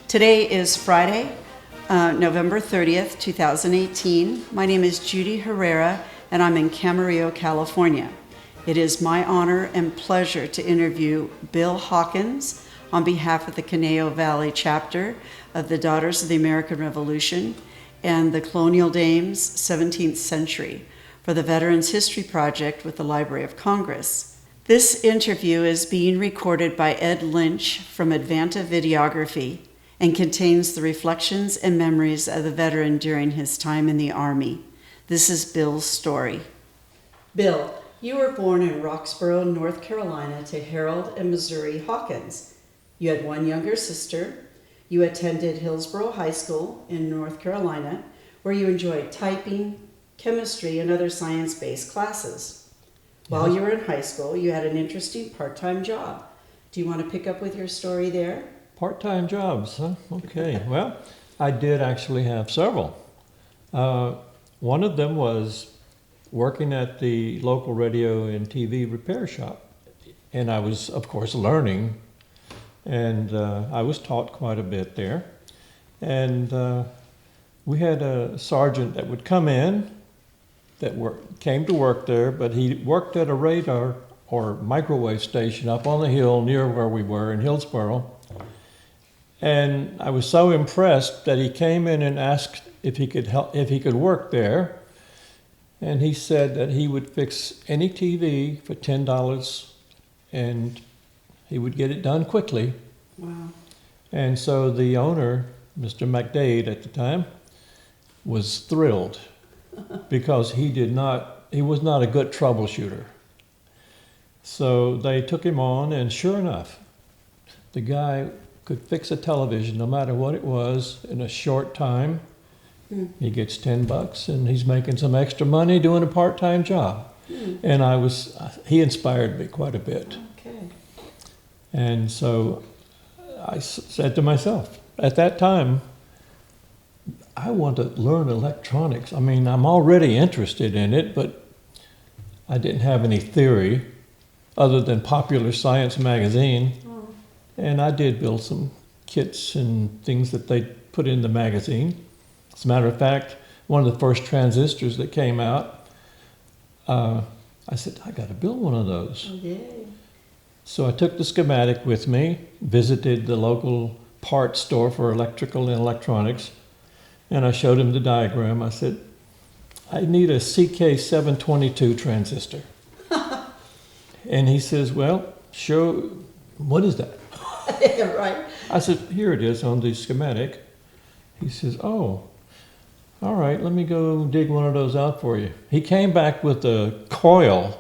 Today is Friday, November 30th, 2018. My name is Judy Herrera, and I'm in Camarillo, California. It is my honor and pleasure to interview Bill Hawkins on behalf of the Conejo Valley chapter of the Daughters of the American Revolution and the Colonial Dames 17th Century for the Veterans History Project with the Library of Congress. This interview is being recorded by Ed Lynch from Advanta Videography and contains the reflections and memories of the veteran during his time in the Army. This is Bill's story. Bill, you were born in Roxborough, North Carolina to Harold and Missouri Hawkins. You had one younger sister. You attended Hillsborough High School in North Carolina, where you enjoyed typing, chemistry, and other science-based classes. While you were in high school, you had an interesting part-time job. Do you want to pick up with your story there? Part-time jobs, huh? Okay. Well, I did actually have several. One of them was working at the local radio and TV repair shop. And I was, of course, learning. And I was taught quite a bit there. And we had a sergeant that would come in that came to work there, but he worked at a radar or microwave station up on the hill near where we were in Hillsborough. And I was so impressed that he came in and asked if he could work there. And he said that he would fix any TV for $10 and he would get it done quickly. Wow. And so the owner, Mr. McDade at the time, was thrilled because he was not a good troubleshooter. So they took him on, and sure enough, the guy could fix a television no matter what it was in a short time. He gets $10 and he's making some extra money doing a part-time job. And he inspired me quite a bit. Okay. And so I said to myself, at that time, I want to learn electronics. I mean, I'm already interested in it, but I didn't have any theory other than Popular Science magazine. And I did build some kits and things that they put in the magazine. As a matter of fact, one of the first transistors that came out, I said, I got to build one of those. Okay. So I took the schematic with me, visited the local parts store for electrical and electronics, and I showed him the diagram. I said, I need a CK722 transistor. And he says, well, sure, what is that? Right. I said, here it is on the schematic. He says, oh, all right, let me go dig one of those out for you. He came back with a coil,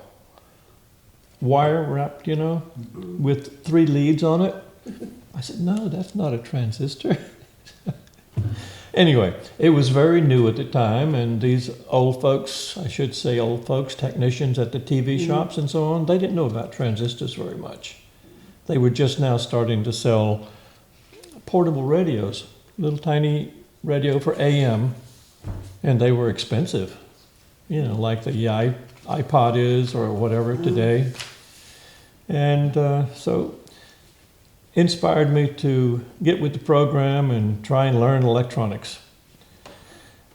wire wrapped, with 3 leads on it. I said, no, that's not a transistor. Anyway, it was very new at the time, and these old folks, technicians at the TV shops and so on, they didn't know about transistors very much. They were just now starting to sell portable radios, little tiny radio for AM, and they were expensive, like the iPod is or whatever today. And so inspired me to get with the program and try and learn electronics.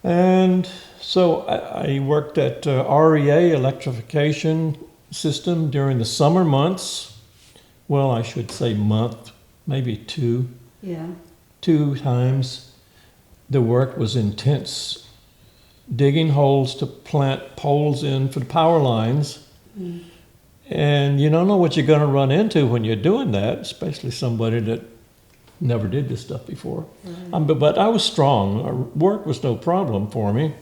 And so I worked at REA electrification system during the summer months. Well, I should say month, maybe 2. Yeah. 2 times. The work was intense. Digging holes to plant poles in for the power lines. And you don't know what you're going to run into when you're doing that, especially somebody that never did this stuff before. Right. But I was strong. Work was no problem for me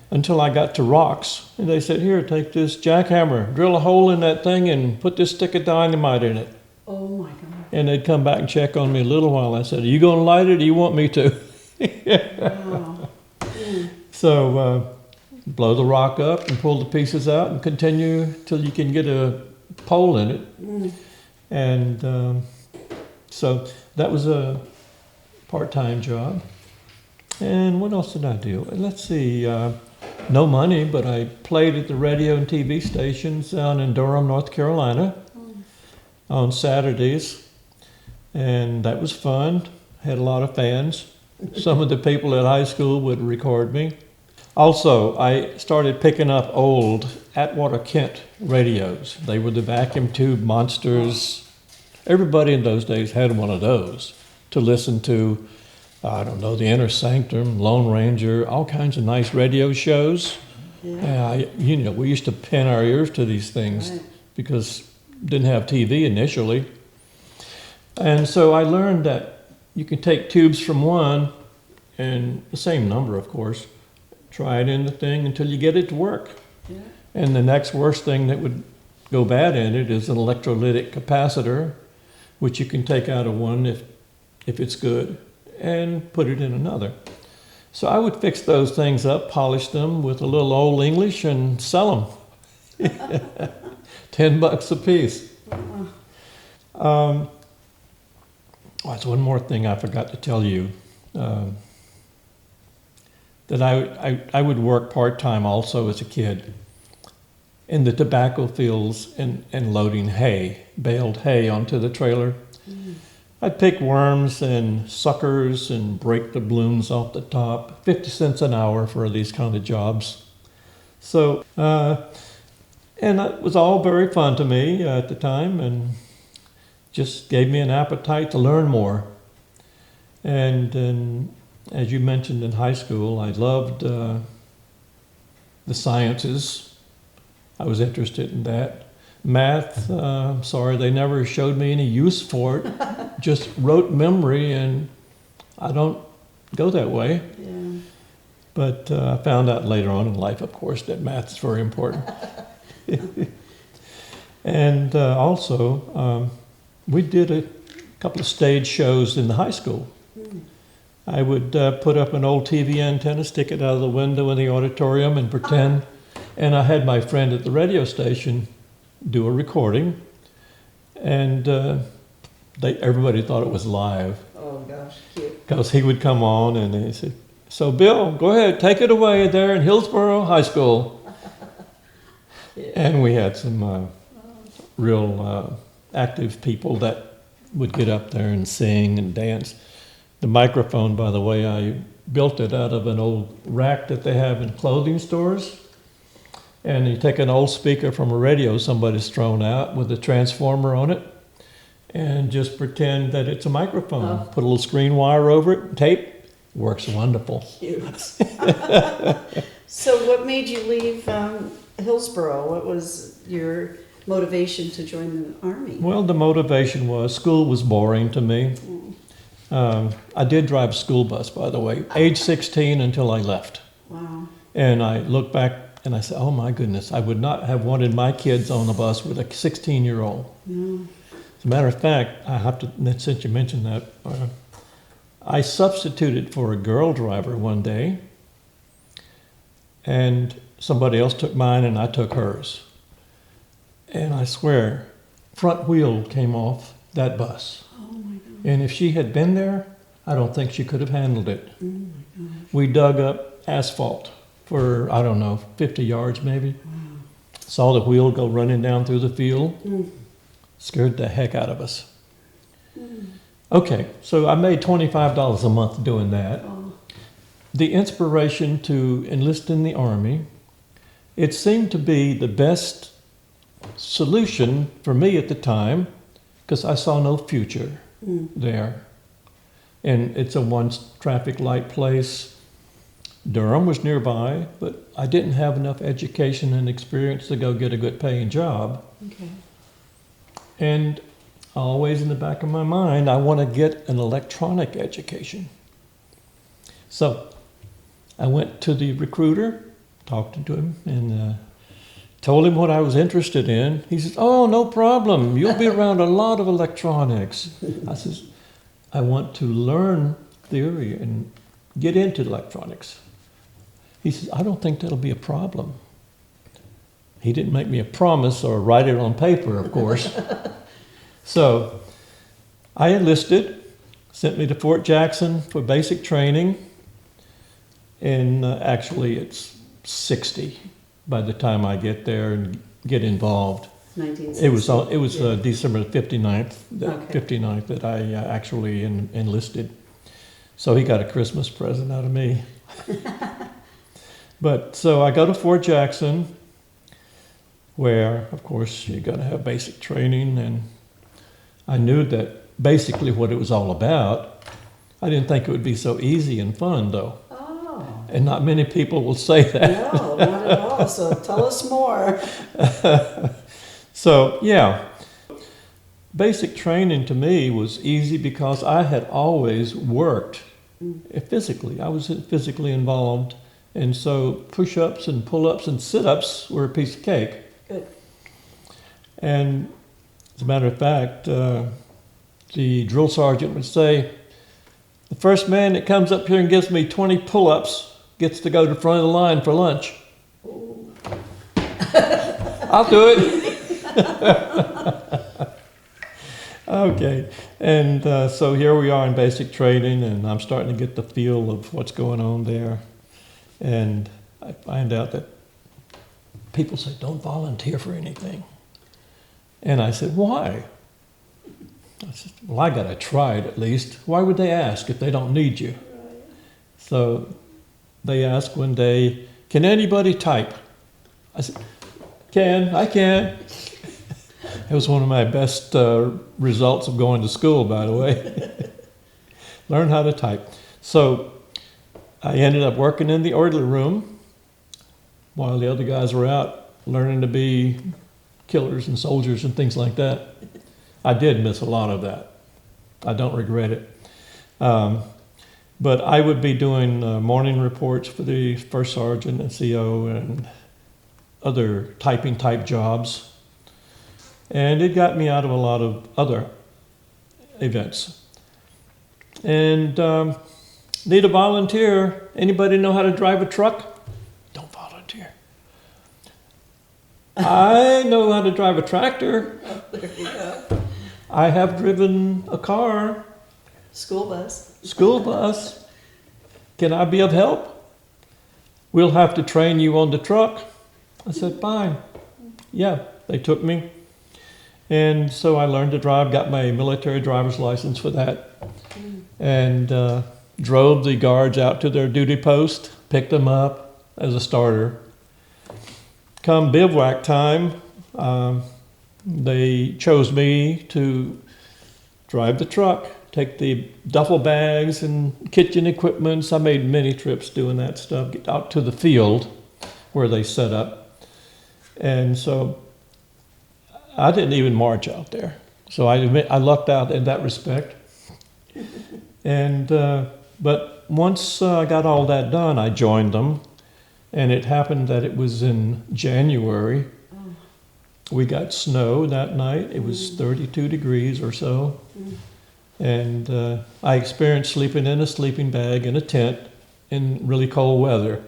until I got to rocks. And they said, here, take this jackhammer, drill a hole in that thing and put this stick of dynamite in it. Oh, my God. And they'd come back and check on me a little while. I said, are you going to light it or do you want me to? Wow. So blow the rock up and pull the pieces out and continue till you can get a pole in it. And so that was a part-time job. And what else did I do? Let's see, no money, but I played at the radio and TV stations down in Durham, North Carolina on Saturdays. And that was fun. Had a lot of fans. Some of the people at high school would record me. Also, I started picking up old Atwater Kent radios. They were the vacuum tube monsters. Everybody in those days had one of those to listen to, I don't know, The Inner Sanctum, Lone Ranger, all kinds of nice radio shows. Yeah. We used to pin our ears to these things because didn't have TV initially. And so I learned that you can take tubes from one, and the same number, of course, try it in the thing until you get it to work. Yeah. And the next worst thing that would go bad in it is an electrolytic capacitor, which you can take out of one if it's good, and put it in another. So I would fix those things up, polish them with a little old English, and sell them. $10 a piece. That's one more thing I forgot to tell you. That I would work part-time also as a kid in the tobacco fields and loading hay, baled hay onto the trailer. Mm. I'd pick worms and suckers and break the blooms off the top, 50 cents an hour for these kind of jobs. So, and it was all very fun to me at the time, and just gave me an appetite to learn more. And as you mentioned in high school, I loved the sciences. I was interested in that. Math, sorry, they never showed me any use for it. Just rote memory, and I don't go that way. Yeah. But I found out later on in life, of course, that math is very important. And also, we did a couple of stage shows in the high school. Mm. I would put up an old TV antenna, stick it out of the window in the auditorium and pretend. And I had my friend at the radio station do a recording. And everybody thought it was live. Oh, gosh, cute. Because he would come on and he said, "So, Bill, go ahead, take it away there in Hillsborough High School." Yeah. And we had some real active people that would get up there and sing and dance. The microphone, by the way, I built it out of an old rack that they have in clothing stores. And you take an old speaker from a radio somebody's thrown out with a transformer on it and just pretend that it's a microphone. Oh. Put a little screen wire over it, tape, works wonderful. Cute. So what made you leave Hillsborough? What was your motivation to join the Army? Well, the motivation was school was boring to me. I did drive a school bus, by the way, age 16 until I left. Wow. And I look back and I said, oh my goodness, I would not have wanted my kids on the bus with a 16-year-old. Yeah. As a matter of fact, I have to, since you mentioned that, I substituted for a girl driver one day, and somebody else took mine and I took hers. And I swear, front wheel came off that bus. Oh my God. And if she had been there, I don't think she could have handled it. Oh my God. We dug up asphalt for, I don't know, 50 yards maybe. Wow. Saw the wheel go running down through the field. Mm. Scared the heck out of us. Mm. Okay, so I made $25 a month doing that. Oh. The inspiration to enlist in the Army, it seemed to be the best solution for me at the time because I saw no future there. And it's a one traffic light place. Durham was nearby, but I didn't have enough education and experience to go get a good paying job. Okay. And always in the back of my mind, I want to get an electronic education. So I went to the recruiter, talked to him, and told him what I was interested in. He says, oh, no problem. You'll be around a lot of electronics. I says, I want to learn theory and get into electronics. He says, I don't think that'll be a problem. He didn't make me a promise or write it on paper, of course. So I enlisted, sent me to Fort Jackson for basic training. And actually it's 60 by the time I get there and get involved. 1960. It was December 59th, 59th that I actually enlisted. So he got a Christmas present out of me. But so I go to Fort Jackson, where, of course, you got to have basic training, and I knew that basically what it was all about. I didn't think it would be so easy and fun, though. Oh. And not many people will say that. No, not at all. So tell us more. So, yeah, basic training to me was easy because I had always worked physically. I was physically involved. And so push-ups and pull-ups and sit-ups were a piece of cake. Good. And as a matter of fact, the drill sergeant would say, the first man that comes up here and gives me 20 pull-ups gets to go to the front of the line for lunch. I'll do it. Okay. And so here we are in basic training, and I'm starting to get the feel of what's going on there. And I find out that people say, don't volunteer for anything. And I said, why? I said, well, I got to try it at least. Why would they ask if they don't need you? So they asked one day, can anybody type? I said, I can. It was one of my best results of going to school, by the way. Learn how to type. So I ended up working in the orderly room while the other guys were out learning to be killers and soldiers and things like that. I did miss a lot of that. I don't regret it. But I would be doing morning reports for the first sergeant and CO and other typing type jobs. And it got me out of a lot of other events. And need a volunteer. Anybody know how to drive a truck? Don't volunteer. I know how to drive a tractor. Oh, there you go. I have driven a car. School bus. School bus. Can I be of help? We'll have to train you on the truck. I said, fine. Yeah, they took me. And so I learned to drive, got my military driver's license for that. And drove the guards out to their duty post, picked them up as a starter. Come bivouac time, they chose me to drive the truck, take the duffel bags and kitchen equipment. I made many trips doing that stuff, get out to the field where they set up. And so I didn't even march out there. So I lucked out in that respect. And but once I got all that done, I joined them. And it happened that it was in January. We got snow that night. It was 32 degrees or so. And I experienced sleeping in a sleeping bag in a tent in really cold weather.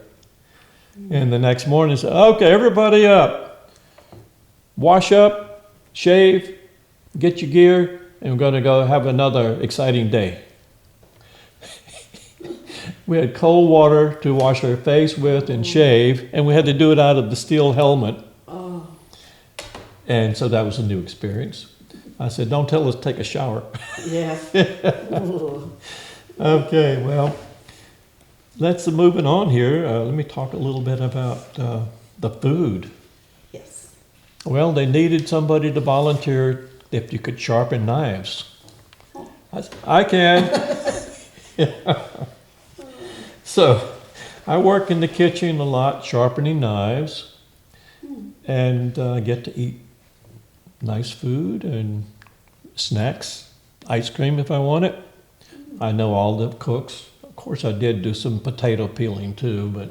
And the next morning, I said, okay, everybody up. Wash up, shave, get your gear, and we're going to go have another exciting day. We had cold water to wash our face with and shave, and we had to do it out of the steel helmet. Oh. And so that was a new experience. I said, don't tell us to take a shower. Yeah. Okay, well, let's moving on here. Let me talk a little bit about the food. Yes. Well, they needed somebody to volunteer if you could sharpen knives. I said, I can. So I work in the kitchen a lot, sharpening knives, and get to eat nice food and snacks, ice cream if I want it. I know all the cooks. Of course, I did do some potato peeling too, but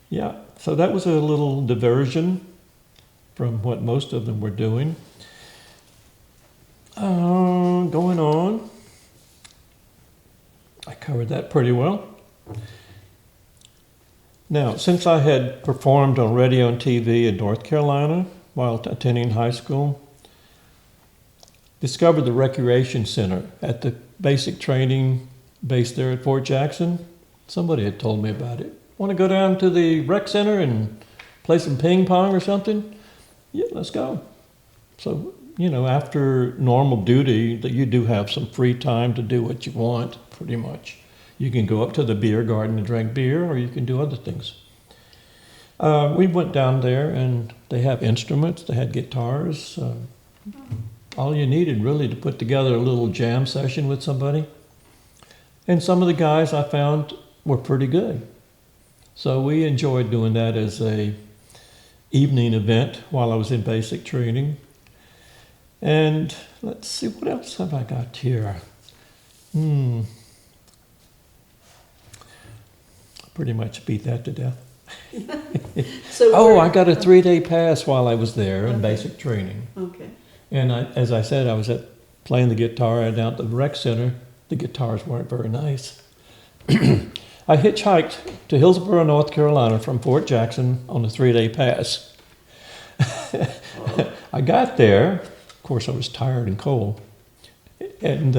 yeah. So that was a little diversion from what most of them were doing. Going on. I covered that pretty well. Now, since I had performed on radio and TV in North Carolina while attending high school, discovered the recreation center at the basic training base there at Fort Jackson. Somebody had told me about it. Want to go down to the rec center and play some ping pong or something? Yeah, let's go. So after normal duty, that you do have some free time to do what you want, pretty much. You can go up to the beer garden and drink beer, or you can do other things. We went down there, and they have instruments. They had guitars. All you needed really to put together a little jam session with somebody. And some of the guys I found were pretty good. So we enjoyed doing that as a evening event while I was in basic training. And let's see, what else have I got here? Pretty much beat that to death. I got a 3-day pass while I was there in basic training. Okay. And as I said, I was playing the guitar down at the rec center. The guitars weren't very nice. I hitchhiked to Hillsborough, North Carolina from Fort Jackson on a 3-day pass. I got there. Of course, I was tired and cold. And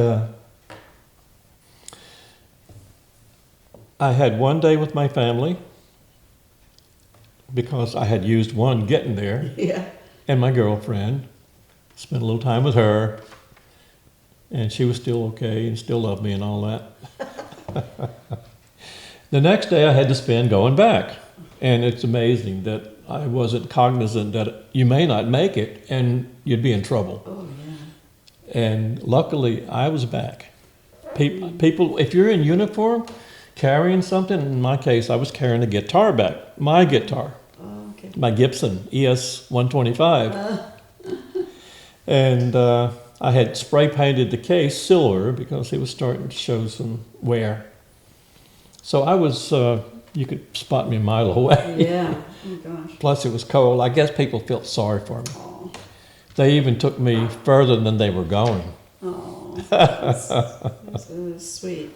I had one day with my family because I had used one getting there. Yeah. And my girlfriend. Spent a little time with her. And she was still okay and still loved me and all that. The next day I had to spend going back. And it's amazing that I wasn't cognizant that you may not make it and you'd be in trouble. Oh, yeah. And luckily I was back. People, if you're in uniform, carrying something, in my case, I was carrying a guitar back. My guitar. Oh, okay. My Gibson ES 125. And I had spray painted the case silver because it was starting to show some wear. So I was, you could spot me a mile away. Yeah, oh gosh. Plus it was cold. I guess people felt sorry for me. Oh. They even took me further than they were going. Oh, that's sweet.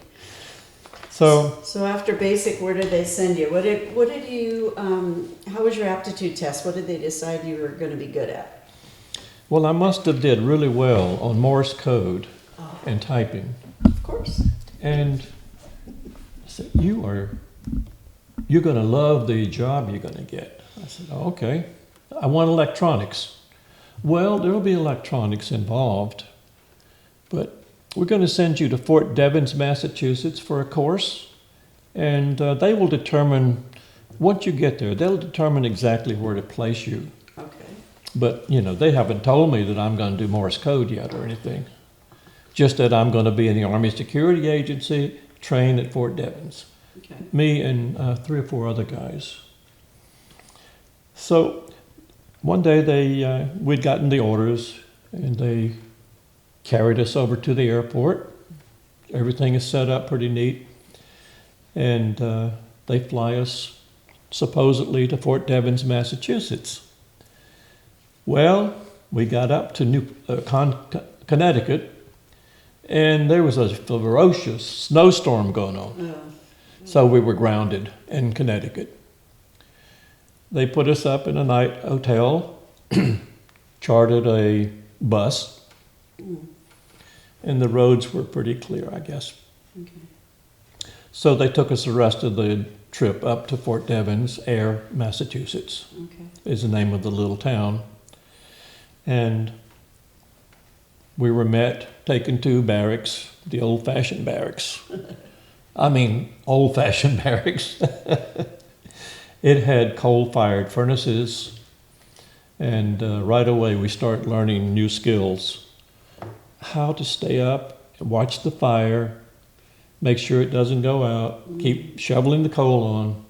So after basic, where did they send you? What did you, how was your aptitude test? What did they decide you were going to be good at? Well, I must have did really well on Morse code and typing. Of course. And I said, you're going to love the job you're going to get. I said, oh, okay. I want electronics. Well, there will be electronics involved, but we're going to send you to Fort Devens, Massachusetts for a course, and they will determine, once you get there, they'll determine exactly where to place you. Okay. But, they haven't told me that I'm going to do Morse code yet or anything. Just that I'm going to be in the Army Security Agency, trained at Fort Devens. Okay. Me and 3 or 4 other guys. So one day we'd gotten the orders, and they carried us over to the airport. Everything is set up pretty neat. And they fly us supposedly to Fort Devens, Massachusetts. Well, we got up to Connecticut, and there was a ferocious snowstorm going on. So we were grounded in Connecticut. They put us up in a night hotel, chartered a bus, and the roads were pretty clear, I guess. Okay. So they took us the rest of the trip up to Fort Devens, Air, Massachusetts, is the name of the little town. And we were taken to barracks, the old-fashioned barracks. I mean, old-fashioned barracks. It had coal-fired furnaces, and right away we start learning new skills. How to stay up, watch the fire, make sure it doesn't go out, keep shoveling the coal on.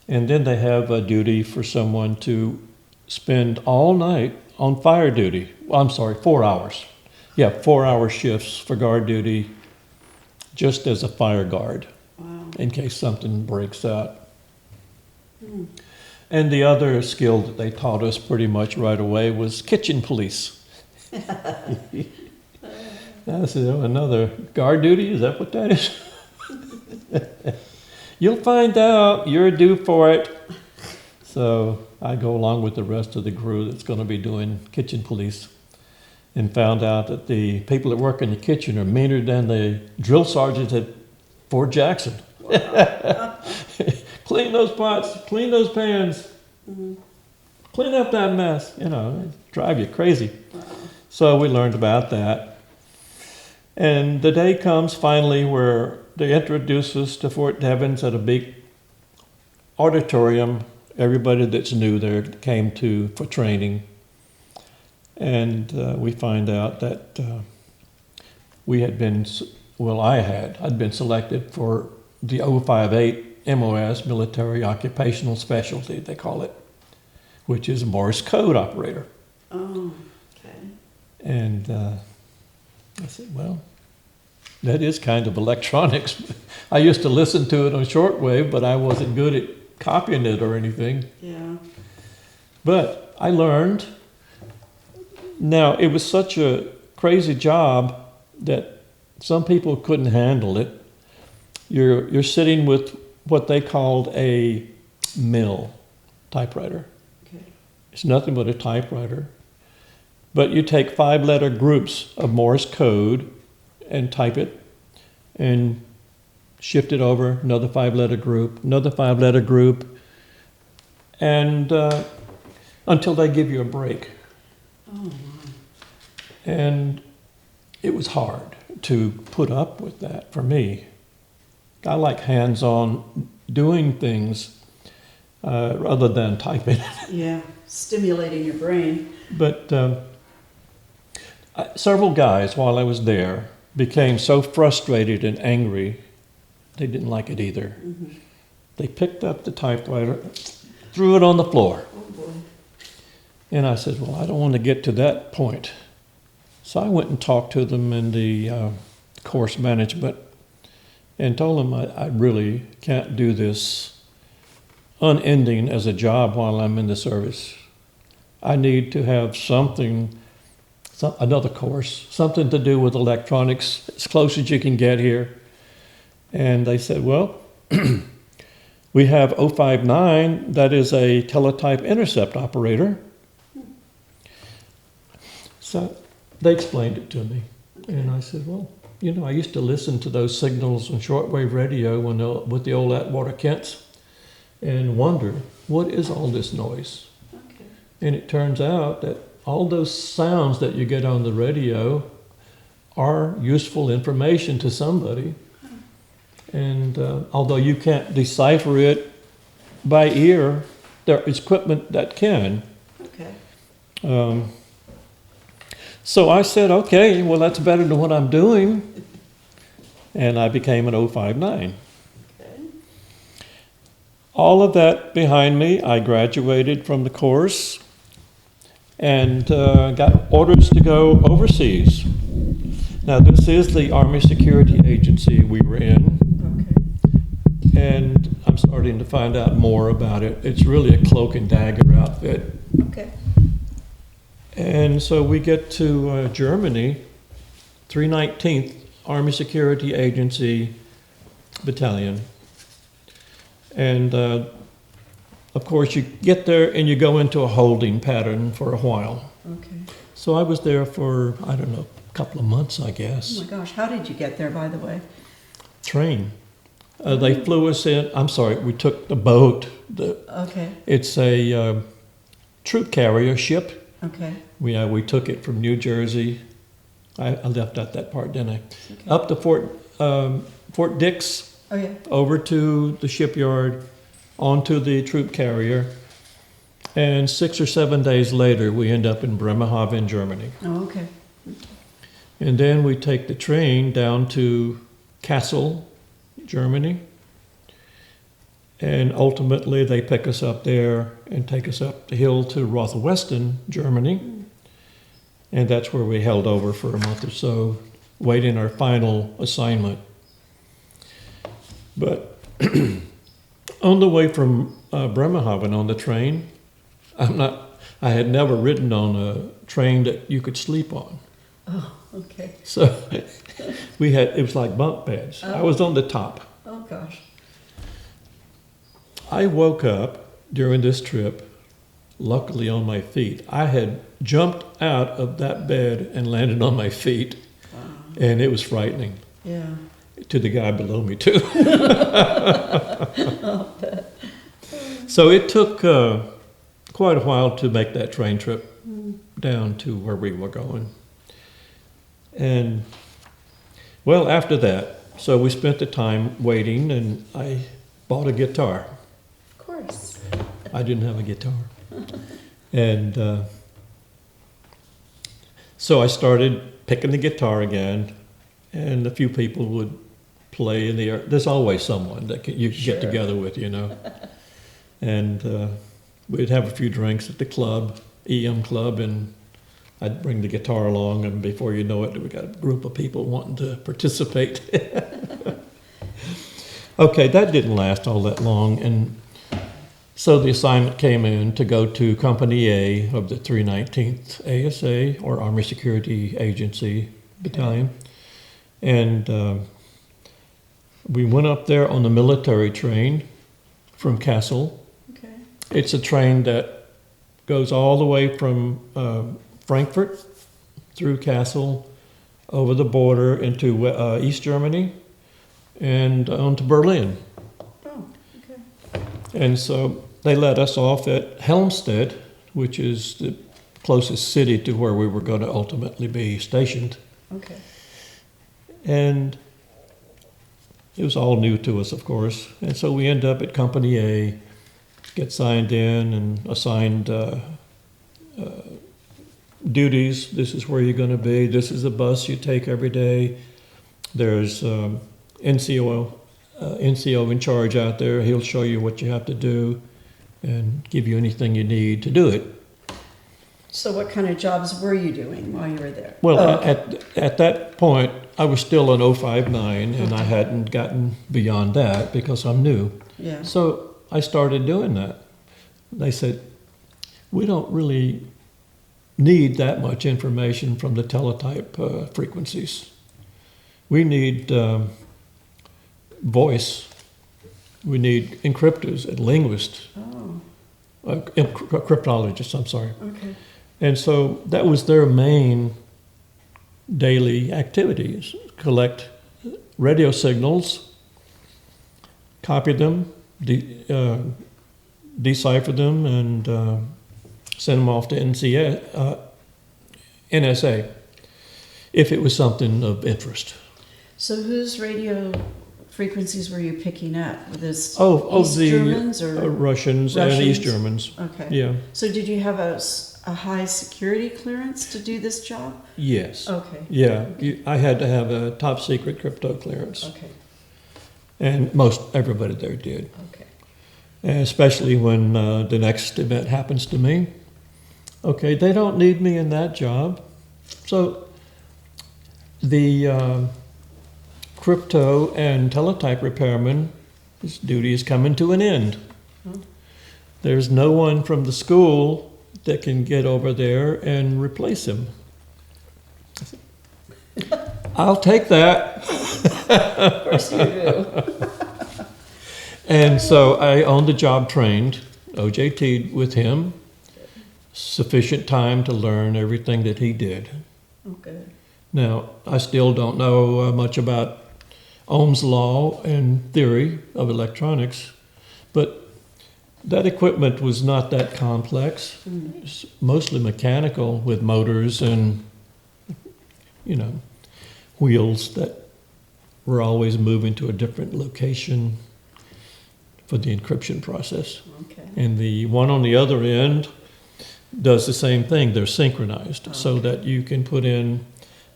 And then they have a duty for someone to spend all night on fire duty. 4 hours. Yeah, 4-hour shifts for guard duty, just as a fire guard, in case something breaks out. And the other skill that they taught us pretty much right away was kitchen police. That's another guard duty, is that what that is? You'll find out, you're due for it. So I go along with the rest of the crew that's going to be doing kitchen police, and found out that the people that work in the kitchen are meaner than the drill sergeants at Fort Jackson. Wow. Clean those pots, clean those pans, clean up that mess, drive you crazy. Wow. So we learned about that. And the day comes finally where they introduce us to Fort Devens at a big auditorium. Everybody that's new there came to for training. And we find out that we had been, well, I'd been selected for the 058 MOS, Military Occupational Specialty, they call it, which is a Morse code operator. Oh, okay. And I said, well, that is kind of electronics. I used to listen to it on shortwave, but I wasn't good at copying it or anything. Yeah. But I learned. Now, it was such a crazy job that some people couldn't handle it. You're sitting with what they called a mill typewriter. Okay. It's nothing but a typewriter. But you take 5-letter groups of Morse code and type it and shift it over, another 5-letter group, another 5-letter group, and until they give you a break. Oh, wow. And it was hard to put up with that for me. I like hands-on doing things rather than typing. Yeah, stimulating your brain. But several guys, while I was there, became so frustrated and angry, they didn't like it either. Mm-hmm. They picked up the typewriter, threw it on the floor. Oh, boy. And I said, well, I don't want to get to that point. So I went and talked to them in the course management and told them I really can't do this unending as a job while I'm in the service. I need to have something, another course, something to do with electronics, as close as you can get here. And they said, well, we have 059, that is a teletype intercept operator. So they explained it to me. And I said, well, you know, I used to listen to those signals on shortwave radio with the old Atwater Kents and wonder, what is all this noise? Okay. And it turns out that all those sounds that you get on the radio are useful information to somebody. And although you can't decipher it by ear, there is equipment that can. Okay. So I said, okay, well, that's better than what I'm doing. And I became an 059. Okay. All of that behind me, I graduated from the course and got orders to go overseas. Now, this is the Army Security Agency we were in. Okay. And I'm starting to find out more about it. It's really a cloak and dagger outfit. Okay. And so we get to Germany, 319th Army Security Agency Battalion. And of course you get there and you go into a holding pattern for a while. Okay. So I was there for, I don't know, a couple of months, I guess. Oh my gosh, how did you get there, by the way? Train. They flew us in, I'm sorry, we took the boat. Okay. It's a troop carrier ship. Okay. We took it from New Jersey. I left out that part, didn't I? Okay. Up to Fort Dix, Oh, yeah. over to the shipyard, onto the troop carrier, and 6 or 7 days later, we end up in Bremerhaven, Germany. Oh, okay. And then we take the train down to Kassel, Germany, and ultimately they pick us up there and take us up the hill to Rothwesten, Germany. And that's where we held over for a month or so, waiting our final assignment. But on the way from Bremerhaven on the train, I had never ridden on a train that you could sleep on. Oh, okay. So it was like bunk beds. I was on the top. Oh, gosh. I woke up during this trip, luckily on my feet. I had jumped out of that bed and landed on my feet, and it was frightening. Yeah. To the guy below me, too. So it took quite a while to make that train trip down to where we were going. And, well, after that, so we spent the time waiting, and I bought a guitar. Of course. I didn't have a guitar. And so I started picking the guitar again, and a few people would play in the air. There's always someone that you can get together with, you know. And we'd have a few drinks at the club, EM club, and I'd bring the guitar along, and before you know it, we got a group of people wanting to participate. Okay, that didn't last all that long, and so the assignment came in to go to Company A of the 319th ASA, or Army Security Agency Battalion. And we went up there on the military train from Kassel. Okay. It's a train that goes all the way from Frankfurt through Kassel, over the border into East Germany, and on to Berlin. Oh, okay. And so they let us off at Helmstedt, which is the closest city to where we were going to ultimately be stationed. Okay. And it was all new to us, of course. And so we end up at Company A, get signed in and assigned duties. This is where you're going to be. This is the bus you take every day. There's NCO in charge out there. He'll show you what you have to do and give you anything you need to do it. So what kind of jobs were you doing while you were there? Well, at that point, I was still an 059, and I hadn't gotten beyond that because I'm new. Yeah. So I started doing that. They said, we don't really need that much information from the teletype frequencies. We need voice. We need encryptors and linguists. Oh. Cryptologists, I'm sorry. Okay. And so that was their main daily activities: collect radio signals, copy them, decipher them, and send them off to NSA if it was something of interest. So whose radio frequencies were you picking up? Were this East Germans or Russians and East Germans. Okay. Yeah. So did you have a high security clearance to do this job? Yes. Okay. Yeah. I had to have a top secret crypto clearance. Okay. And everybody there did. Okay. And especially when the next event happens to me. Okay, they don't need me in that job. So the crypto and teletype repairman, his duty is coming to an end. Oh. There's no one from the school that can get over there and replace him. I'll take that. Of course you do. And so I on the job trained, OJT'd with him, sufficient time to learn everything that he did. Okay. Now, I still don't know much about Ohm's law and theory of electronics, but that equipment was not that complex. It was mostly mechanical with motors and, wheels that were always moving to a different location for the encryption process. Okay. And the one on the other end does the same thing. They're synchronized so that you can put in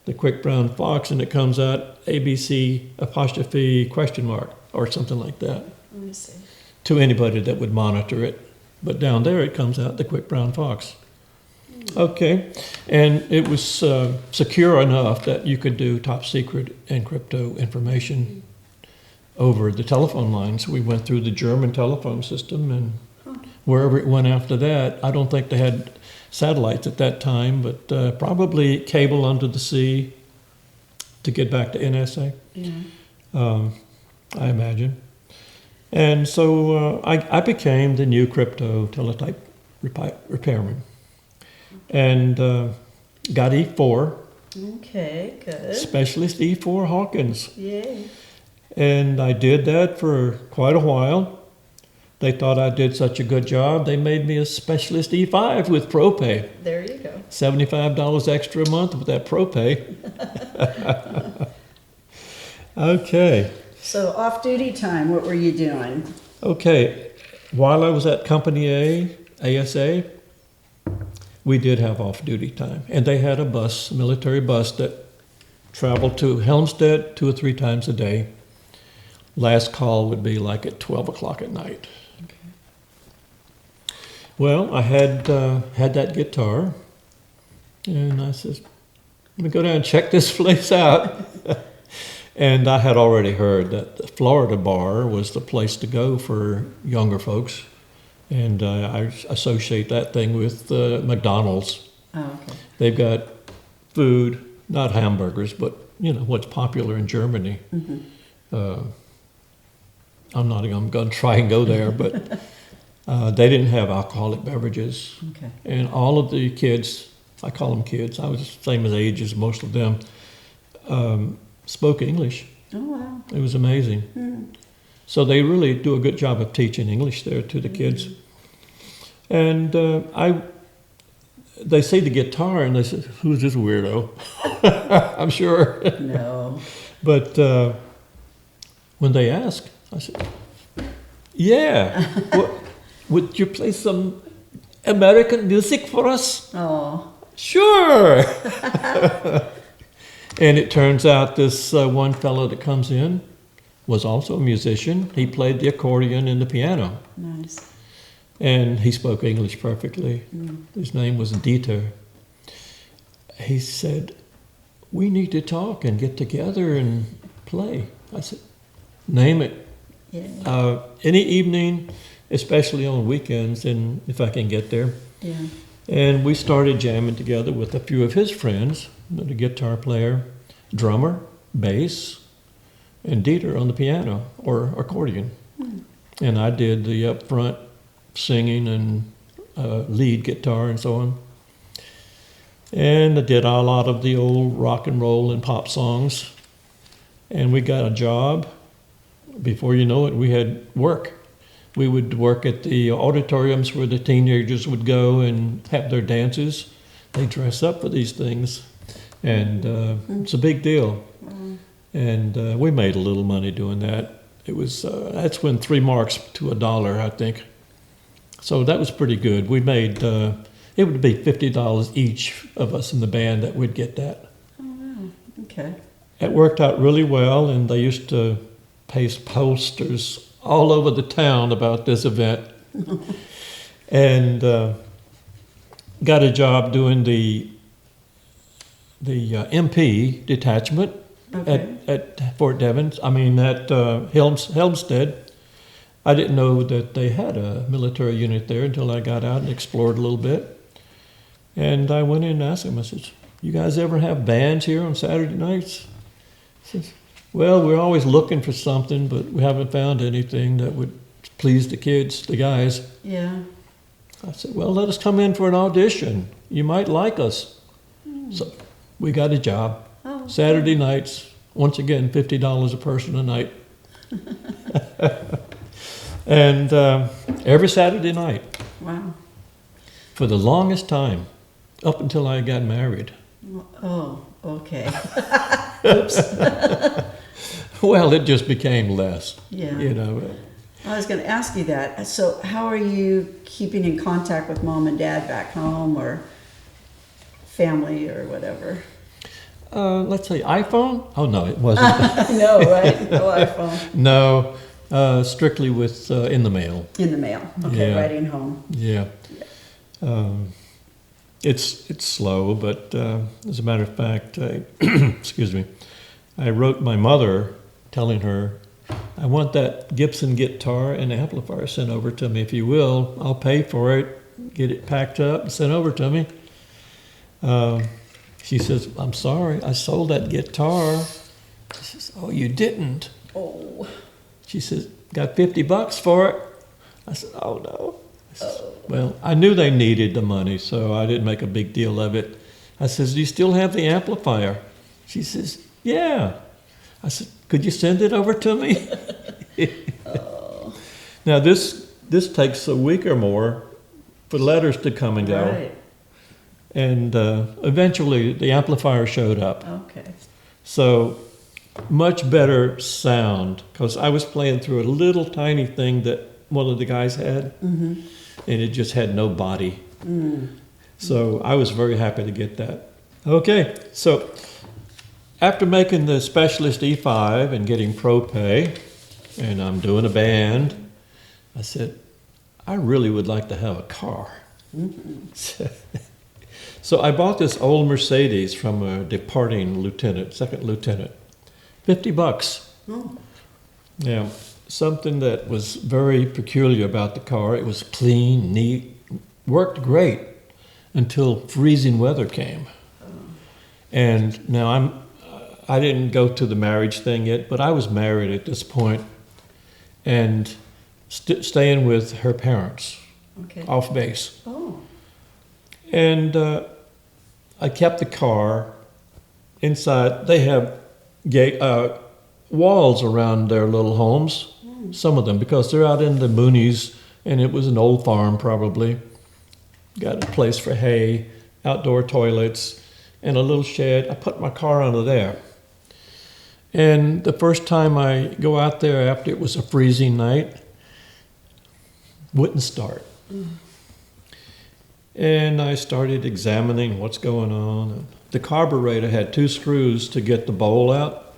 the quick brown fox and it comes out ABC apostrophe question mark or something like that. Let me see. To anybody that would monitor it. But down there it comes out the quick brown fox. Okay, and it was secure enough that you could do top secret and crypto information over the telephone lines. We went through the German telephone system, and wherever it went after that, I don't think they had satellites at that time, but probably cable under the sea to get back to NSA, I imagine. And so I became the new crypto teletype repairman. And got E4. Okay, good. Specialist E4 Hawkins. Yay. And I did that for quite a while. They thought I did such a good job, they made me a specialist E5 with ProPay. There you go. $75 extra a month with that ProPay. Okay. So off-duty time, what were you doing? Okay. While I was at Company A, ASA, we did have off-duty time. And they had a bus, a military bus, that traveled to Helmstedt 2 or 3 times a day. Last call would be like at 12 o'clock at night. Okay. Well, I had that guitar, and I said, let me go down and check this place out. And I had already heard that the Florida bar was the place to go for younger folks. And I associate that thing with McDonald's. Oh, okay. They've got food, not hamburgers, but you know what's popular in Germany. Mm-hmm. I'm going to try and go there, but they didn't have alcoholic beverages. Okay. And all of the kids, I call them kids, I was the same age as most of them, spoke English. Oh, wow. It was amazing. Mm. So they really do a good job of teaching English there to the kids. And they see the guitar and they say, who's this weirdo? I'm sure. No. But when they ask, I said, yeah, would you play some American music for us? Oh. Sure. And it turns out this one fellow that comes in was also a musician. He played the accordion and the piano. Nice. And he spoke English perfectly. Mm. His name was Dieter. He said, we need to talk and get together and play. I said, name it. Yeah. Any evening, especially on weekends, and if I can get there. Yeah. And we started jamming together with a few of his friends, the guitar player, drummer, bass, and Dieter on the piano or accordion. Mm. And I did the up front singing and lead guitar and so on. And I did a lot of the old rock and roll and pop songs. And we got a job. Before you know it, we had work. We would work at the auditoriums where the teenagers would go and have their dances. They dress up for these things. And it's a big deal. Mm. And we made a little money doing that. It was that's when 3 marks to $1, I think. So that was pretty good. We made it would be $50 each of us in the band that would get that. Oh, wow. Okay. It worked out really well, and they used to paste posters all over the town about this event. And got a job doing the MP detachment. Okay. At Fort Devens, at Helmstedt. I didn't know that they had a military unit there until I got out and explored a little bit. And I went in and asked them, I said, you guys ever have bands here on Saturday nights? He says, well, we're always looking for something, but we haven't found anything that would please the kids, the guys. Yeah. I said, well, let us come in for an audition. You might like us. Mm. So we got a job. Oh, Saturday nights, once again, $50 a person a night. And every Saturday night, wow. for the longest time, up until I got married. Oh, okay. Oops. Well, it just became less, Yeah. you know. I was going to ask you that. So how are you keeping in contact with mom and dad back home or family or whatever? Let's say iPhone? Oh, no, it wasn't. No, right? No iPhone. No, strictly with in the mail. In the mail. Okay, Yeah. writing home. Yeah. It's slow, but as a matter of fact, excuse me, I wrote my mother telling her, I want that Gibson guitar and amplifier sent over to me. If you will, I'll pay for it, get it packed up and sent over to me. She says, I'm sorry, I sold that guitar. She says, oh, you didn't? Oh. She says, got $50 for it? I said, oh, no. Well, I knew they needed the money, so I didn't make a big deal of it. I says, do you still have the amplifier? She says, yeah. I said, could you send it over to me? Oh. Now, this this takes a week or more for letters to come and go. Right. And eventually the amplifier showed up. Okay. So much better sound, because I was playing through a little tiny thing that one of the guys had, and it just had no body. So I was very happy to get that. Okay, so after making the Specialist E5 and getting pro pay, and I'm doing a band, I said, I really would like to have a car. So I bought this old Mercedes from a departing lieutenant, second lieutenant. $50. Oh. Yeah, something that was very peculiar about the car. It was clean, neat, worked great until freezing weather came. And now I didn't go to the marriage thing yet, but I was married at this point and staying with her parents, Okay. off base. Oh. And I kept the car inside. They have walls around their little homes, some of them, because they're out in the boonies, and it was an old farm probably. Got a place for hay, outdoor toilets, and a little shed. I put my car under there. And the first time I go out there after it was a freezing night, wouldn't start. And I started examining what's going on. The carburetor had 2 screws to get the bowl out.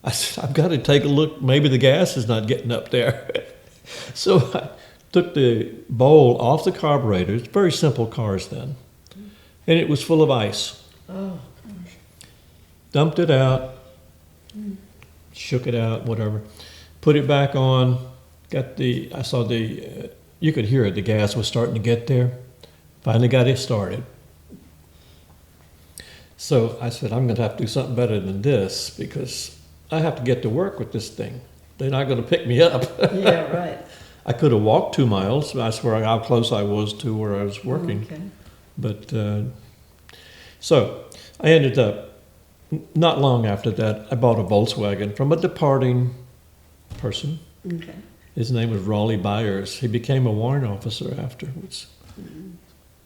I said, I've got to take a look. Maybe the gas is not getting up there. So I took the bowl off the carburetor. It's very simple cars then. And it was full of ice. Oh. Dumped it out, shook it out, whatever. Put it back on. I saw you could hear it. The gas was starting to get there. Finally got it started. So I said, I'm going to have to do something better than this, because I have to get to work with this thing. They're not going to pick me up. Yeah, right. I could have walked 2 miles. I swear how close I was to where I was working. Okay. But so I ended up, not long after that, I bought a Volkswagen from a departing person. Okay. His name was Raleigh Byers. He became a warrant officer afterwards.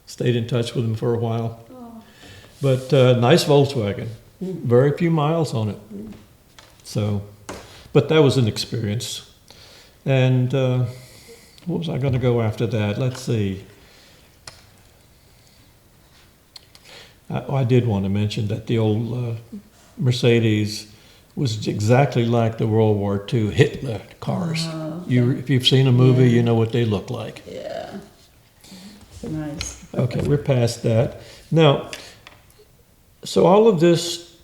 Stayed in touch with him for a while. Oh. But nice Volkswagen. Very few miles on it. So, but that was an experience. And what was I going to go after that? Let's see. I did want to mention that the old Mercedes was exactly like the World War II Hitler cars. Oh, okay. If you've seen a movie, Yeah. you know what they look like. Yeah. Nice. Okay, we're past that. Now, so all of this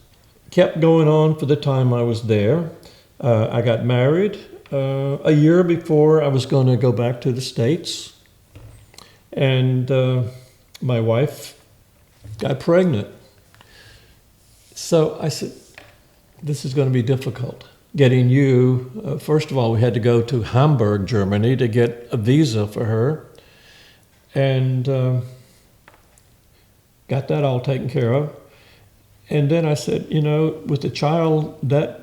kept going on for the time I was there. I got married a year before I was going to go back to the States. And my wife got pregnant. So I said, this is going to be difficult. Getting you, first of all, we had to go to Hamburg, Germany to get a visa for her. And got that all taken care of. And then I said, with the child, that's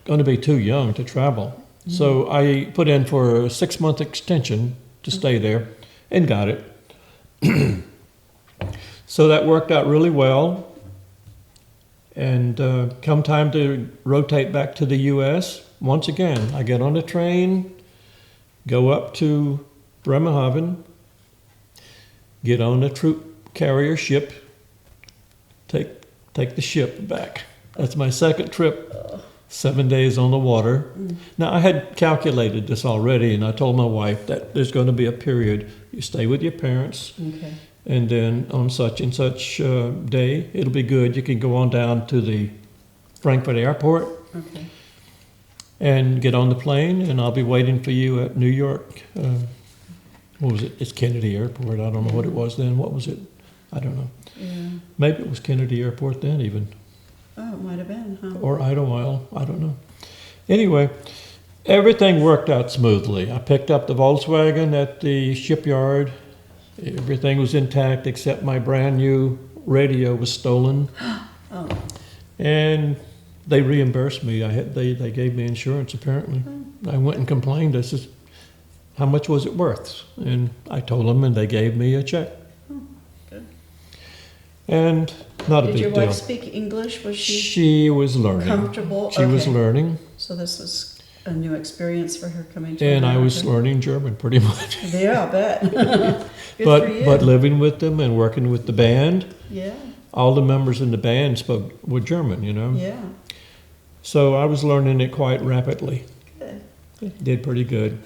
going to be too young to travel. Mm-hmm. So I put in for a 6-month extension to stay there and got it. So that worked out really well. And come time to rotate back to the U.S., once again, I get on a train, go up to Bremerhaven, get on a troop carrier ship, take the ship back. That's my second trip, 7 days on the water. Now, I had calculated this already, and I told my wife that there's going to be a period. You stay with your parents, Okay. and then on such and such day, it'll be good. You can go on down to the Frankfurt airport Okay. and get on the plane, and I'll be waiting for you at New York. What was it? It's Kennedy Airport. I don't know what it was then. What was it? I don't know. Yeah. Maybe it was Kennedy Airport then even. Oh, it might have been, huh? Or Idlewild. I don't know. Anyway, everything worked out smoothly. I picked up the Volkswagen at the shipyard. Everything was intact except my brand new radio was stolen. Oh. And they reimbursed me. They gave me insurance apparently. I went and complained. I said, how much was it worth? And I told them, and they gave me a check. Good. And not a Did big your deal. wife speak English? Was she She was learning. comfortable? She was Okay. learning, So this was a new experience for her coming to and I was America. learning German pretty much. Yeah, I bet. Good for you. But living with them and working with the band, Yeah, all the members in the band were German, you know. yeah. So I was learning it quite rapidly. Good. Did pretty good.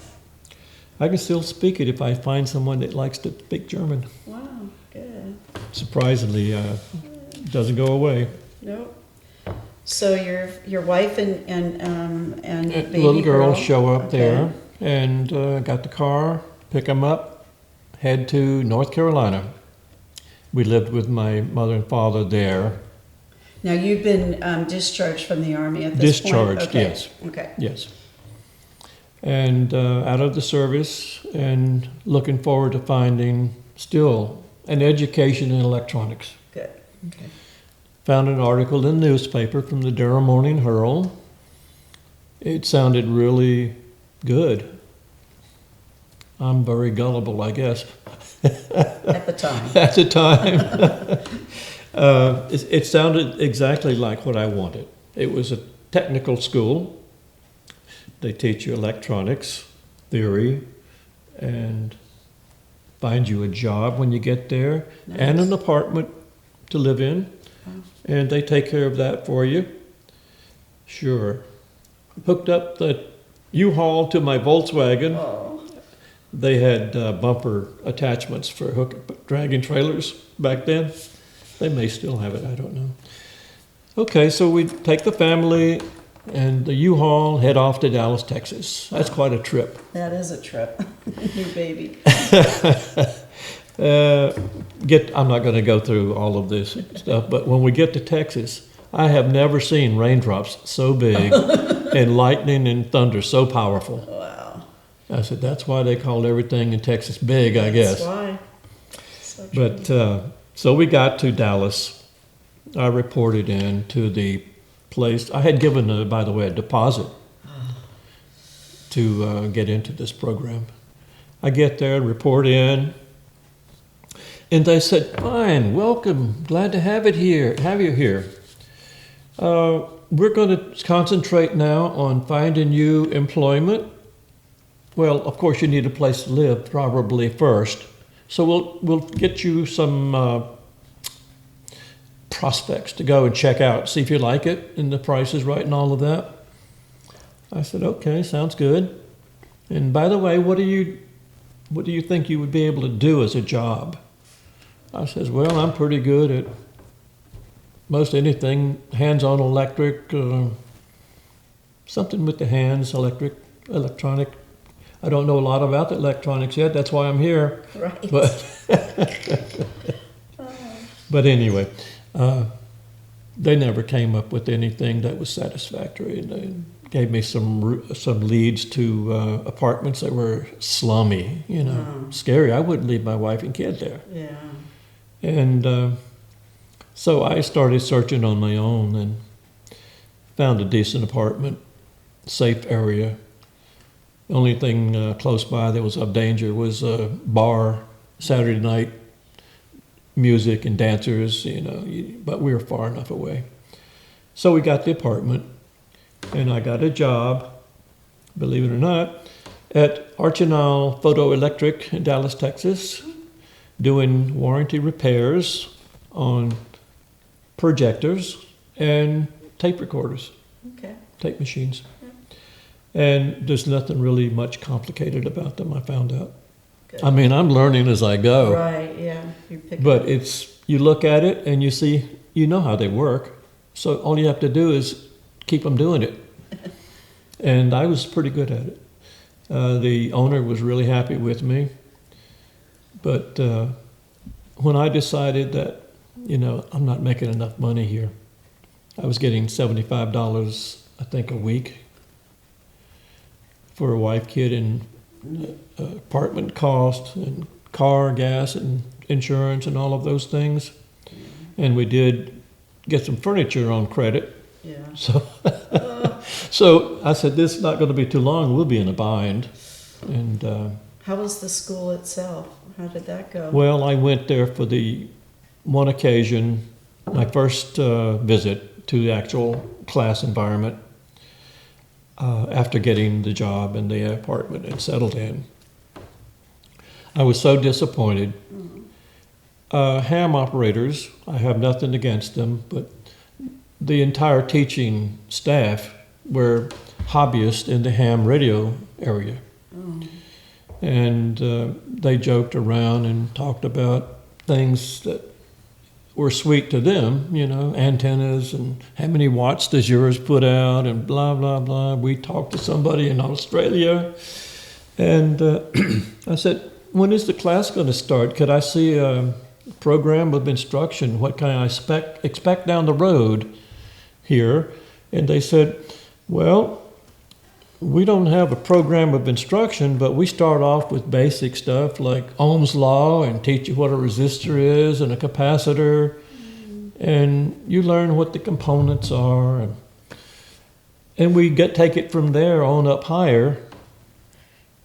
I can still speak it if I find someone that likes to speak German. Wow, good. Surprisingly, doesn't go away. Nope. So your wife and baby Little girl girl show up okay. there, and got the car, pick them up, head to North Carolina. We lived with my mother and father there. Now you've been discharged from the Army at this Discharged, point? Okay. yes. Okay. Yes. And out of the service, and looking forward to finding still an education in electronics. Good. Okay. Found an article in the newspaper from the Durham Morning Herald. It sounded really good. I'm very gullible, I guess. At the time. At the time. It sounded exactly like what I wanted. It was a technical school. They teach you electronics, theory, and find you a job when you get there, and an apartment to live in. Wow. And they take care of that for you. Sure. Hooked up the U-Haul to my Volkswagen. Oh. They had bumper attachments for dragging trailers back then. They may still have it, I don't know. Okay, so we take the family and the U-Haul, head off to Dallas, Texas. That's quite a trip. That is a trip. New baby. I'm not going to go through all of this stuff, but when we get to Texas, I have never seen raindrops so big and lightning and thunder so powerful. Wow. I said, that's why they called everything in Texas big, I guess. That's why. So true. But so we got to Dallas. I reported in to the place. I had given, by the way, a deposit to get into this program. I get there, report in, and they said, "Fine, welcome, glad to have you here. We're going to concentrate now on finding you employment. Well, of course, you need a place to live probably first. So we'll get you some prospects to go and check out, see if you like it, and the price is right and all of that." I said, "Okay, sounds good. And by the way, what do you think you would be able to do as a job?" I says, "Well, I'm pretty good at most anything, hands-on electric, something with the hands, electronic. I don't know a lot about the electronics yet. That's why I'm here." Right. But anyway, they never came up with anything that was satisfactory. And they gave me some leads to apartments that were slummy, scary. I wouldn't leave my wife and kid there. Yeah. And so I started searching on my own and found a decent apartment, safe area. The only thing close by that was of danger was a bar, Saturday night, music and dancers, but we were far enough away. So we got the apartment, and I got a job, believe it or not, at Archinal Photoelectric in Dallas, Texas, doing warranty repairs on projectors and tape recorders, Okay. tape machines. And there's nothing really much complicated about them, I found out. Good. I mean, I'm learning as I go. Right. Yeah. You're picking. But you look at it and you see, how they work. So all you have to do is keep them doing it. And I was pretty good at it. The owner was really happy with me. But when I decided that, I'm not making enough money here, I was getting $75, I think, a week for a wife, kid, and apartment cost, and car, gas, and insurance, and all of those things. And we did get some furniture on credit. Yeah. So I said, this is not going to be too long. We'll be in a bind. And How was the school itself? How did that go? well, I went there for the one occasion, my first visit to the actual class environment after getting the job in the apartment and settled in. I was so disappointed. Ham operators, I have nothing against them, but the entire teaching staff were hobbyists in the ham radio area. And they joked around and talked about things that were sweet to them, you know, antennas and how many watts does yours put out and blah, blah, blah. We talked to somebody in Australia and I said, when is the class going to start? Could I see a program of instruction? What can I expect down the road here? And they said, well, we don't have a program of instruction, but we start off with basic stuff like Ohm's law and teach you what a resistor is and a capacitor, and you learn what the components are, and we take it from there on up higher.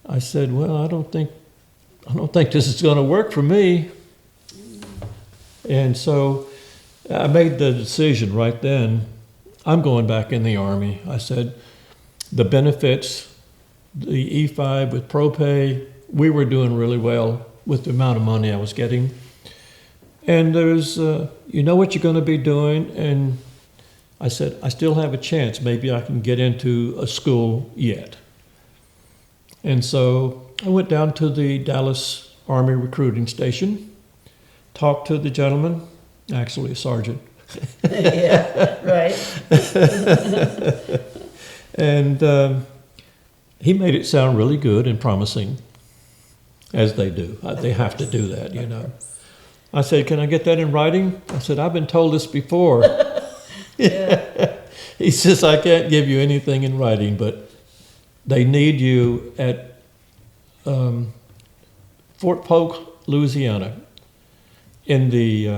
I said, well, I don't think this is going to work for me. And so I made the decision right then, I'm going back in the Army. I said, the benefits, the E5 with ProPay, we were doing really well with the amount of money I was getting. And there's, you know what you're going to be doing. And I said, I still have a chance. Maybe I can get into a school yet. And so I went down to the Dallas Army recruiting station, talked to the gentleman, actually a sergeant. Yeah, right. And he made it sound really good and promising, as they do. They have to do that, you know. I said, can I get that in writing? I said, I've been told this before. Yeah. He says, I can't give you anything in writing, but they need you at Fort Polk, Louisiana, in the,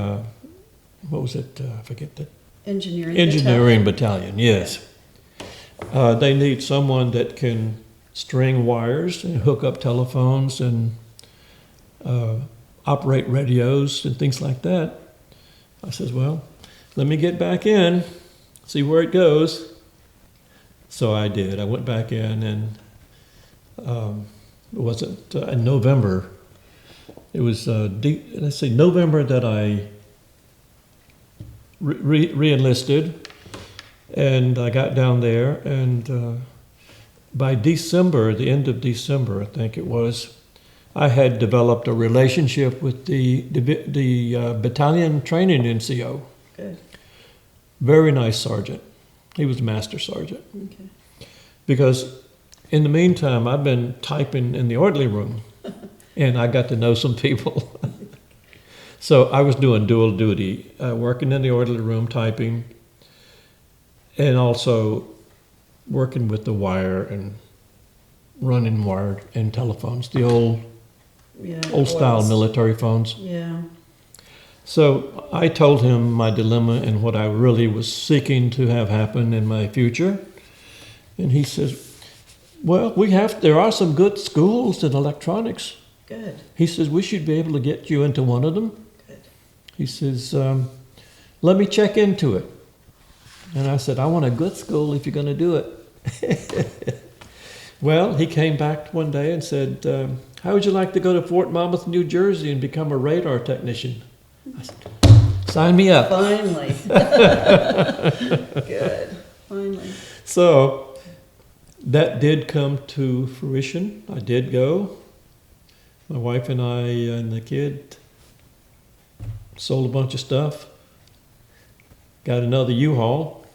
what was it? I forget that. Engineering battalion, yes. They need someone that can string wires and hook up telephones and operate radios and things like that. I says, well, let me get back in, see where it goes. So I did. I went back in, and it wasn't in November. It was, November that I re-enlisted. And I got down there, and by December, the end of December, I think it was, I had developed a relationship with the battalion training NCO. Good. Very nice sergeant. He was master sergeant. Okay. Because in the meantime, I've been typing in the orderly room, and I got to know some people. So I was doing dual duty, working in the orderly room, typing, and also working with the wire and running wired and telephones, the old style military phones. Yeah. So I told him my dilemma and what I really was seeking to have happen in my future. And he says, well, there are some good schools in electronics. Good. He says, we should be able to get you into one of them. Good. He says, let me check into it. And I said, I want a good school if you're going to do it. Well, he came back one day and said, how would you like to go to Fort Monmouth, New Jersey and become a radar technician? I said, sign me up. Finally. Good. Finally. So that did come to fruition. I did go. My wife and I and the kid sold a bunch of stuff. Got another U-Haul,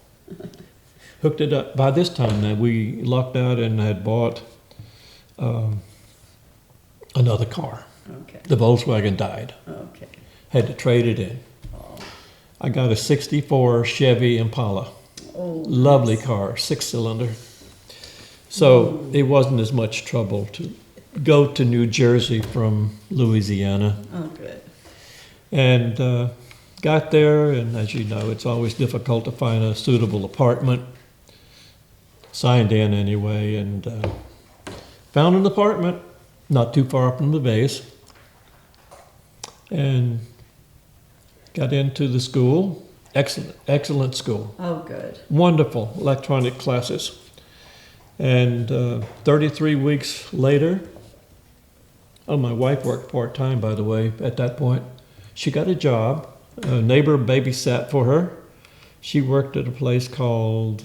hooked it up. By this time now, we lucked out and had bought another car. Okay. The Volkswagen died. Okay. Had to trade it in. Oh. I got a 64 Chevy Impala. Oh, Lovely nice. car, 6-cylinder. So it wasn't as much trouble to go to New Jersey from Louisiana. Oh, good. And got there, and as you know, it's always difficult to find a suitable apartment. Signed in anyway, and found an apartment not too far from the base and got into the school. Excellent school. Oh, good. Wonderful electronic classes. And 33 weeks later, my wife worked part-time, by the way, at that point. She got a job. A neighbor babysat for her. She worked at a place called,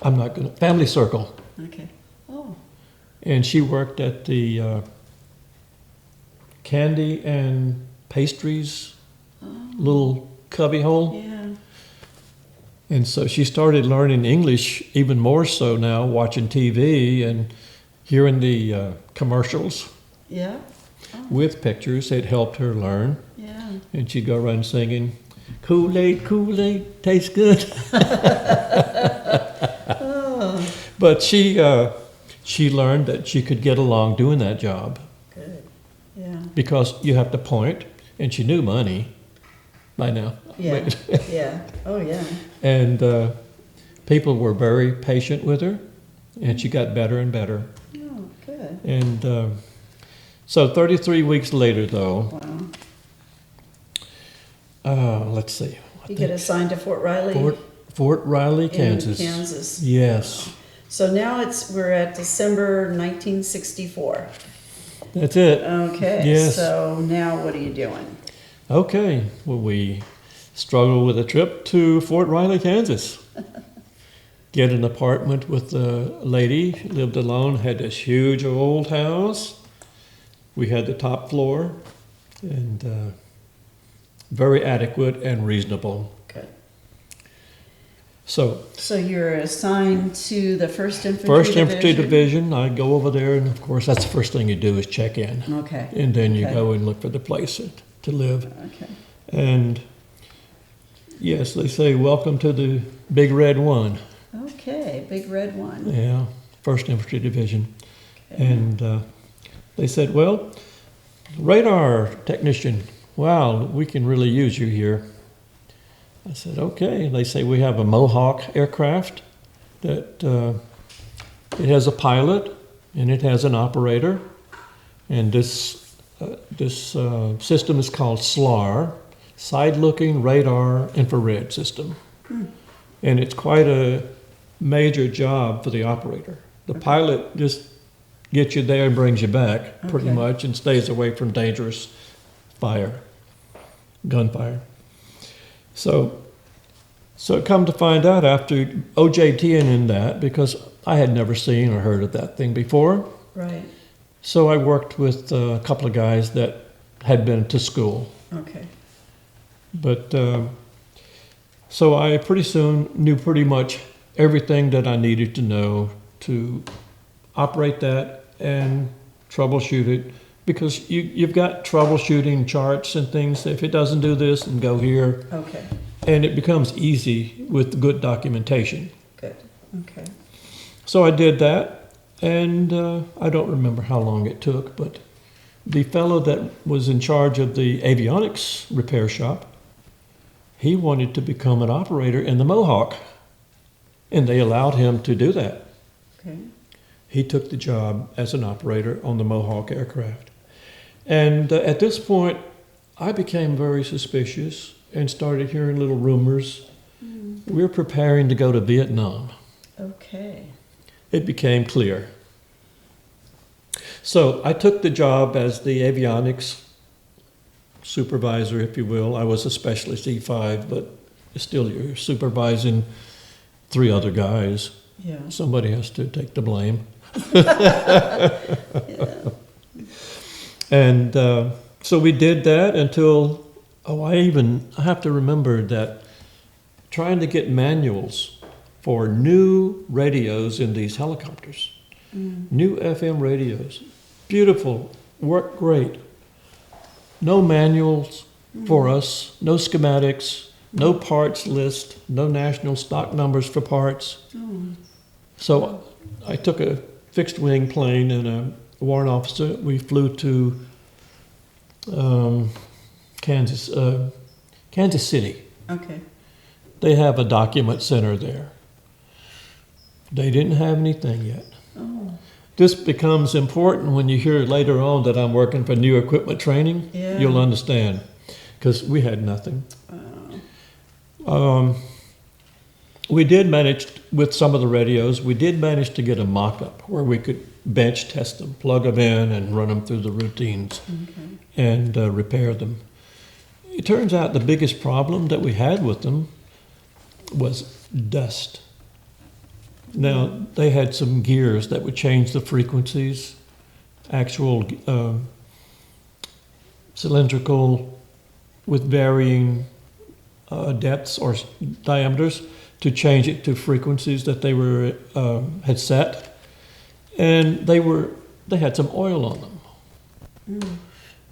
Family Circle. Okay. Oh. And she worked at the candy and pastries little cubby hole. Yeah. And so she started learning English even more so now, watching TV and hearing the commercials Yeah. Oh. with pictures. It helped her learn. Yeah. And she'd go around singing, Kool-Aid, Kool-Aid, tastes good. Oh. But she learned that she could get along doing that job Good. Yeah. because you have to point, and she knew money by now. Yeah. Yeah. Oh, yeah. And people were very patient with her, and she got better and better. Oh, good. And so 33 weeks later, though, Wow. let's see. You get assigned to Fort Riley? Fort Riley, in Kansas. Kansas. Yes. So now we're at December 1964. That's it. Okay. Yes. So now what are you doing? Okay. Well, we struggled with a trip to Fort Riley, Kansas. Get an apartment with a lady, lived alone, had this huge old house. We had the top floor, and very adequate and reasonable. Good. So you're assigned to the 1st Infantry First Division? Infantry Division, I go over there, and of course, that's the first thing you do is check in. Okay. And then you Okay. go and look for the place to live. Okay. And yes, they say, welcome to the Big Red One. Okay, Big Red One. Yeah, First Infantry Division. Okay. And they said, well, radar technician, wow, we can really use you here. I said, okay. They say we have a Mohawk aircraft that it has a pilot and it has an operator. And this system is called SLAR, Side-Looking Radar Infrared System. And it's quite a major job for the operator. The pilot just gets you there and brings you back, pretty Okay. much, and stays away from dangerous gunfire. So come to find out after OJTing in that, because I had never seen or heard of that thing before. Right. So I worked with a couple of guys that had been to school. Okay. But so I pretty soon knew pretty much everything that I needed to know to operate that and troubleshoot it, because you've got troubleshooting charts and things. If it doesn't do this, then go here. Okay. And it becomes easy with good documentation. Good. Okay. So I did that, and I don't remember how long it took, but the fellow that was in charge of the avionics repair shop, he wanted to become an operator in the Mohawk, and they allowed him to do that. Okay. He took the job as an operator on the Mohawk aircraft. And at this point, I became very suspicious and started hearing little rumors. We're preparing to go to Vietnam. Okay. It became clear. So I took the job as the avionics supervisor, if you will. I was a specialist E5, but still you're supervising 3 other guys. Yeah. Somebody has to take the blame. Yeah. And so we did that until, I have to remember that trying to get manuals for new radios in these helicopters, new FM radios, beautiful, worked great. No manuals for us, no schematics, no parts list, no national stock numbers for parts. So I took a fixed wing plane and a warrant officer. We flew to Kansas City. Okay. They have a document center there. They didn't have anything yet. Oh. This becomes important when you hear later on that I'm working for new equipment training. Yeah. You'll understand, because we had nothing. We did manage, with some of the radios, we did manage to get a mock-up where we could bench test them, plug them in and run them through the routines and repair them. It turns out the biggest problem that we had with them was dust. Now, they had some gears that would change the frequencies, actual cylindrical with varying depths or diameters to change it to frequencies that they were had set, and they had some oil on them.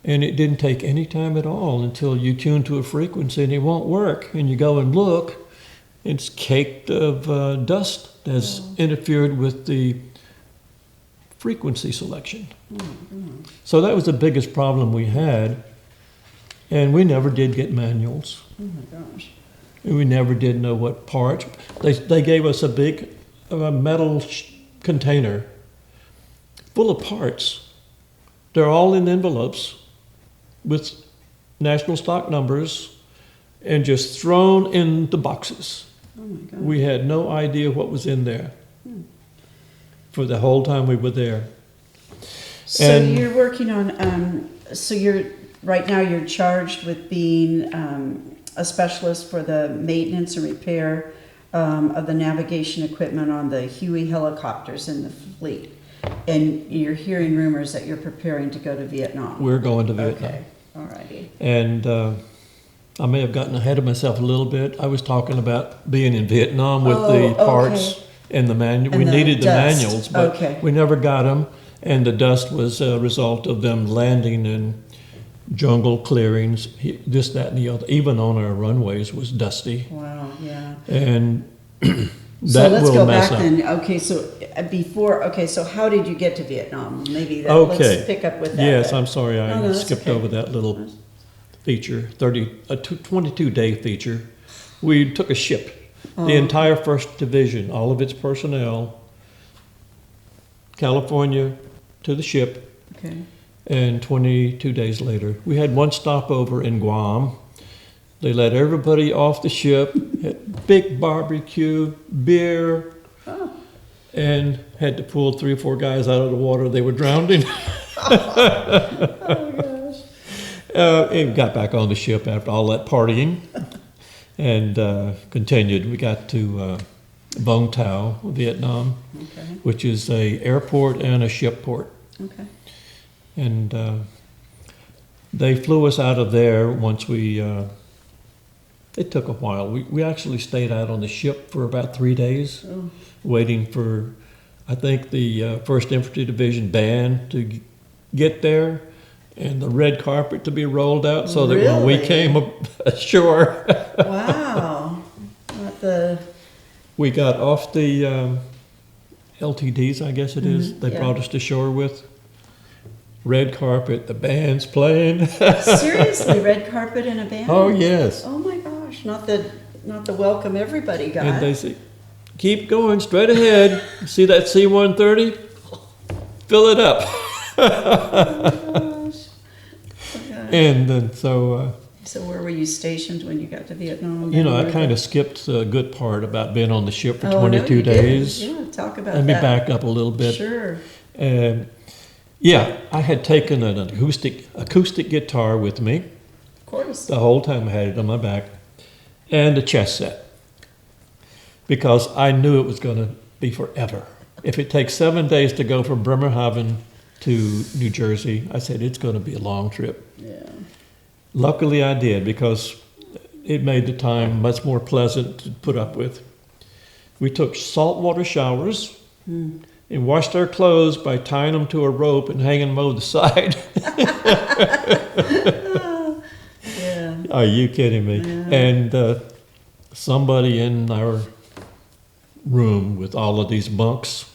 And it didn't take any time at all until you tune to a frequency and it won't work, and you go and look, it's caked of dust that's interfered with the frequency selection. So that was the biggest problem we had, and we never did get manuals. Oh my gosh. We never did know what parts. They gave us a big metal container full of parts. They're all in envelopes with national stock numbers and just thrown in the boxes. Oh my God. We had no idea what was in there for the whole time we were there. So And- you're working on, right now you're charged with being a specialist for the maintenance and repair of the navigation equipment on the Huey helicopters in the fleet. And you're hearing rumors that you're preparing to go to Vietnam. We're going to Vietnam. Okay, alrighty. And I may have gotten ahead of myself a little bit. I was talking about being in Vietnam with the parts okay. and the manual. And We the needed the dust. manuals, but Okay. we never got them. And the dust was a result of them landing in jungle clearings, this, that, and the other. Even on our runways was dusty. Wow, yeah. And So that let's will go mess back up. then. Okay, so how did you get to Vietnam? Maybe Okay. let's pick up with that. Yes, then. I'm sorry, I No, that's skipped okay. over that little feature, 22-day feature. We took a ship, the entire 1st Division, all of its personnel, California to the ship, Okay. and 22 days later, we had one stopover in Guam. They let everybody off the ship, had big barbecue, beer, Oh. and had to pull 3 or 4 guys out of the water. They were drowning. Oh gosh. And got back on the ship after all that partying and continued. We got to Vung Tau, Vietnam, Okay. which is a airport and a ship port. Okay. And they flew us out of there once we, it took a while. We actually stayed out on the ship for about 3 days, Oh. waiting for, I think, the 1st Infantry Division band to get there and the red carpet to be rolled out so that when we Really? came ashore, Wow. Not the. we got off the LTDs, I guess it is, they yeah. brought us to shore with. Red carpet, the band's playing. Seriously, red carpet and a band? Oh, yes. Oh my gosh, not the welcome everybody got. And they say, keep going straight ahead. See that C-130? Fill it up. Oh gosh. And then so, So where were you stationed when you got to Vietnam? you know, I kind of skipped the good part about being on the ship for Oh, no, 22 you days. didn't. Yeah, talk about Let me that. back up a little bit. Sure. And yeah, I had taken an acoustic guitar with me Of course. the whole time. I had it on my back, and a chess set, because I knew it was going to be forever. If it takes 7 days to go from Bremerhaven to New Jersey, I said it's going to be a long trip. Yeah. Luckily, I did, because it made the time much more pleasant to put up with. We took saltwater showers. And washed our clothes by tying them to a rope and hanging them over the side. Yeah. Are you kidding me? Yeah. And somebody in our room with all of these bunks,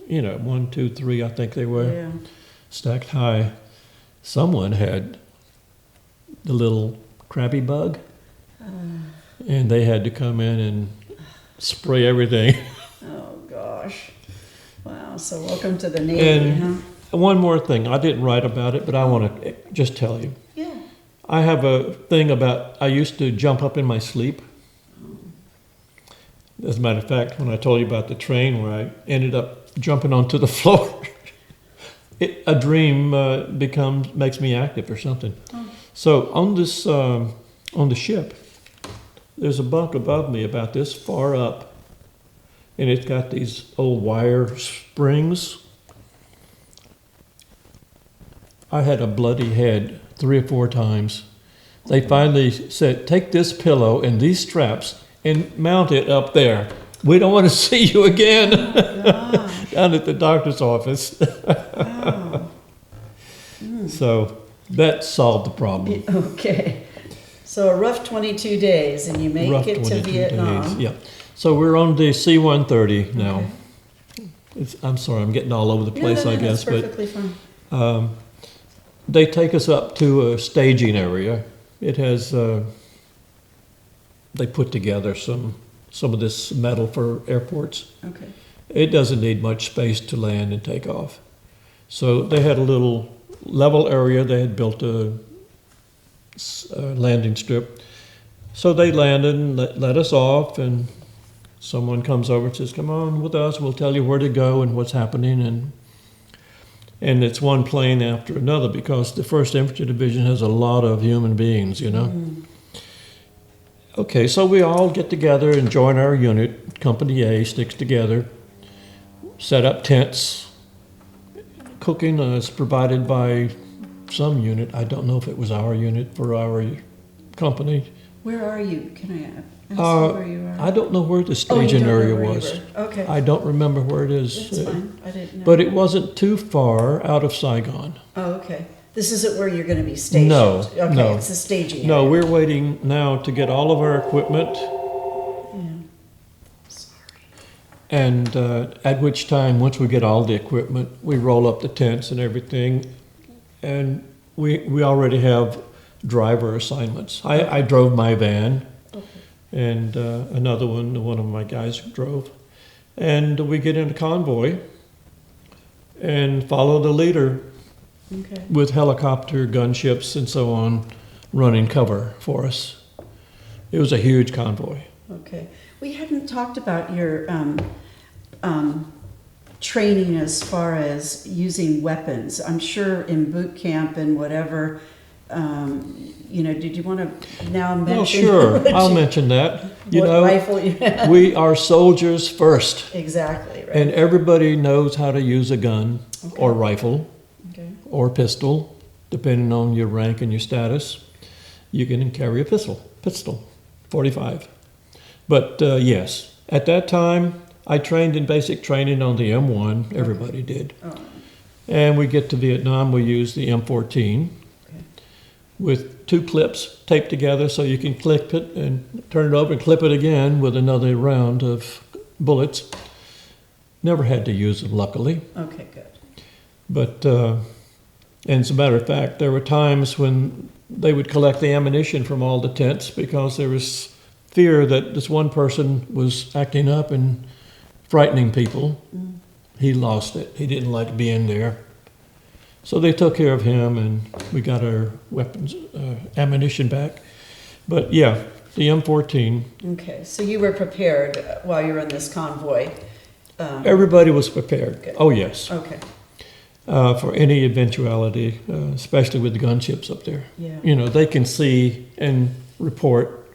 1, 2, 3, I think they were, Yeah. stacked high. Someone had the little crabby bug, and they had to come in and spray everything. Oh gosh. Wow, so welcome to the Navy, huh? And one more thing, I didn't write about it, but I want to just tell you. Yeah. I have a thing about, I used to jump up in my sleep. As a matter of fact, when I told you about the train where I ended up jumping onto the floor, a dream makes me active or something. Oh. So on this, on the ship, there's a bunk above me about this far up, and it's got these old wire springs. I had a bloody head 3 or 4 times. They finally said, take this pillow and these straps and mount it up there. We don't want to see you again. Oh, down at the doctor's office. Wow. So that solved the problem. Okay. So a rough 22 days, and you make it to Vietnam. Days, yeah. So we're on the C-130 now. Okay. I'm sorry, I'm getting all over the place, No, I guess. That's perfectly fine. They take us up to a staging area. It has, they put together some of this metal for airports. Okay. It doesn't need much space to land and take off. So they had a little level area. They had built a landing strip. So they landed and let us off, and someone comes over and says, come on with us, we'll tell you where to go and what's happening. And it's one plane after another because the 1st Infantry Division has a lot of human beings, you know. Mm. Okay, so we all get together and join our unit. Company A sticks together, set up tents. Cooking is provided by some unit. I don't know if it was our unit for our company. Where are you? Can I ask where you are? I don't know where the staging area was. Okay. I don't remember where it is. That's fine. I didn't know. But it wasn't too far out of Saigon. Oh, okay. This isn't where you're going to be stationed? No, okay, no. It's the staging area. No, we're waiting now to get all of our equipment. Yeah. Sorry. And at which time, once we get all the equipment, we roll up the tents and everything. And we already have driver assignments. I drove my van. And another one of my guys drove. And we get in a convoy and follow the leader with helicopter, gunships, and so on running cover for us. It was a huge convoy. Okay. We hadn't talked about your training as far as using weapons. I'm sure in boot camp and whatever, did you want to now mention? Well, sure. I'll mention that. What rifle you had? We are soldiers first. Exactly, right. And everybody knows how to use a gun or rifle or pistol, depending on your rank and your status. You can carry a pistol, 45. But yes, at that time, I trained in basic training on the M1. Everybody did. Oh. And we get to Vietnam, we use the M14. With 2 clips taped together so you can clip it and turn it over and clip it again with another round of bullets. Never had to use them, luckily. Okay, good. But, and as a matter of fact, there were times when they would collect the ammunition from all the tents because there was fear that this one person was acting up and frightening people. Mm. He lost it. He didn't like being there. So they took care of him, and we got our weapons, ammunition back. But yeah, the M14. Okay, so you were prepared while you were in this convoy. Everybody was prepared. Good. Oh yes. Okay. For any eventuality, especially with the gunships up there. Yeah. You know, they can see and report,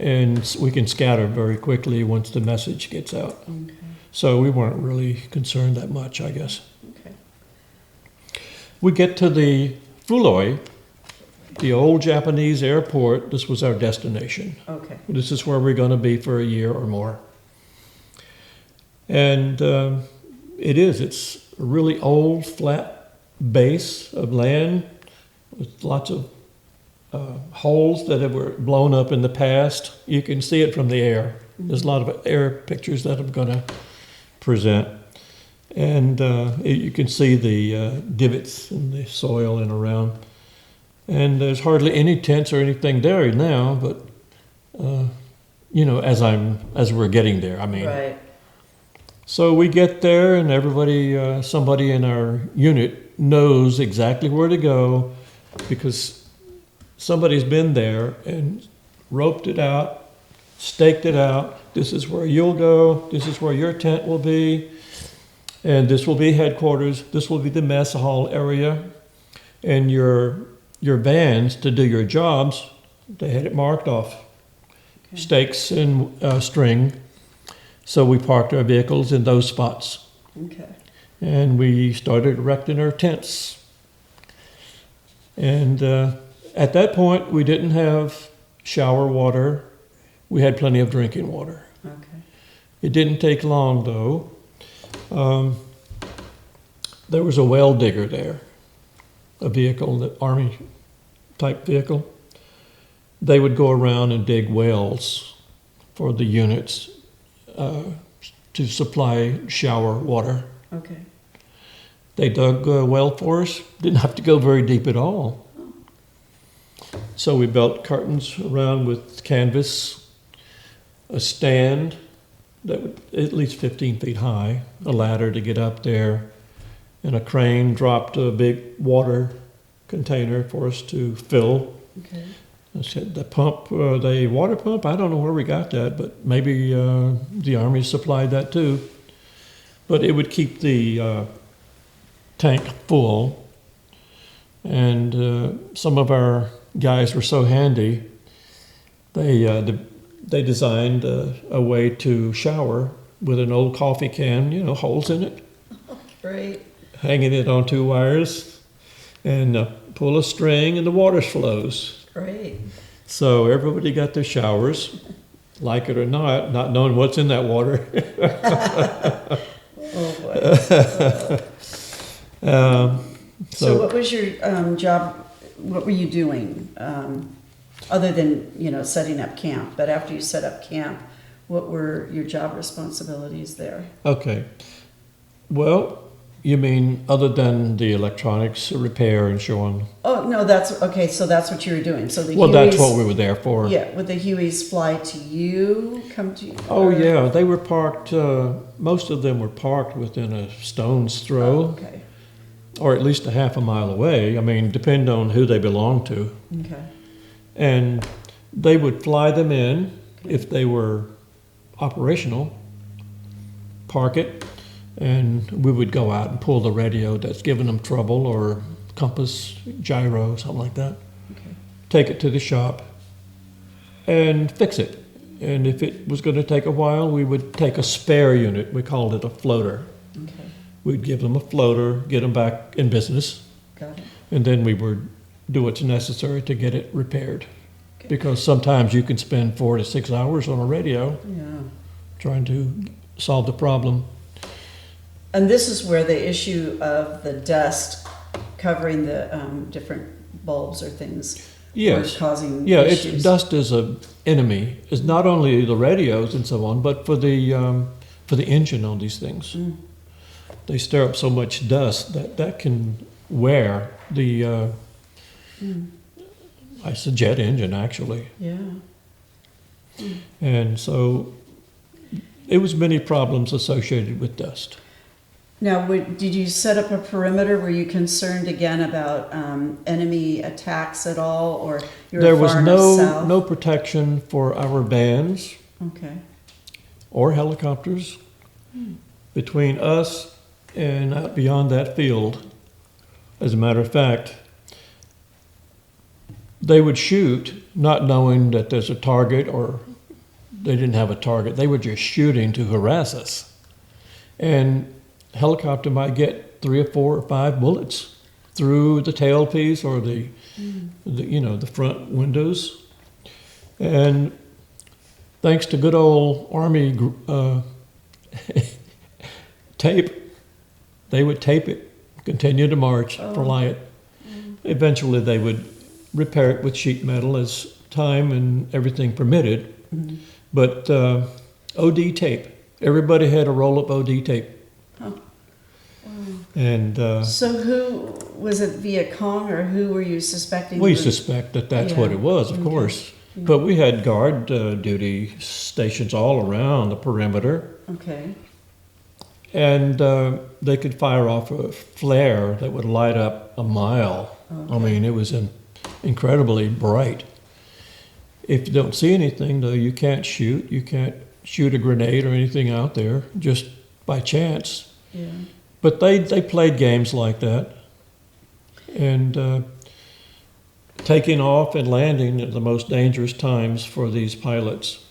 and we can scatter very quickly once the message gets out. Okay. So we weren't really concerned that much, I guess. We get to the Fuloi, the old Japanese airport. This was our destination. Okay. This is where we're going to be for a year or more. And it's a really old, flat base of land with lots of holes that were blown up in the past. You can see it from the air. There's a lot of air pictures that I'm going to present. And you can see the divots in the soil and around. And there's hardly any tents or anything there now, but as we're getting there, I mean. Right. So we get there, and everybody, somebody in our unit knows exactly where to go because somebody's been there and roped it out, staked it out. This is where you'll go. This is where your tent will be. And this will be headquarters. This will be the mess hall area. And your vans to do your jobs, they had it marked off. Okay. Stakes and string. So we parked our vehicles in those spots. Okay. And we started erecting our tents. And at that point, we didn't have shower water. We had plenty of drinking water. Okay. It didn't take long, though. There was a well digger there, a vehicle, the Army type vehicle. They would go around and dig wells for the units to supply shower water. Okay. They dug a well for us. Didn't have to go very deep at all. So we built curtains around with canvas, a stand that was at least 15 feet high, a ladder to get up there, and a crane dropped a big water container for us to fill. Okay. I said the water pump, I don't know where we got that, but maybe the Army supplied that too. But it would keep the tank full. And some of our guys were so handy, they designed a way to shower with an old coffee can, holes in it. Great. Hanging it on 2 wires and pull a string and the water flows. Great. So everybody got their showers, like it or not knowing what's in that water. Oh boy. So what was your job? What were you doing other than setting up camp? But after you set up camp, what were your job responsibilities there? Okay. Well, you mean other than the electronics repair and so on? Oh no, that's okay. So that's what you were doing. So the well, Hueys, that's what we were there for. Yeah, would the Hueys fly to you? Come to you? Oh yeah, they were parked. Most of them were parked within a stone's throw. Oh, okay. Or at least a half a mile away. I mean, depend on who they belonged to. Okay. And they would fly them in if they were operational, park it, and we would go out and pull the radio that's giving them trouble, or compass, gyro, something like that. Okay. Take it to the shop and fix it. And if it was going to take a while, we would take a spare unit. We called it a floater. Okay. We'd give them a floater, get them back in business, Got it. and then we would do what's necessary to get it repaired. Okay. Because sometimes you can spend 4 to 6 hours on a radio Yeah. trying to solve the problem. And this is where the issue of the dust covering the different bulbs or things Yes. were causing Yeah, issues. dust is an enemy. It's not only the radios and so on, but for the engine on these things. Mm. They stir up so much dust that can wear the, it's a jet engine actually. Yeah. And so it was many problems associated with dust. Now, did you set up a perimeter? Were you concerned again about enemy attacks at all, or you were There was far enough south? no protection for our bands Okay. or helicopters between us and out beyond that field. As a matter of fact, they would shoot not knowing that there's a target, or they didn't have a target. They were just shooting to harass us. And helicopter might get 3 or 4 or 5 bullets through the tailpiece or the front windows. And thanks to good old Army tape, they would tape it, continue to march, fly it. Eventually they would repair it with sheet metal as time and everything permitted. But OD tape, everybody had a roll-up OD tape. Oh. And So who, was it Viet Cong, or who were you suspecting? we suspect that that's what Yeah. it was, of Okay. course. But we had guard duty stations all around the perimeter. Okay. And they could fire off a flare that would light up a mile. Okay. I mean, it was incredibly bright. If you don't see anything, though, you can't shoot. You can't shoot a grenade or anything out there, just by chance. Yeah. But they played games like that. And taking off and landing at the most dangerous times for these pilots.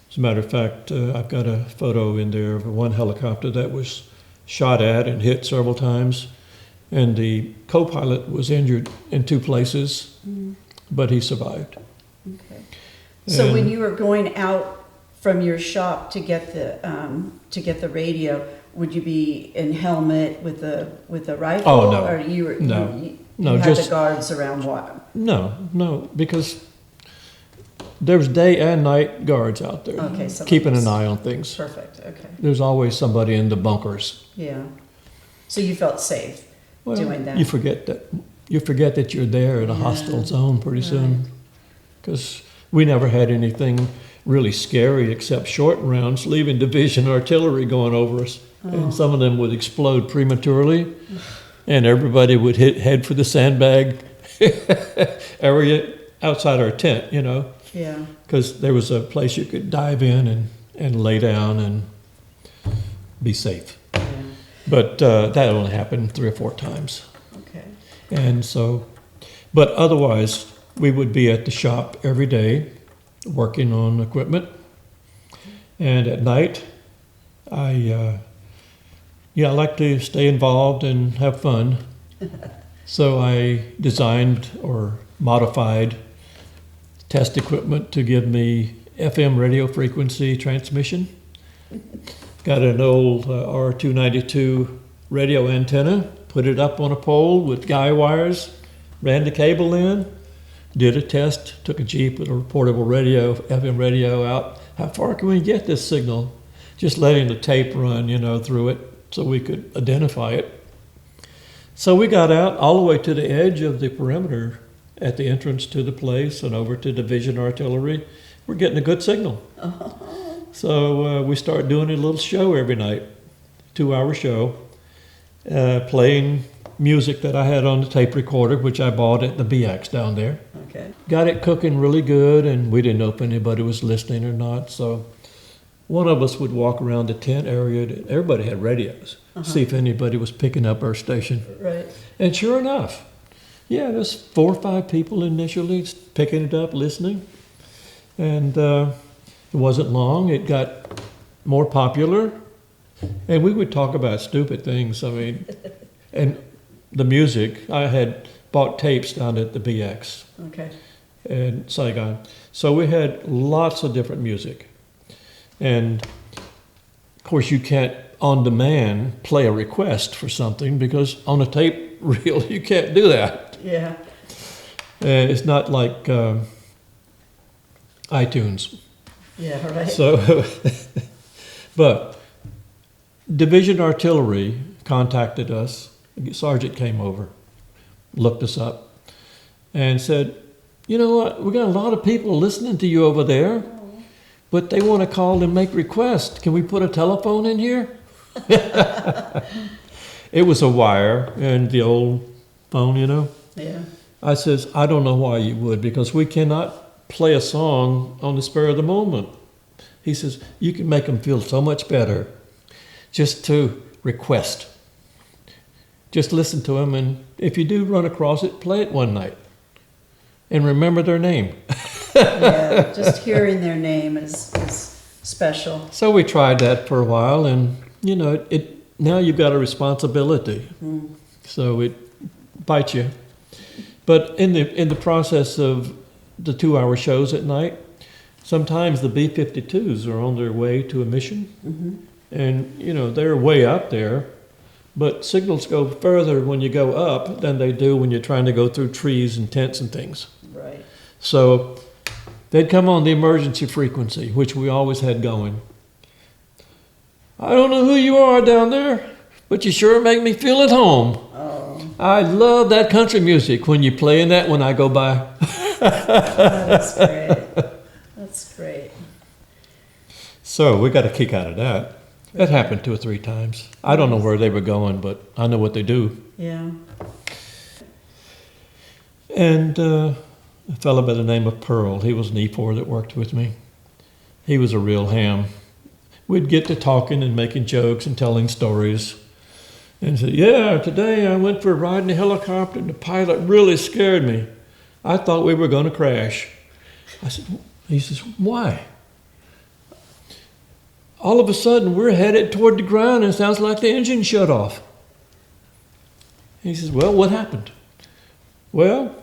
As a matter of fact, I've got a photo in there of one helicopter that was shot at and hit several times. And the co-pilot was injured in 2 places, but he survived. Okay. So when you were going out from your shop to get the radio, would you be in helmet with a rifle? Oh, no. Or you were, No. you No, had just the guards around what? No, because there's day and night guards out there, Okay, so keeping an eye on things. Perfect. Okay. There's always somebody in the bunkers. Yeah. So you felt safe doing that. You forget that you're there in a hostile zone pretty soon, because we never had anything really scary except short rounds leaving division artillery going over us, and some of them would explode prematurely, and everybody would head for the sandbag area outside our tent, you know. Yeah. Because there was a place you could dive in and lay down and be safe. Yeah. But that only happened 3 or 4 times. Okay. And so, but otherwise, we would be at the shop every day working on equipment. And at night, I like to stay involved and have fun. So I designed or modified test equipment to give me FM radio frequency transmission. Got an old R292 radio antenna, put it up on a pole with guy wires, ran the cable in, did a test, took a Jeep with a portable radio, FM radio out. How far can we get this signal? Just letting the tape run, you know, through it so we could identify it. So we got out all the way to the edge of the perimeter at the entrance to the place and over to division artillery. We're getting a good signal. So we start doing a little show every night, 2-hour show, playing music that I had on the tape recorder, which I bought at the BX down there. Okay. Got it cooking really good, and we didn't know if anybody was listening or not. So one of us would walk around the tent area. Everybody had radios. See if anybody was picking up our station. Right. And sure enough, yeah, there's 4 or 5 people initially picking it up, listening. And it wasn't long. It got more popular. And we would talk about stupid things. I mean, and the music, I had bought tapes down at the BX Okay. in Saigon. So we had lots of different music. And of course, you can't on demand play a request for something because on a tape reel, you can't do that. Yeah. And it's not like iTunes. Yeah, right. So, but Division Artillery contacted us. The sergeant came over, looked us up, and said, "You know what? We got a lot of people listening to you over there, but they want to call and make requests. Can we put a telephone in here?" It was a wire and the old phone, you know. Yeah. I says, "I don't know why you would, because we cannot play a song on the spur of the moment." He says, "You can make them feel so much better just to request. Just listen to them, and if you do run across it, play it one night. And remember their name." Yeah. Just hearing their name is special. So we tried that for a while, and you know, now you've got a responsibility. So it bites you. But in the process of the 2-hour shows at night, sometimes the B-52s are on their way to a mission, and you know, they're way up there, but signals go further when you go up than they do when you're trying to go through trees and tents and things. Right. So they'd come on the emergency frequency, which we always had going. "I don't know who you are down there, but you sure make me feel at home. Oh, I love that country music when you playing that when I go by." that's great. That's great. So we got a kick out of that. That happened 2 or 3 times. I don't know where they were going, but I know what they do. Yeah. And a fellow by the name of Pearl, he was an E4 that worked with me. He was a real ham. We'd get to talking and making jokes and telling stories. And he said, yeah, today I went for a ride in a helicopter and the pilot really scared me. I thought we were going to crash. He says, why? All of a sudden, we're headed toward the ground and it sounds like the engine shut off. He says, well, what happened? Well,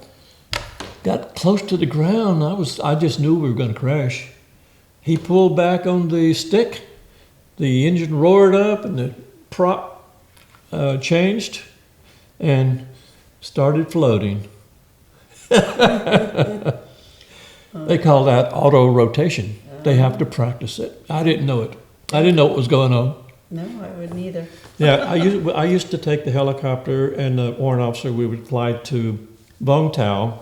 got close to the ground. I just knew we were going to crash. He pulled back on the stick. The engine roared up and the prop changed and started floating. They call that auto rotation. They have to practice it. I didn't know it. I didn't know what was going on. No, I wouldn't either. Yeah, I used to take the helicopter and the warrant officer, we would fly to Vung Tau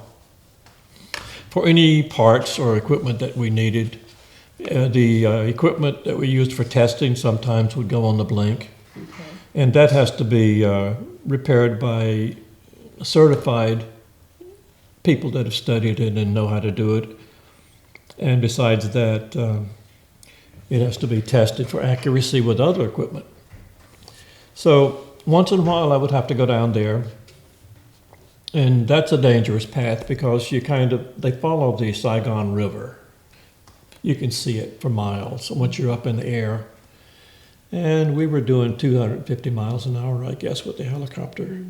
for any parts or equipment that we needed. The equipment that we used for testing sometimes would go on the blink. Okay. And that has to be repaired by certified people that have studied it and know how to do it. And besides that, it has to be tested for accuracy with other equipment. So once in a while I would have to go down there, and that's a dangerous path because they follow the Saigon River. You can see it for miles once you're up in the air. And we were doing 250 miles an hour, I guess, with the helicopter.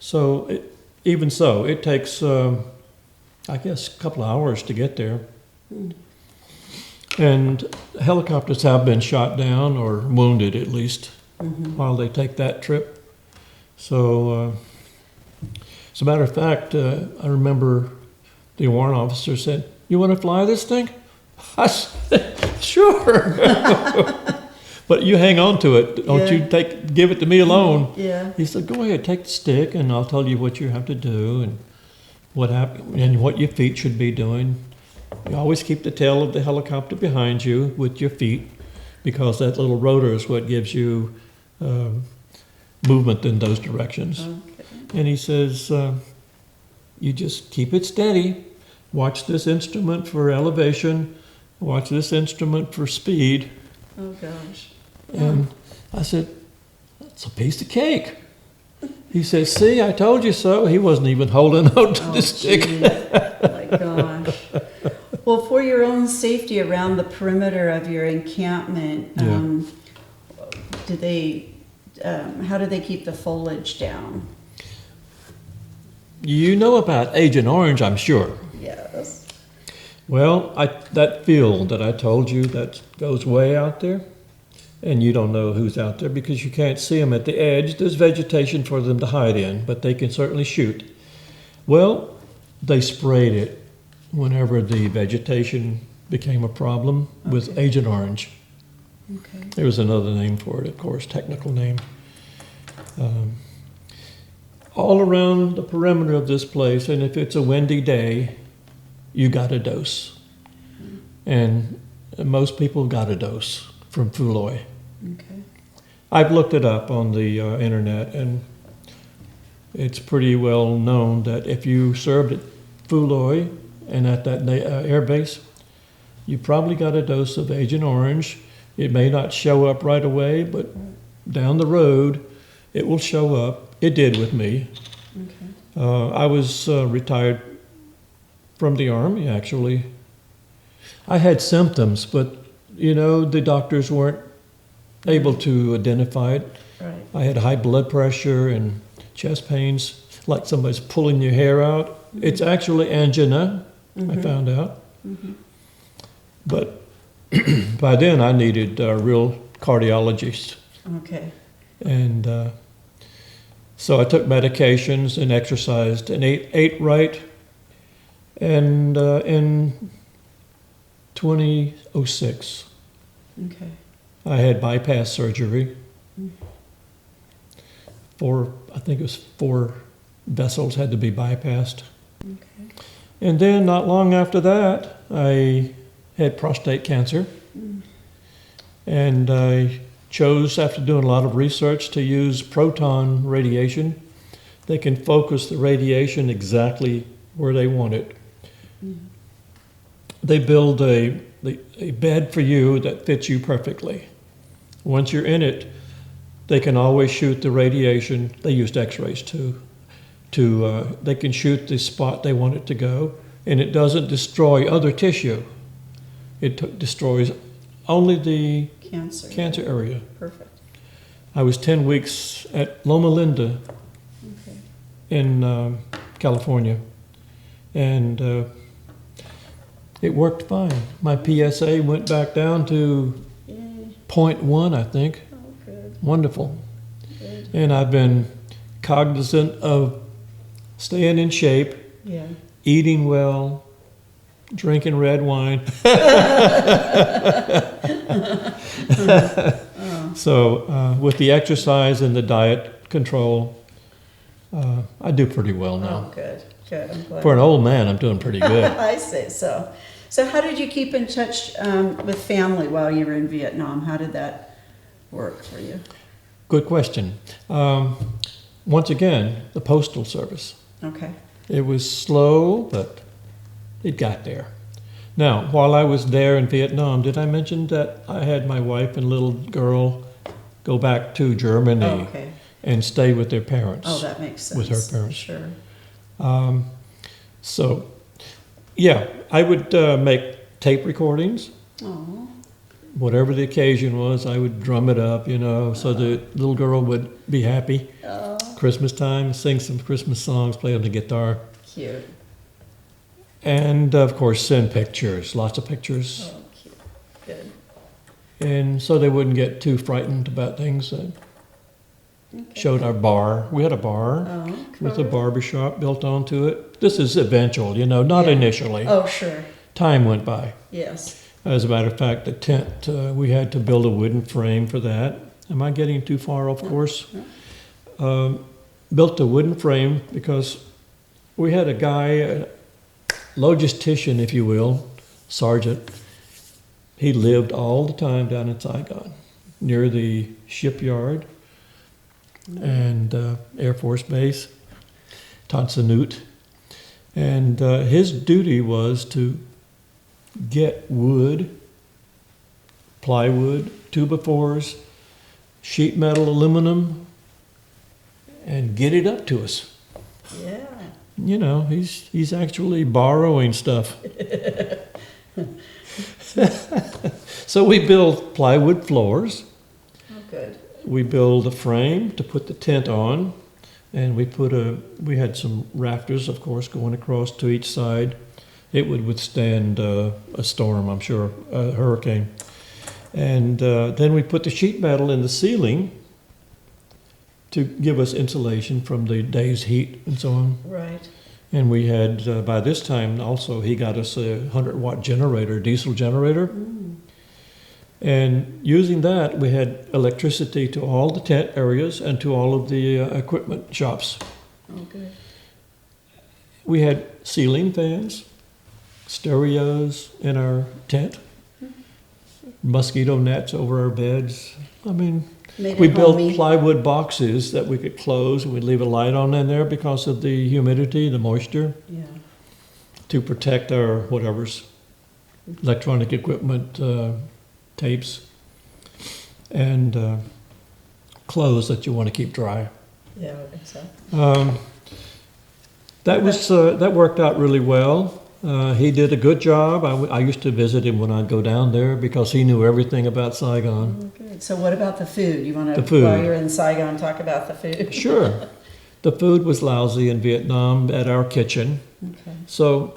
So it takes, I guess, a couple of hours to get there. And helicopters have been shot down or wounded at least while they take that trip. So, as a matter of fact, I remember the warrant officer said, "You want to fly this thing?" I said, "Sure." But you hang on to it. Don't you give it to me alone. Yeah. He said, "Go ahead, take the stick, and I'll tell you what you have to do and what happened and what your feet should be doing. You always keep the tail of the helicopter behind you with your feet, because that little rotor is what gives you movement in those directions." Okay. And he says, "You just keep it steady. Watch this instrument for elevation. Watch this instrument for speed." Oh gosh. And I said, "That's a piece of cake." He said, "See, I told you so." He wasn't even holding on to the stick. My gosh. Well, for your own safety around the perimeter of your encampment, how do they keep the foliage down? You know about Agent Orange, I'm sure. Yes. Well, that field that I told you that goes way out there, and you don't know who's out there because you can't see them at the edge. There's vegetation for them to hide in, but they can certainly shoot. Well, they sprayed it whenever the vegetation became a problem with Agent Orange. Okay. There was another name for it, of course, technical name. All around the perimeter of this place, and if it's a windy day, you got a dose. And most people got a dose from Fuloy. Okay. I've looked it up on the internet, and it's pretty well known that if you served at Fuloy and at that air base, you probably got a dose of Agent Orange. It may not show up right away, but down the road, it will show up. It did with me. Okay. I was retired from the Army, actually. I had symptoms, but, the doctors weren't able to identify it. Right. I had high blood pressure and chest pains, like somebody's pulling your hair out. Mm-hmm. It's actually angina, I found out. Mm-hmm. But by then I needed a real cardiologist. Okay. And so I took medications and exercised and ate right. And in 2006, okay, I had bypass surgery. I think it was 4 vessels had to be bypassed. okay, And then not long after that, I had prostate cancer. And I chose, after doing a lot of research, to use proton radiation. They can focus the radiation exactly where they want it. They build a bed for you that fits you perfectly. Once you're in it, they can always shoot the radiation. They used X-rays too. They can shoot the spot they want it to go, and it doesn't destroy other tissue. It destroys only the cancer area. Perfect. I was 10 weeks at Loma Linda in California, and it worked fine. My PSA went back down to 0.1, I think. Oh, good. Wonderful. Good. And I've been cognizant of staying in shape, eating well, drinking red wine. So with the exercise and the diet control, I do pretty well now. Oh, good. Good. I'm glad. For an old man, I'm doing pretty good. I say so. So how did you keep in touch with family while you were in Vietnam? How did that work for you? Good question. Once again, the Postal Service. Okay. It was slow, but it got there. Now, while I was there in Vietnam, did I mention that I had my wife and little girl go back to Germany and stay with their parents? Oh, that makes sense. With her parents. Sure. So, yeah, I would make tape recordings. Oh. Whatever the occasion was, I would drum it up, so the little girl would be happy. Oh. Christmas time, sing some Christmas songs, play on the guitar. Cute. And, of course, send pictures, lots of pictures. Oh, cute. Good. And so they wouldn't get too frightened about things. Showed our bar. We had a bar with a barber shop built onto it. This is eventual, not initially. Oh, sure. Time went by. Yes. As a matter of fact, the tent, we had to build a wooden frame for that. Am I getting too far off course? Built a wooden frame because we had a guy, a logistician, if you will, sergeant. He lived all the time down in Saigon, near the shipyard and Air Force Base, Tan Son Nhut. And his duty was to get wood, plywood, 2x4s, sheet metal, aluminum, and get it up to us. Yeah. He's actually borrowing stuff. So we build plywood floors. Oh, good. We build a frame to put the tent on, and we had some rafters, of course, going across to each side. It would withstand a storm, I'm sure, a hurricane. And then we put the sheet metal in the ceiling to give us insulation from the day's heat and so on. Right. And we had, by this time also, he got us a 100-watt generator, diesel generator. And using that, we had electricity to all the tent areas and to all of the equipment shops. Oh, good. We had ceiling fans, stereos in our tent, mosquito nets over our beds. I mean, we built plywood boxes that we could close, and we'd leave a light on in there because of the humidity, the moisture, to protect our whatever's electronic equipment, tapes, and clothes that you want to keep dry. Yeah, I think so. That worked out really well. He did a good job. I used to visit him when I'd go down there because he knew everything about Saigon. Oh, good. So what about the food? You want to, The food. while you're in Saigon, talk about the food? Sure. The food was lousy in Vietnam at our kitchen. Okay.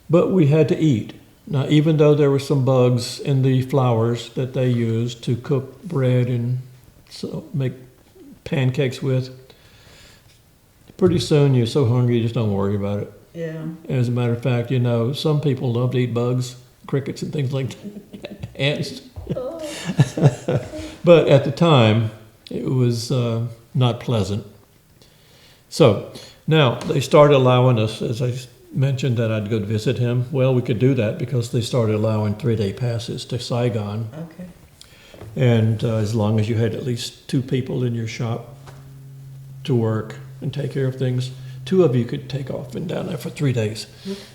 But we had to eat. Now, even though there were some bugs in the flours that they used to cook bread and make pancakes with, pretty soon you're so hungry you just don't worry about it. Yeah. As a matter of fact, some people love to eat bugs, crickets and things like that, ants. Oh. But at the time, it was not pleasant. So now they started allowing us, as I mentioned, that I'd go to visit him. Well, we could do that because they started allowing 3-day passes to Saigon. Okay. And as long as you had at least 2 people in your shop to work and take care of things, 2 of you could take off and down there for 3 days.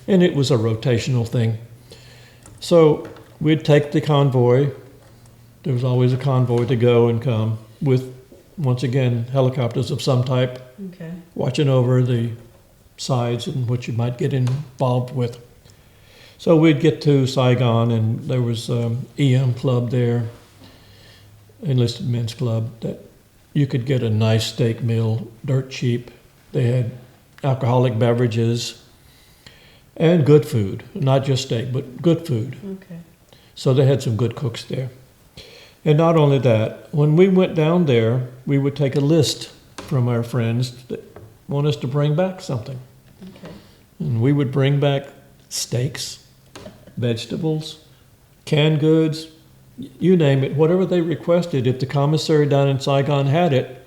And it was a rotational thing. So we'd take the convoy. There was always a convoy to go and come with, once again, helicopters of some type, Okay. watching over the sides and what you might get involved with. So we'd get to Saigon, and there was EM Club there, Enlisted Men's Club, that you could get a nice steak meal, dirt cheap. They had alcoholic beverages and good food, not just steak, but good food. Okay. So they had some good cooks there. And not only that, when we went down there, we would take a list from our friends that want us to bring back something. Okay. And we would bring back steaks, vegetables, canned goods, you name it, whatever they requested. If the commissary down in Saigon had it,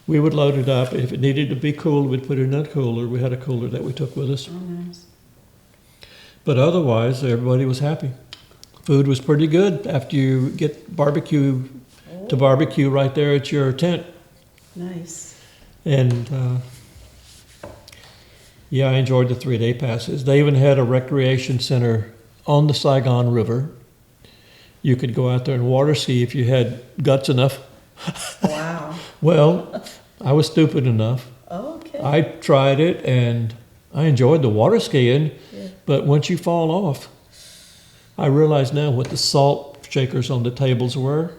we would load it up. If it needed to be cooled, we'd put it in a cooler. We had a cooler that we took with us. Oh, nice. But otherwise, everybody was happy. Food was pretty good after you get to barbecue right there at your tent. Nice. And yeah, I enjoyed the 3-day passes. They even had a recreation center on the Saigon River. You could go out there and water ski if you had guts enough. Wow. Well, I was stupid enough. Okay. I tried it and I enjoyed the water skiing, Yeah. but once you fall off, I realize now what the salt shakers on the tables were.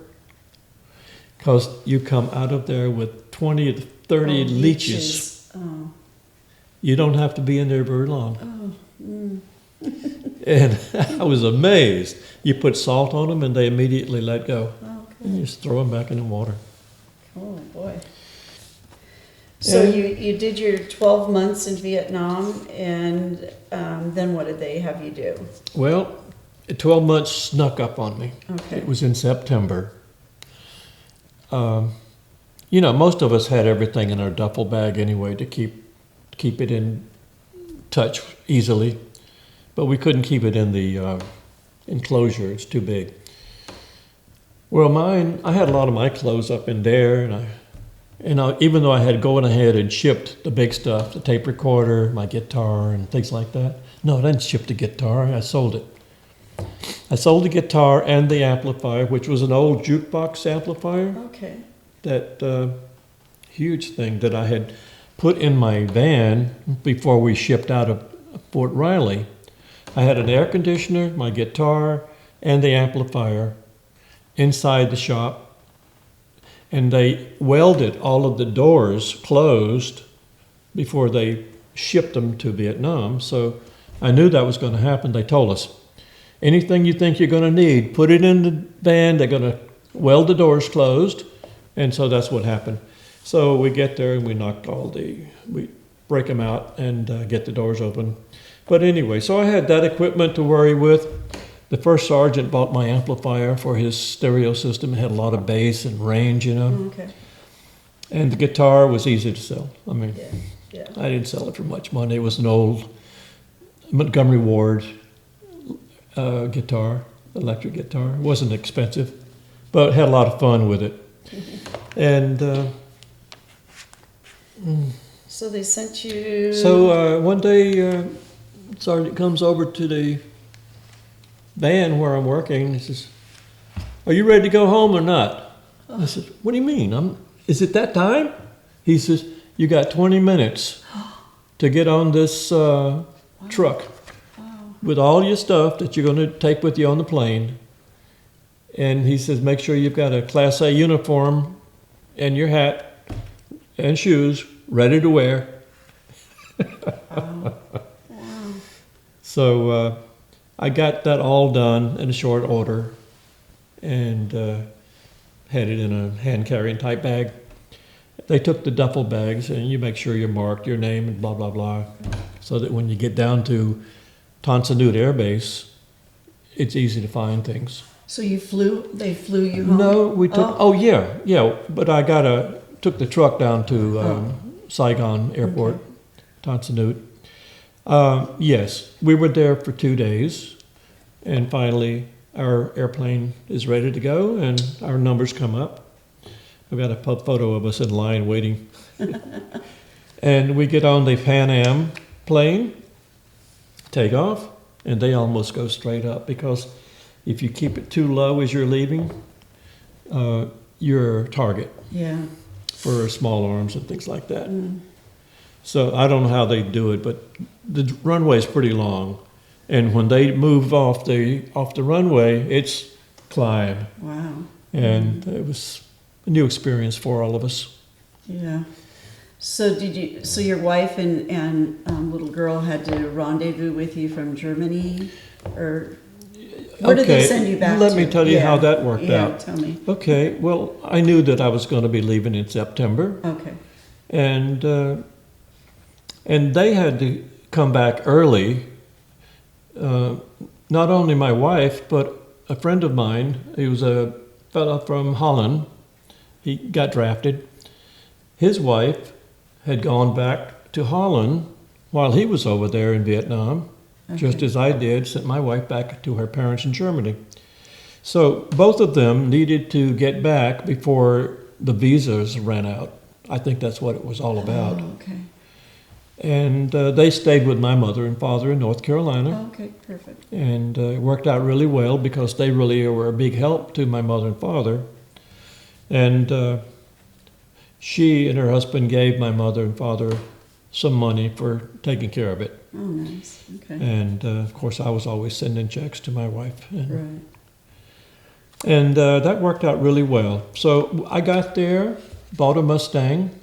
Because you come out of there with 20 to 30 leeches. Oh. You don't have to be in there very long. Oh. Mm. And I was amazed. You put salt on them and they immediately let go. Okay. And you just throw them back in the water. Oh, boy. So And- you did your 12 months in Vietnam, and then what did they have you do? Well, 12 months snuck up on me. Okay. It was in September. You know, most of us had everything in our duffel bag anyway to keep it in touch easily, but we couldn't keep it in the enclosure. It's too big. Well, I had a lot of my clothes up in there, and even though I had gone ahead and shipped the big stuff, the tape recorder, my guitar, and things like that. No, I didn't ship the guitar. I sold it. I sold the guitar and the amplifier, which was an old jukebox amplifier. Okay. That huge thing that I had put in my van before we shipped out of Fort Riley. I had an air conditioner, my guitar, and the amplifier inside the shop. And they welded all of the doors closed before they shipped them to Vietnam. So I knew that was going to happen. They told us, anything you think you're going to need, put it in the van. They're going to weld the doors closed. And so that's what happened. So we get there and we we break them out and get the doors open. But anyway, so I had that equipment to worry with. The first sergeant bought my amplifier for his stereo system. It had a lot of bass and range, you know. Okay. And the guitar was easy to sell. I mean, Yeah. I didn't sell it for much money. It was an old Montgomery Ward guitar, electric guitar. It wasn't expensive, but had a lot of fun with it. And So they sent you. so one day, sergeant comes over to the van where I'm working. He says, "Are you ready to go home or not?" I said, "What do you mean? Is it that time?" He says, "You got 20 minutes to get on this truck with all your stuff that you're going to take with you on the plane." And he says, "Make sure you've got a Class A uniform and your hat and shoes ready to wear." Wow. So I got that all done in a short order and had it in a hand-carrying type bag. They took the duffel bags, and you make sure you're marked, your name and blah, blah, blah, so that when you get down to Tan Son Nhut Air Base, it's easy to find things. So they flew you home? No, we took, yeah, but I took the truck down to Saigon Airport, Okay. Tan Son Nhut. Yes, we were there for 2 days, and finally our airplane is ready to go, and our numbers come up. I've got a photo of us in line waiting. And we get on the Pan Am plane, take off, and they almost go straight up, because if you keep it too low as you're leaving, you're a target for small arms and things like that. So I don't know how they do it, but the runway is pretty long. And when they move off the runway, it's climb. Wow. And it was a new experience for all of us. Yeah. So so your wife and little girl had to rendezvous with you from Germany, or where did they send you back to? Let me tell you how that worked out. Yeah, tell me. Okay, well, I knew that I was going to be leaving in September. Okay. And they had to come back early. Not only my wife, but a friend of mine, he was a fellow from Holland. He got drafted. His wife had gone back to Holland while he was over there in Vietnam, just as I did, sent my wife back to her parents in Germany. So both of them needed to get back before the visas ran out. I think that's what it was all about. Oh, okay. And they stayed with my mother and father in North Carolina. Oh, okay, perfect. And it worked out really well, because they really were a big help to my mother and father. And she and her husband gave my mother and father some money for taking care of it. Oh, nice. Okay. And of course, I was always sending checks to my wife. Right. And that worked out really well. So I got there, bought a Mustang.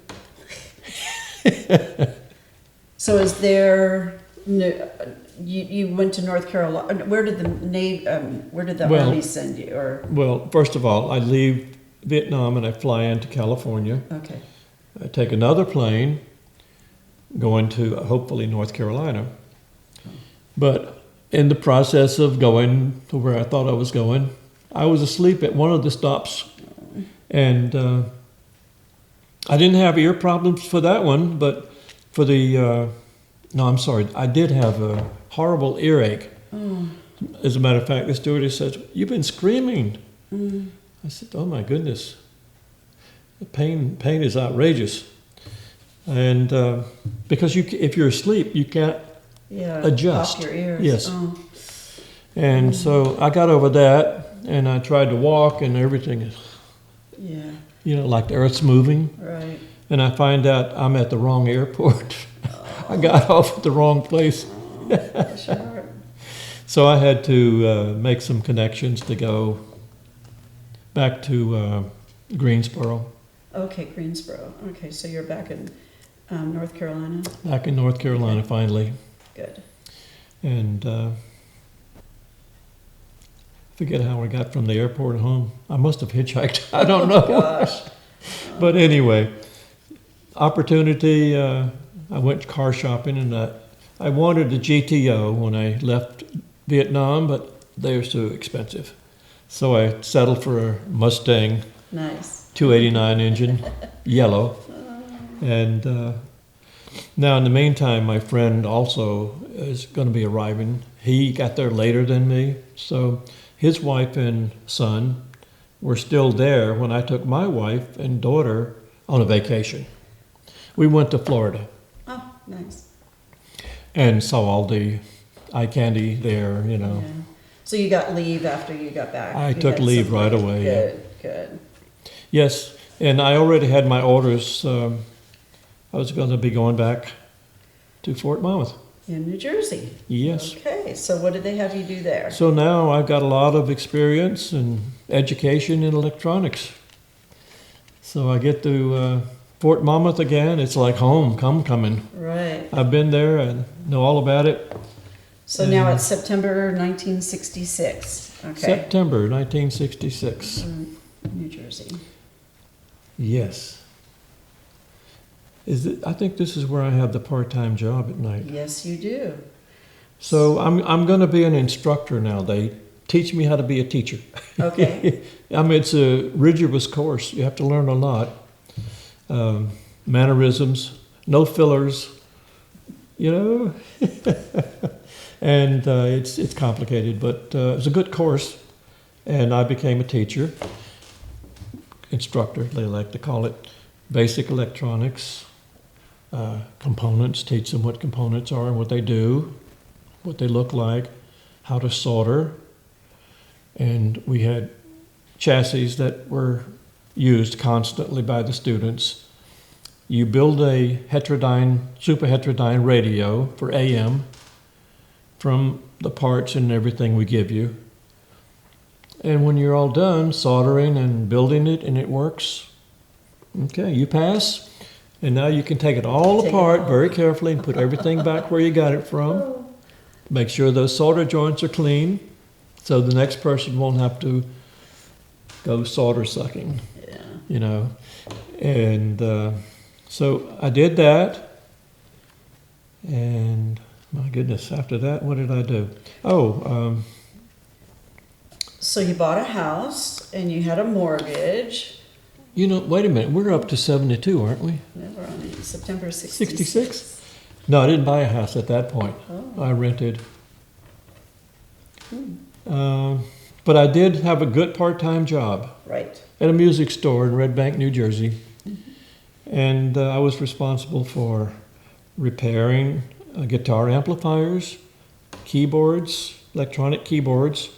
So is there? You went to North Carolina. Where did the Army send you? Or Well, first of all, I leave Vietnam and I fly into California. okay. I take another plane going to hopefully North Carolina. But in the process of going to where I thought I was going, I was asleep at one of the stops. And I didn't have ear problems for that one, but for the, no, I'm sorry, I did have a horrible earache. Oh. As a matter of fact, the stewardess said, "You've been screaming." I said, "Oh my goodness, the pain is outrageous." And because if you're asleep, you can't adjust. Off your ears. Yes. Oh. And so I got over that, and I tried to walk, and everything is, like the earth's moving. Right. And I find out I'm at the wrong airport. I got off at the wrong place. Bless your heart. So I had to make some connections to go back to Greensboro. Okay, Greensboro. Okay, so you're back in North Carolina? Back in North Carolina, finally. Good. And forget how I got from the airport home. I must have hitchhiked. I don't know. Gosh. But anyway, opportunity, I went car shopping, and I wanted a GTO when I left Vietnam, but they were too expensive. So I settled for a Mustang. Nice. 289 engine, yellow. And now in the meantime, my friend also is going to be arriving. He got there later than me. So his wife and son were still there when I took my wife and daughter on a vacation. We went to Florida. Oh, nice. And saw all the eye candy there, Yeah. So you got leave after you got back? I took leave right away. Good, good. Yes, and I already had my orders. I was going to be going back to Fort Monmouth. In New Jersey? Yes. Okay, so what did they have you do there? So now I've got a lot of experience and education in electronics. So I get to Fort Monmouth again. It's like home, homecoming. Right. I've been there and know all about it. So now it's September 1966. Okay. September 1966. New Jersey. Yes. I think this is where I have the part-time job at night. Yes, you do. So I'm going to be an instructor now. They teach me how to be a teacher. Okay. I mean, it's a rigorous course. You have to learn a lot. Mannerisms, no fillers, and it's complicated, but it's a good course. And I became a teacher, instructor, they like to call it, basic electronics, components, teach them what components are and what they do, what they look like, how to solder. And we had chassis that were used constantly by the students. You build a heterodyne, super heterodyne radio for AM from the parts and everything we give you. And when you're all done soldering and building it and it works, okay, you pass. And now you can take it all apart very carefully and put everything back where you got it from. Make sure those solder joints are clean so the next person won't have to go solder sucking, you know. And so I did that. And my goodness, after that, what did I do? So you bought a house and you had a mortgage. You know, wait a minute, we're up to 72, aren't we? No, we're on September 66? No, I didn't buy a house at that point. Oh. I rented. But I did have a good part-time job. Right. At a music store in Red Bank, New Jersey. And I was responsible for repairing guitar amplifiers, keyboards, electronic keyboards,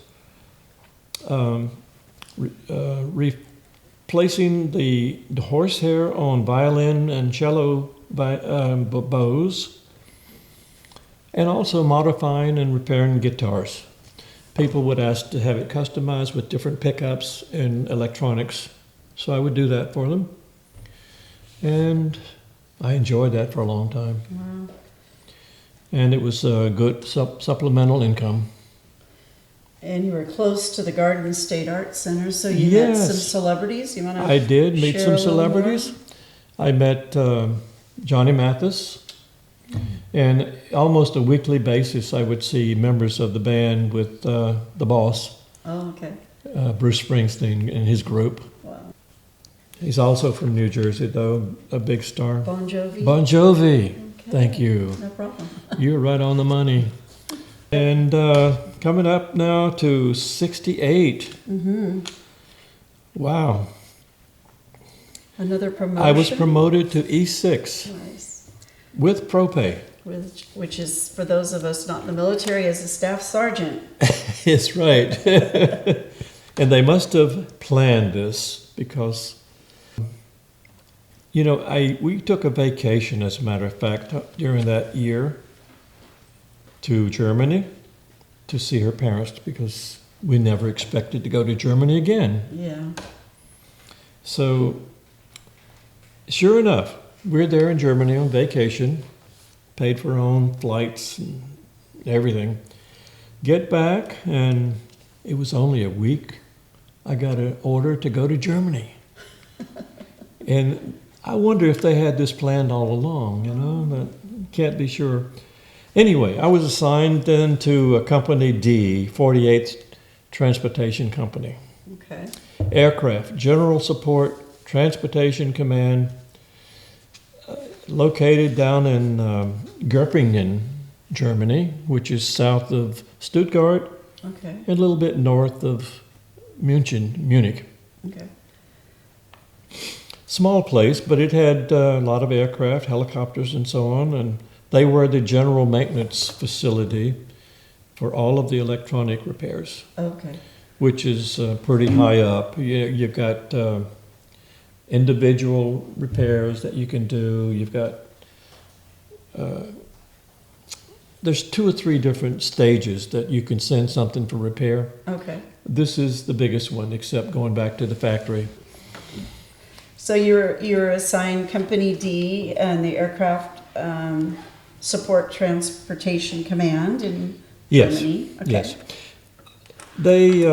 replacing the horsehair on violin and cello bows, and also modifying and repairing guitars. People would ask to have it customized with different pickups and electronics, so I would do that for them. And I enjoyed that for a long time. Wow. And it was a good supplemental income. And you were close to the Garden State Arts Center, so you met some celebrities. You want to? I did meet share some a little celebrities. more? I met Johnny Mathis, and almost a weekly basis I would see members of the band with the boss, Oh, okay. Bruce Springsteen, and his group. Wow. He's also from New Jersey, though, a big star. Bon Jovi. Bon Jovi. Okay. Thank you. No problem. You're right on the money. And coming up now to 68. Mm-hmm. Wow. Another promotion. I was promoted to E6 Nice. with pro pay. Which is, for those of us not in the military, as a staff sergeant. It's right. And they must have planned this because, you know, we took a vacation, as a matter of fact, during that year to Germany to see her parents because we never expected to go to Germany again. Yeah. So, sure enough, we're there in Germany on vacation, paid for our own flights and everything. Get back, and it was only a week. I got an order to go to Germany. And I wonder if they had this planned all along, you know, but can't be sure. Anyway, I was assigned then to a Company D, 48th Transportation Company. Okay. Aircraft, General Support, Transportation Command, located down in Göppingen, Germany, which is south of Stuttgart, Okay. and a little bit north of Munich. Okay. Small place, but it had a lot of aircraft, helicopters, and so on, and they were the general maintenance facility for all of the electronic repairs, Okay. which is pretty high up. You've got individual repairs that you can do. You've got, there's 2 or 3 different stages that you can send something for repair. Okay. This is the biggest one, except going back to the factory. So you're assigned Company D and the Aircraft Support Transportation Command in Germany. Okay. Yes. They,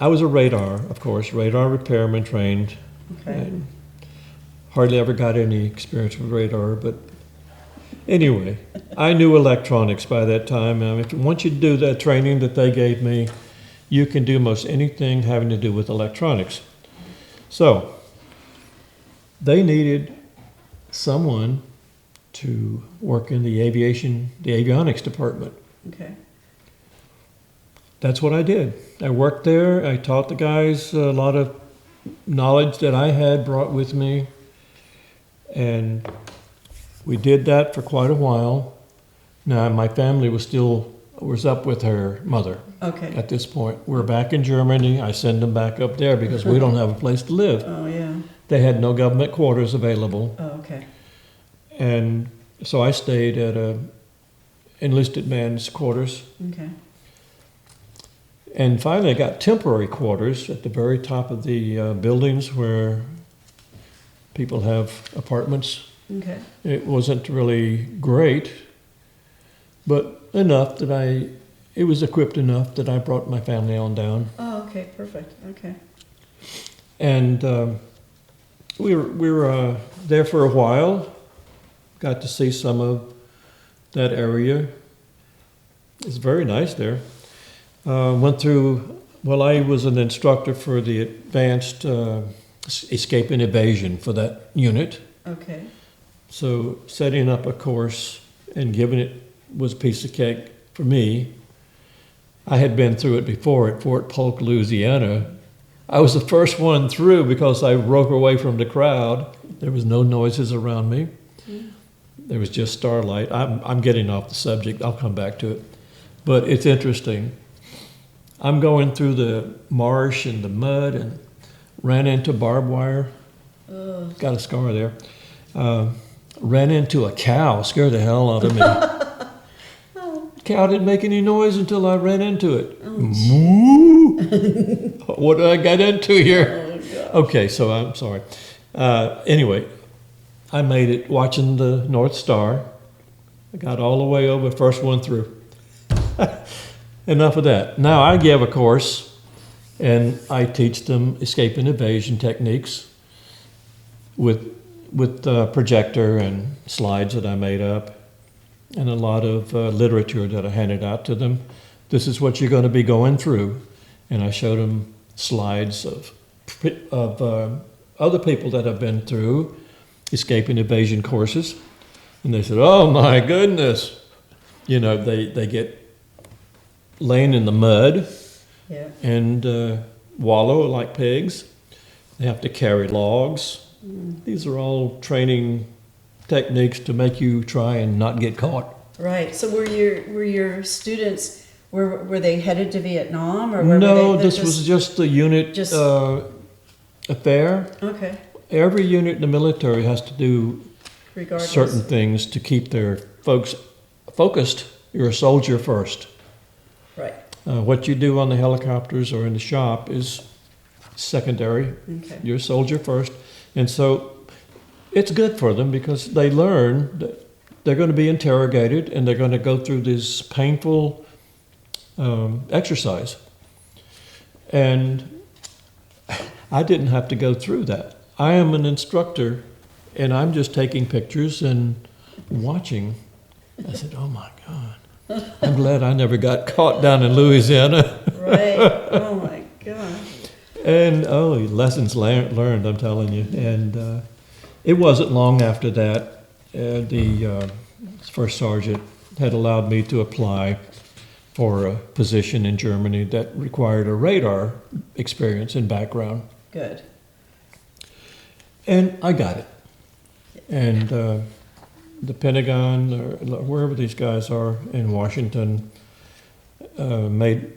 I was a radar, of course, radar repairman trained. Okay. And hardly ever got any experience with radar, but anyway, I knew electronics by that time. Once you do that training that they gave me, you can do most anything having to do with electronics. So, they needed someone to work in the avionics department. Okay. that's what I did. I worked there. I taught the guys a lot of knowledge that I had brought with me. And we did that for quite a while. Now, my family was up with her mother. Okay. At this point. We're back in Germany. I send them back up there because we don't have a place to live. Oh, yeah. They had no government quarters available. Oh, okay. And so I stayed at a enlisted man's quarters. Okay. And finally I got temporary quarters at the very top of the buildings where people have apartments. Okay. It wasn't really great, but enough that it was equipped enough that I brought my family on down. Oh, okay, perfect. Okay. And we were there for a while. Got to see some of that area. It's very nice there. Went through, well, I was an instructor for the advanced escape and evasion for that unit. Okay. So setting up a course and giving it was a piece of cake for me. I had been through it before at Fort Polk, Louisiana. I was the first one through because I broke away from the crowd. There was no noises around me. Mm. There was just starlight. I'm getting off the subject. I'll come back to it. But it's interesting. I'm going through the marsh and the mud and ran into barbed wire. Got a scar there. Ran into a cow. Scared the hell out of me. Cow didn't make any noise until I ran into it. Moo! What did I get into here? Okay, so I'm sorry. Anyway, I made it watching the North Star. I got all the way over, first one through. Enough of that. Now I give a course and I teach them escape and evasion techniques with projector and slides that I made up and a lot of literature that I handed out to them. This is what you're going to be going through. And I showed them slides of other people that have been through escape and evasion courses. And they said, oh my goodness. You know, they get laying in the mud and wallow like pigs. They have to carry logs. These are all training techniques to make you try and not get caught. Right. So were your students, were they headed to Vietnam or no? This was just a unit affair. Okay. Every unit in the military has to do Regardless. certain things to keep their folks focused. You're a soldier first. Right. What you do on the helicopters or in the shop is secondary. Okay. You're a soldier first. And so it's good for them because they learn that they're going to be interrogated and they're going to go through this painful exercise. And I didn't have to go through that. I am an instructor and I'm just taking pictures and watching. I said, oh my God, I'm glad I never got caught down in Louisiana. Right. Oh my God. And lessons learned, I'm telling you. And it wasn't long after that, the first sergeant had allowed me to apply for a position in Germany that required a radar experience and background. Good. And I got it. And the Pentagon, or wherever these guys are in Washington, made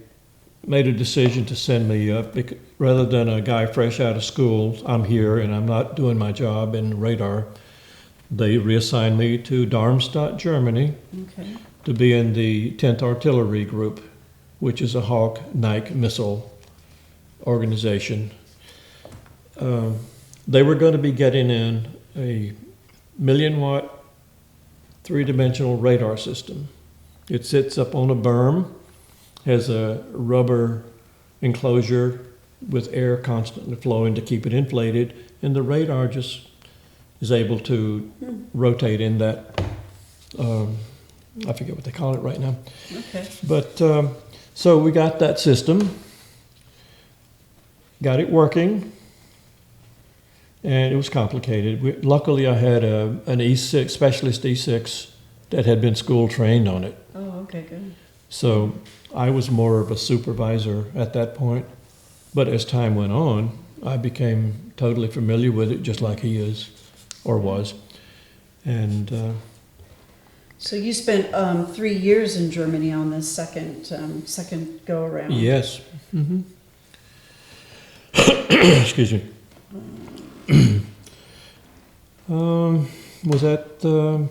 a decision to send me up. Rather than a guy fresh out of school, I'm here and I'm not doing my job in radar. They reassigned me to Darmstadt, Germany, Okay. to be in the 10th Artillery Group, which is a Hawk Nike missile organization. They were going to be getting in a 1,000,000-watt, three-dimensional radar system. It sits up on a berm, has a rubber enclosure with air constantly flowing to keep it inflated, and the radar just is able to rotate in that, I forget what they call it right now. Okay. But so we got that system, got it working, and it was complicated. Luckily, I had an E6, specialist E6, that had been school trained on it. Oh, okay, good. So I was more of a supervisor at that point. But as time went on, I became totally familiar with it, just like he is or was. And So you spent 3 years in Germany on this second go around. yes. Excuse me. Was that?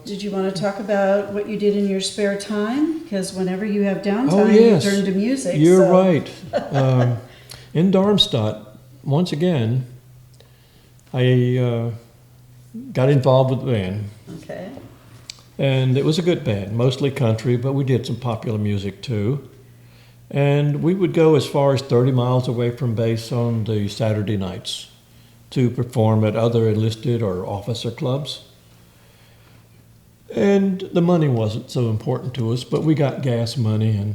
Did you want to talk about what you did in your spare time? Because whenever you have downtime, Oh, yes. you turn to music. You're so. right. In Darmstadt, once again, I got involved with the band. Okay. And it was a good band, mostly country, but we did some popular music too. And we would go as far as 30 miles away from base on the Saturday nights to perform at other enlisted or officer clubs. And the money wasn't so important to us, but we got gas money and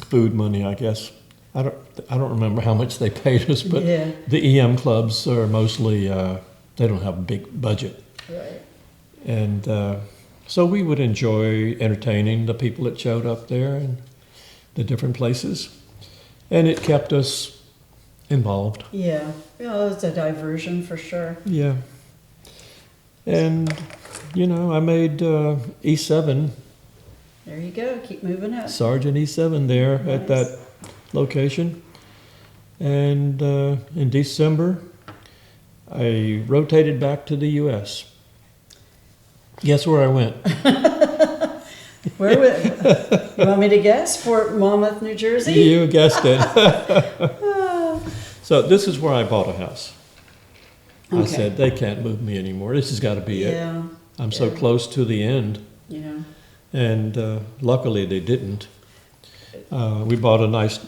food money, I guess. I don't remember how much they paid us, but Yeah. the EM clubs are mostly, they don't have a big budget. Right. And so we would enjoy entertaining the people that showed up there and the different places. And it kept us involved. Yeah. Well, it's a diversion for sure. Yeah. And, you know, I made E7, There you go. Keep moving up. Sergeant E7 there at Nice. that location. And in December, I rotated back to the U.S. Guess where I went? Where would, you want me to guess? Fort Monmouth, New Jersey? You guessed it. So this is where I bought a house. I Okay. said, they can't move me anymore. This has got to be it. Yeah. I'm so Yeah. close to the end. Yeah. And luckily they didn't. We bought a nice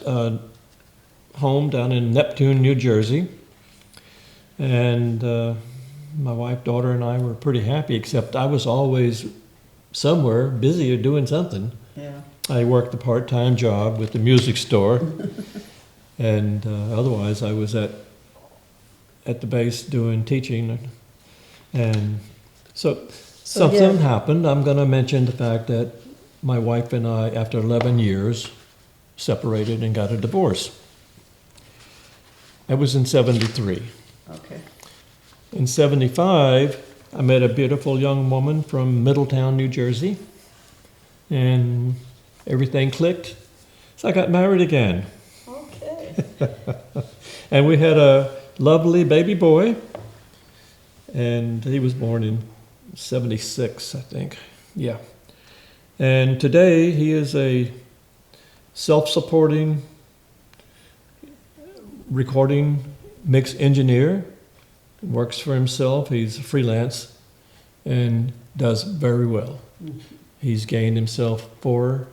home down in Neptune, New Jersey. And my wife, daughter, and I were pretty happy, except I was always somewhere busy or doing something. Yeah. I worked a part-time job with the music store. And otherwise I was at the base doing teaching. And so something yeah. happened. I'm going to mention the fact that my wife and I, after 11 years, separated and got a divorce. That was in 73. Okay. In 75, I met a beautiful young woman from Middletown, New Jersey, and everything clicked. So I got married again. Okay. And we had a lovely baby boy, and he was born in 76, I think. Yeah. And today he is a self-supporting recording mix engineer, works for himself. He's freelance and does very well. Mhm. He's gained himself 4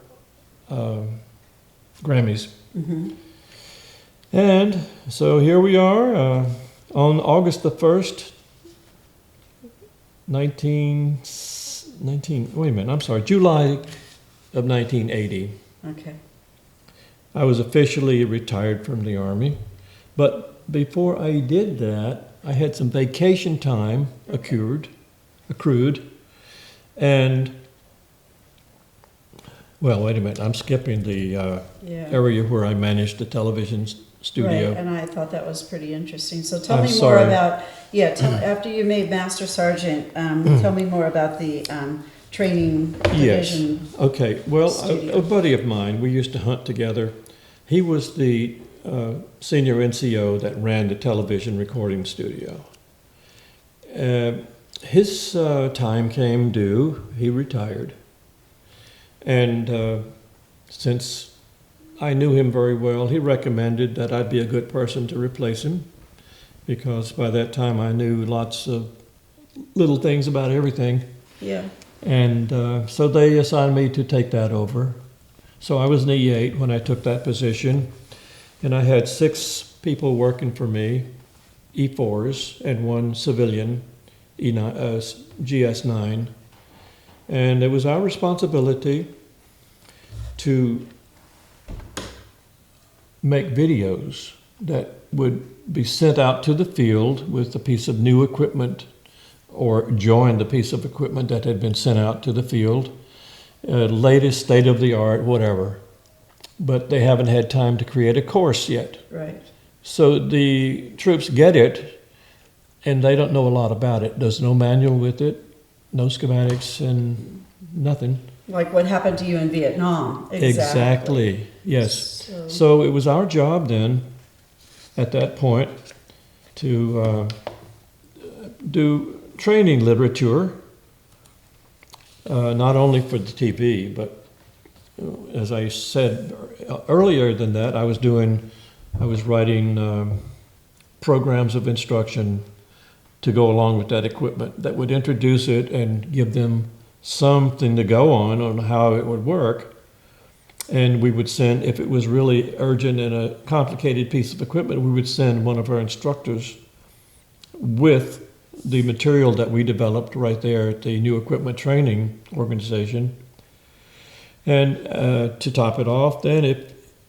Grammys. Mm-hmm. And so here we are on August the 1st, July of 1980. Okay. I was officially retired from the Army, but before I did that, I had some vacation time accrued, and, well, wait a minute, I'm skipping the Yeah. area where I managed the television studio. Right, and I thought that was pretty interesting. So tell I'm me sorry. more about, after you made Master Sergeant, tell me more about the training Yes. division. Okay, well, Studio. a buddy of mine, we used to hunt together. He was the senior NCO that ran the television recording studio. His time came due, he retired. And since I knew him very well, he recommended that I'd be a good person to replace him, because by that time I knew lots of little things about everything. Yeah. And so they assigned me to take that over. So I was an E8 when I took that position, and I had 6 people working for me, E4s, and 1 civilian, GS9. And it was our responsibility to make videos that would be sent out to the field with a piece of new equipment, or join the piece of equipment that had been sent out to the field. latest state of the art, whatever. But they haven't had time to create a course yet. Right. So the troops get it, and they don't know a lot about it. There's no manual with it, no schematics, and nothing. Like what happened to you in Vietnam. Exactly. Yes. So it was our job then, at that point, to do training literature, not only for the TV, but as I said earlier than that, I was writing programs of instruction to go along with that equipment that would introduce it and give them something to go on how it would work. And we would send, if it was really urgent and a complicated piece of equipment, we would send one of our instructors with the material that we developed right there at the New Equipment Training Organization. And to top it off, then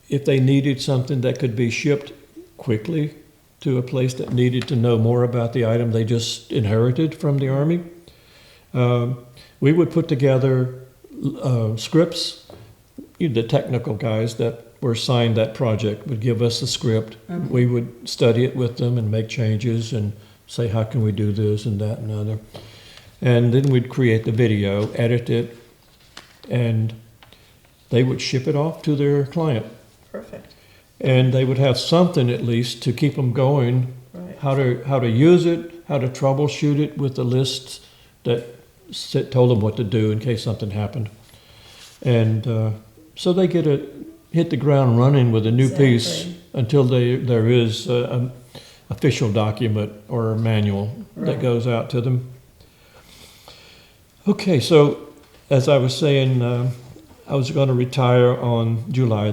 if they needed something that could be shipped quickly to a place that needed to know more about the item they just inherited from the Army, we would put together scripts. The technical guys that were assigned that project would give us a script. Okay. We would study it with them and make changes and say, how can we do this and that and other. And then we'd create the video, edit it, and they would ship it off to their client. Perfect. And they would have something at least to keep them going, right. How to use it, how to troubleshoot it with the lists that told them what to do in case something happened. And so they get hit the ground running with a new piece until there is an official document or a manual that goes out to them. Okay, so as I was saying, I was going to retire on July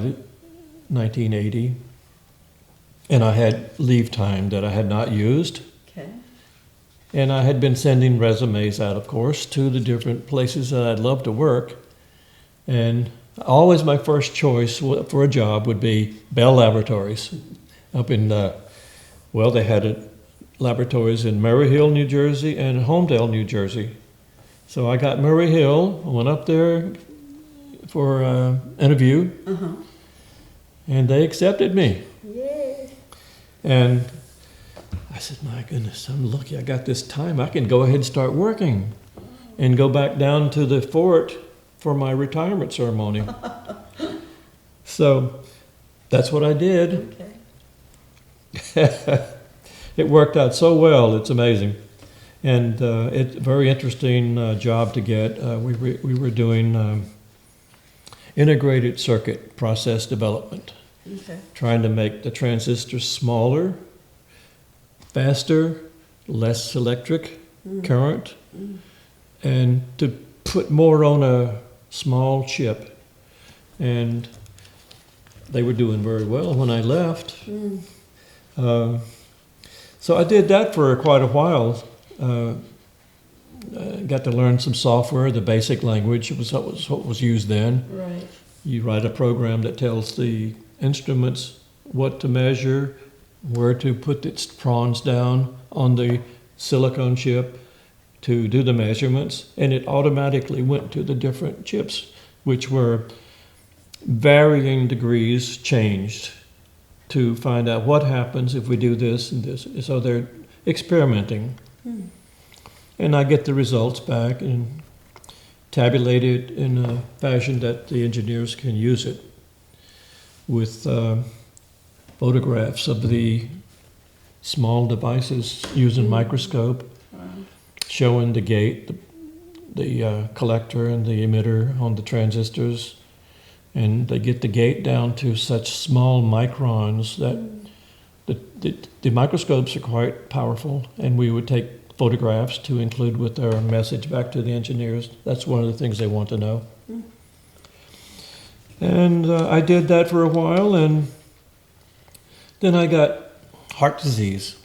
1980, and I had leave time that I had not used. Okay. And I had been sending resumes out, of course, to the different places that I'd love to work. And always my first choice for a job would be Bell Laboratories up in, they had laboratories in Murray Hill, New Jersey, and Homedale, New Jersey. So I got Murray Hill, I went up there for an interview, and they accepted me. Yay. And I said, my goodness, I'm lucky I got this time. I can go ahead and start working and go back down to the fort for my retirement ceremony. So that's what I did. Okay. It worked out so well, it's amazing. And it's a very interesting job to get. We were doing integrated circuit process development, trying to make the transistors smaller, faster, less electric current, and to put more on a small chip. And they were doing very well when I left. So I did that for quite a while. Got to learn some software, the basic language was what was used then. Right. You write a program that tells the instruments what to measure, where to put its prawns down on the silicon chip to do the measurements, and it automatically went to the different chips, which were varying degrees changed to find out what happens if we do this and this. So they're experimenting. And I get the results back and tabulate it in a fashion that the engineers can use it with photographs of the small devices using microscope, showing the gate, the collector and the emitter on the transistors. And they get the gate down to such small microns that the microscopes are quite powerful, and we would take photographs to include with our message back to the engineers. That's one of the things they want to know. And I did that for a while, and then I got heart disease,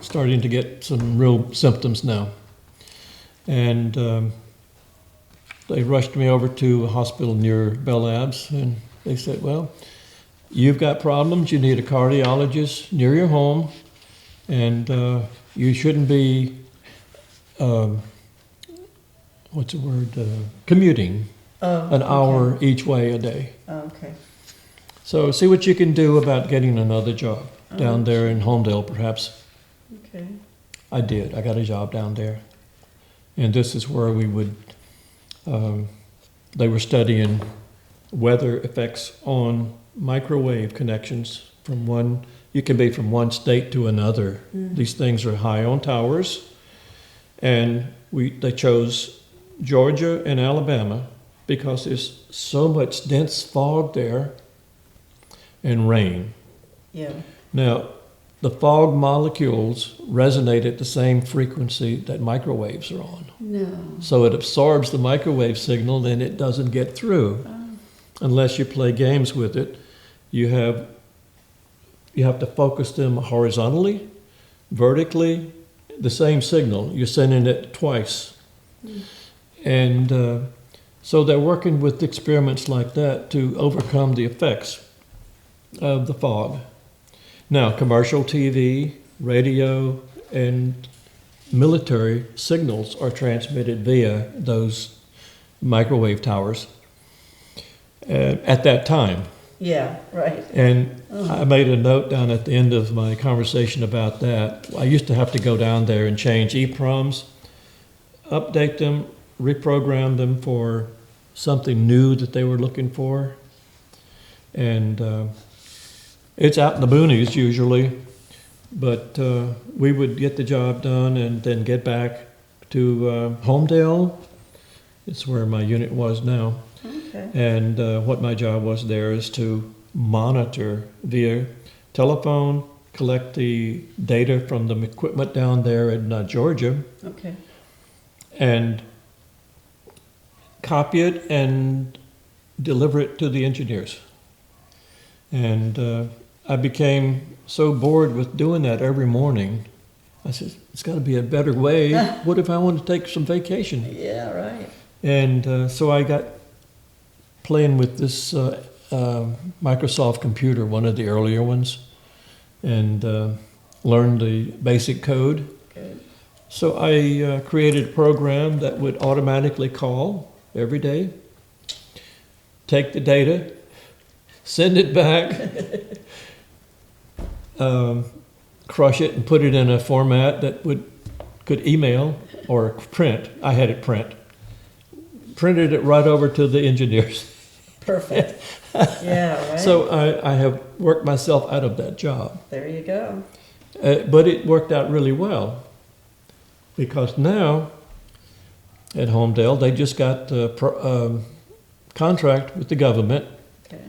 starting to get some real symptoms now. And they rushed me over to a hospital near Bell Labs, and they said, well, you've got problems, you need a cardiologist near your home, and you shouldn't be, commuting Oh, an hour each way a day. Okay. So see what you can do about getting another job down there in Homedale, perhaps. Okay. I did. I got a job down there. And this is where we would, they were studying weather effects on microwave connections from one, you can be from one state to another. These things are high on towers. And they chose Georgia and Alabama because there's so much dense fog there and rain. Yeah. Now, the fog molecules resonate at the same frequency that microwaves are on. No. So it absorbs the microwave signal and it doesn't get through. Unless you play games with it. You have to focus them horizontally, vertically, the same signal. You're sending it twice. And so they're working with experiments like that to overcome the effects of the fog. Now, commercial TV, radio, and military signals are transmitted via those microwave towers at that time. Yeah, right. And I made a note down at the end of my conversation about that. I used to have to go down there and change EEPROMs, update them, reprogram them for something new that they were looking for. And it's out in the boonies usually, but we would get the job done and then get back to Homedale. It's where my unit was now. Okay. And what my job was there is to monitor via telephone, collect the data from the equipment down there in Georgia, Okay. and copy it and deliver it to the engineers. And I became so bored with doing that every morning. I said, it's got to be a better way. What if I want to take some vacation? Yeah, right. And so I got playing with this Microsoft computer, one of the earlier ones, and learned the basic code. Good. So I created a program that would automatically call every day, take the data, send it back, crush it and put it in a format that could email or print. I had it printed it right over to the engineers. Perfect. Yeah, right. So I have worked myself out of that job. There you go. But it worked out really well because now at Homedale, they just got a contract with the government Okay.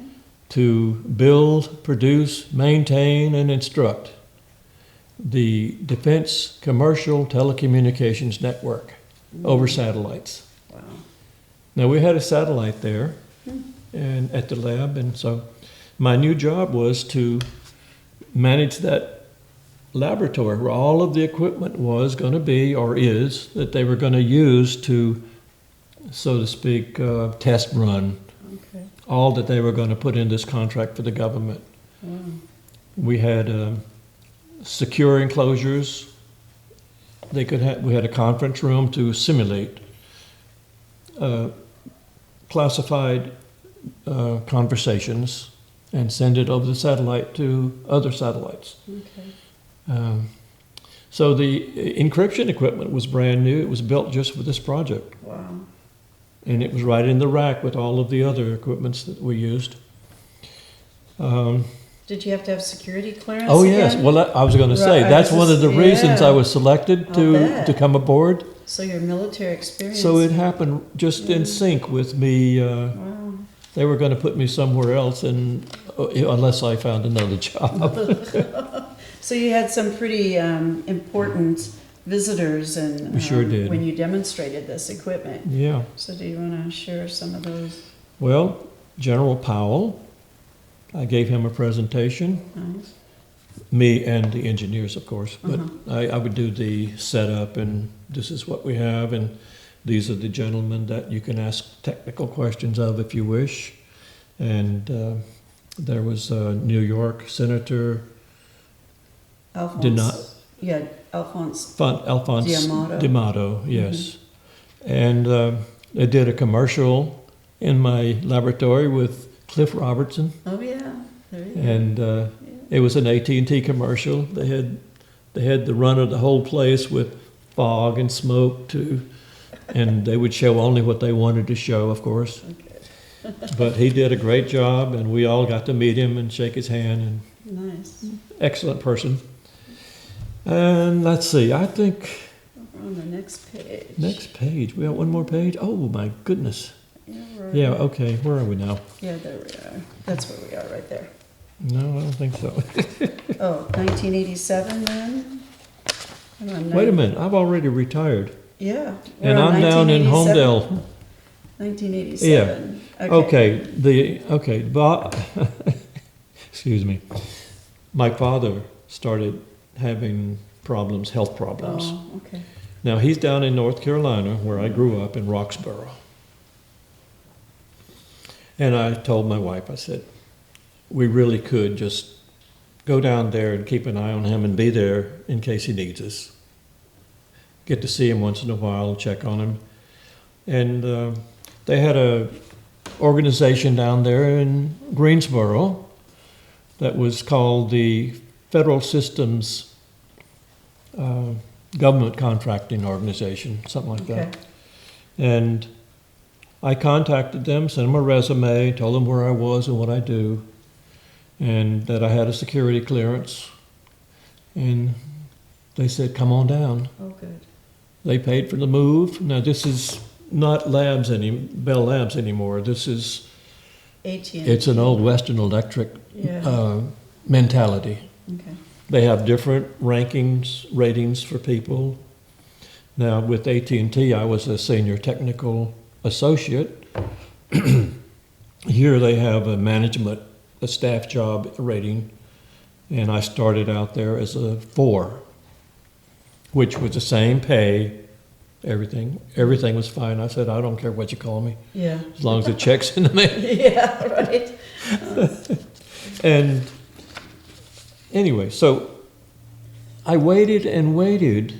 to build, produce, maintain, and instruct the Defense Commercial Telecommunications Network over satellites. Wow. Now, we had a satellite there and at the lab, and so my new job was to manage that laboratory where all of the equipment was going to be, or is, that they were going to use to, so to speak, test run Okay. all that they were going to put in this contract for the government. Wow. We had secure enclosures. We had a conference room to simulate classified conversations and send it over the satellite to other satellites. Okay. So the encryption equipment was brand new. It was built just for this project. Wow. And it was right in the rack with all of the other equipments that we used. Did you have to have security clearance? Oh, yes. again? Well, I was going to say, Right, that's one of the reasons I was selected I'll to bet. come aboard. So your military experience. So it happened just in sync with me. Wow. They were going to put me somewhere else, and unless I found another job. So you had some pretty important visitors, and We sure did. when you demonstrated this equipment. Yeah. So do you want to share some of those? Well, General Powell, I gave him a presentation. Nice. Me and the engineers, of course. But Uh-huh. I would do the setup, and this is what we have, and these are the gentlemen that you can ask technical questions of if you wish. And there was New York Senator Alphonse. Alphonse. Alphonse D'Amato. D'Amato, yes. And they did a commercial in my laboratory with Cliff Robertson, Oh, yeah. There you go. and it was an AT&T commercial. They had the run of the whole place with fog and smoke too, and they would show only what they wanted to show, of course. Okay. But he did a great job, and we all got to meet him and shake his hand. And Nice. excellent person. And let's see, I think We're on the next page. next page. We got one more page. Oh my goodness. Yeah, Okay. Where are we now? Yeah, there we are. That's where we are, right there. No, I don't think so. Oh, 1987 then? I'm on Wait a minute. I've already retired, Yeah. we're and on I'm down in 1987. Homedale. 1987. Excuse me. My father started having problems, health problems. Oh, okay. Now he's down in North Carolina, where I grew up in Roxborough. And I told my wife, I said, we really could just go down there and keep an eye on him and be there in case he needs us. Get to see him once in a while, check on him. And they had a organization down there in Greensboro that was called the Federal Systems Government Contracting Organization, something like that. Okay. And I contacted them, sent them a resume, told them where I was and what I do, and that I had a security clearance. And they said, come on down. Oh, good. They paid for the move. Now, this is not Bell Labs anymore. This is, AT&T. it's an old Western Electric Yeah. mentality. Okay. They have different ratings for people. Now, with AT&T, I was a senior technical associate. Here they have a staff job rating, and I started out there as a 4, which was the same pay, everything. Everything was fine. I said, I don't care what you call me, Yeah. as long as the check's in the mail. Yeah, right. And anyway, so I waited and waited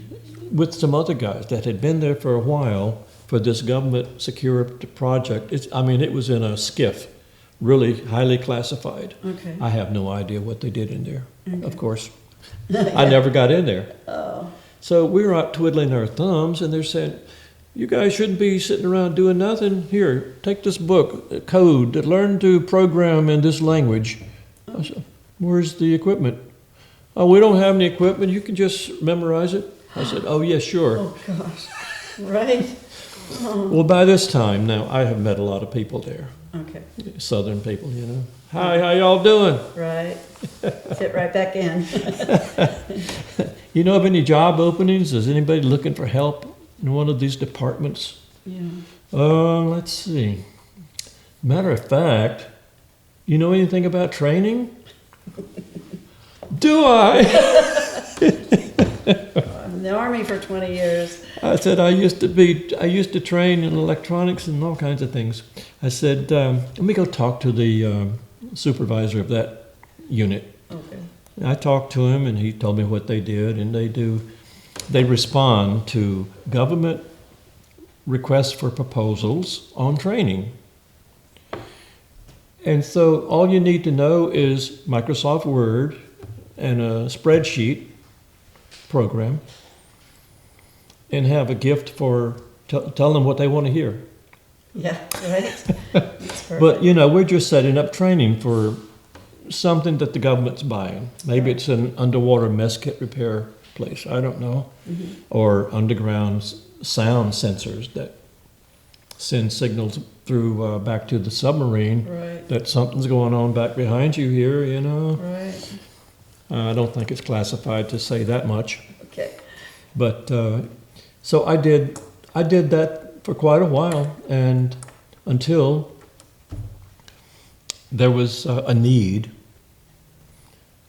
with some other guys that had been there for a while for this government security project. It was in a skiff, really highly classified. Okay. I have no idea what they did in there, Okay. of course. I never got in there. Oh, So we were out twiddling our thumbs, and they're saying, you guys shouldn't be sitting around doing nothing. Here, take this book, Code, learn to program in this language. I said, where's the equipment? Oh, we don't have any equipment. You can just memorize it. I said, oh, yeah, sure. oh gosh. Right? Oh. Well, by this time, now, I have met a lot of people there, Okay. Southern people, you know. Hi, how y'all doing? Right. Fit right back in. You know of any job openings? Is anybody looking for help in one of these departments? Yeah. Let's see. Matter of fact, you know anything about training? Do I? I'm in the Army for 20 years. I said, I used to train in electronics and all kinds of things. I said, let me go talk to the supervisor of that unit. Okay. I talked to him, and he told me what they did, and they respond to government requests for proposals on training. And so all you need to know is Microsoft Word and a spreadsheet program, and have a gift for telling them what they want to hear. Yeah, right? That's perfect. But, you know, we're just setting up training for something that the government's buying. Maybe it's an underwater mess kit repair place, I don't know. Mm-hmm. Or underground sound sensors that send signals through back to the submarine Right. that something's going on back behind you here, you know. Right. I don't think it's classified to say that much. Okay. But so I did that for quite a while, and until there was a need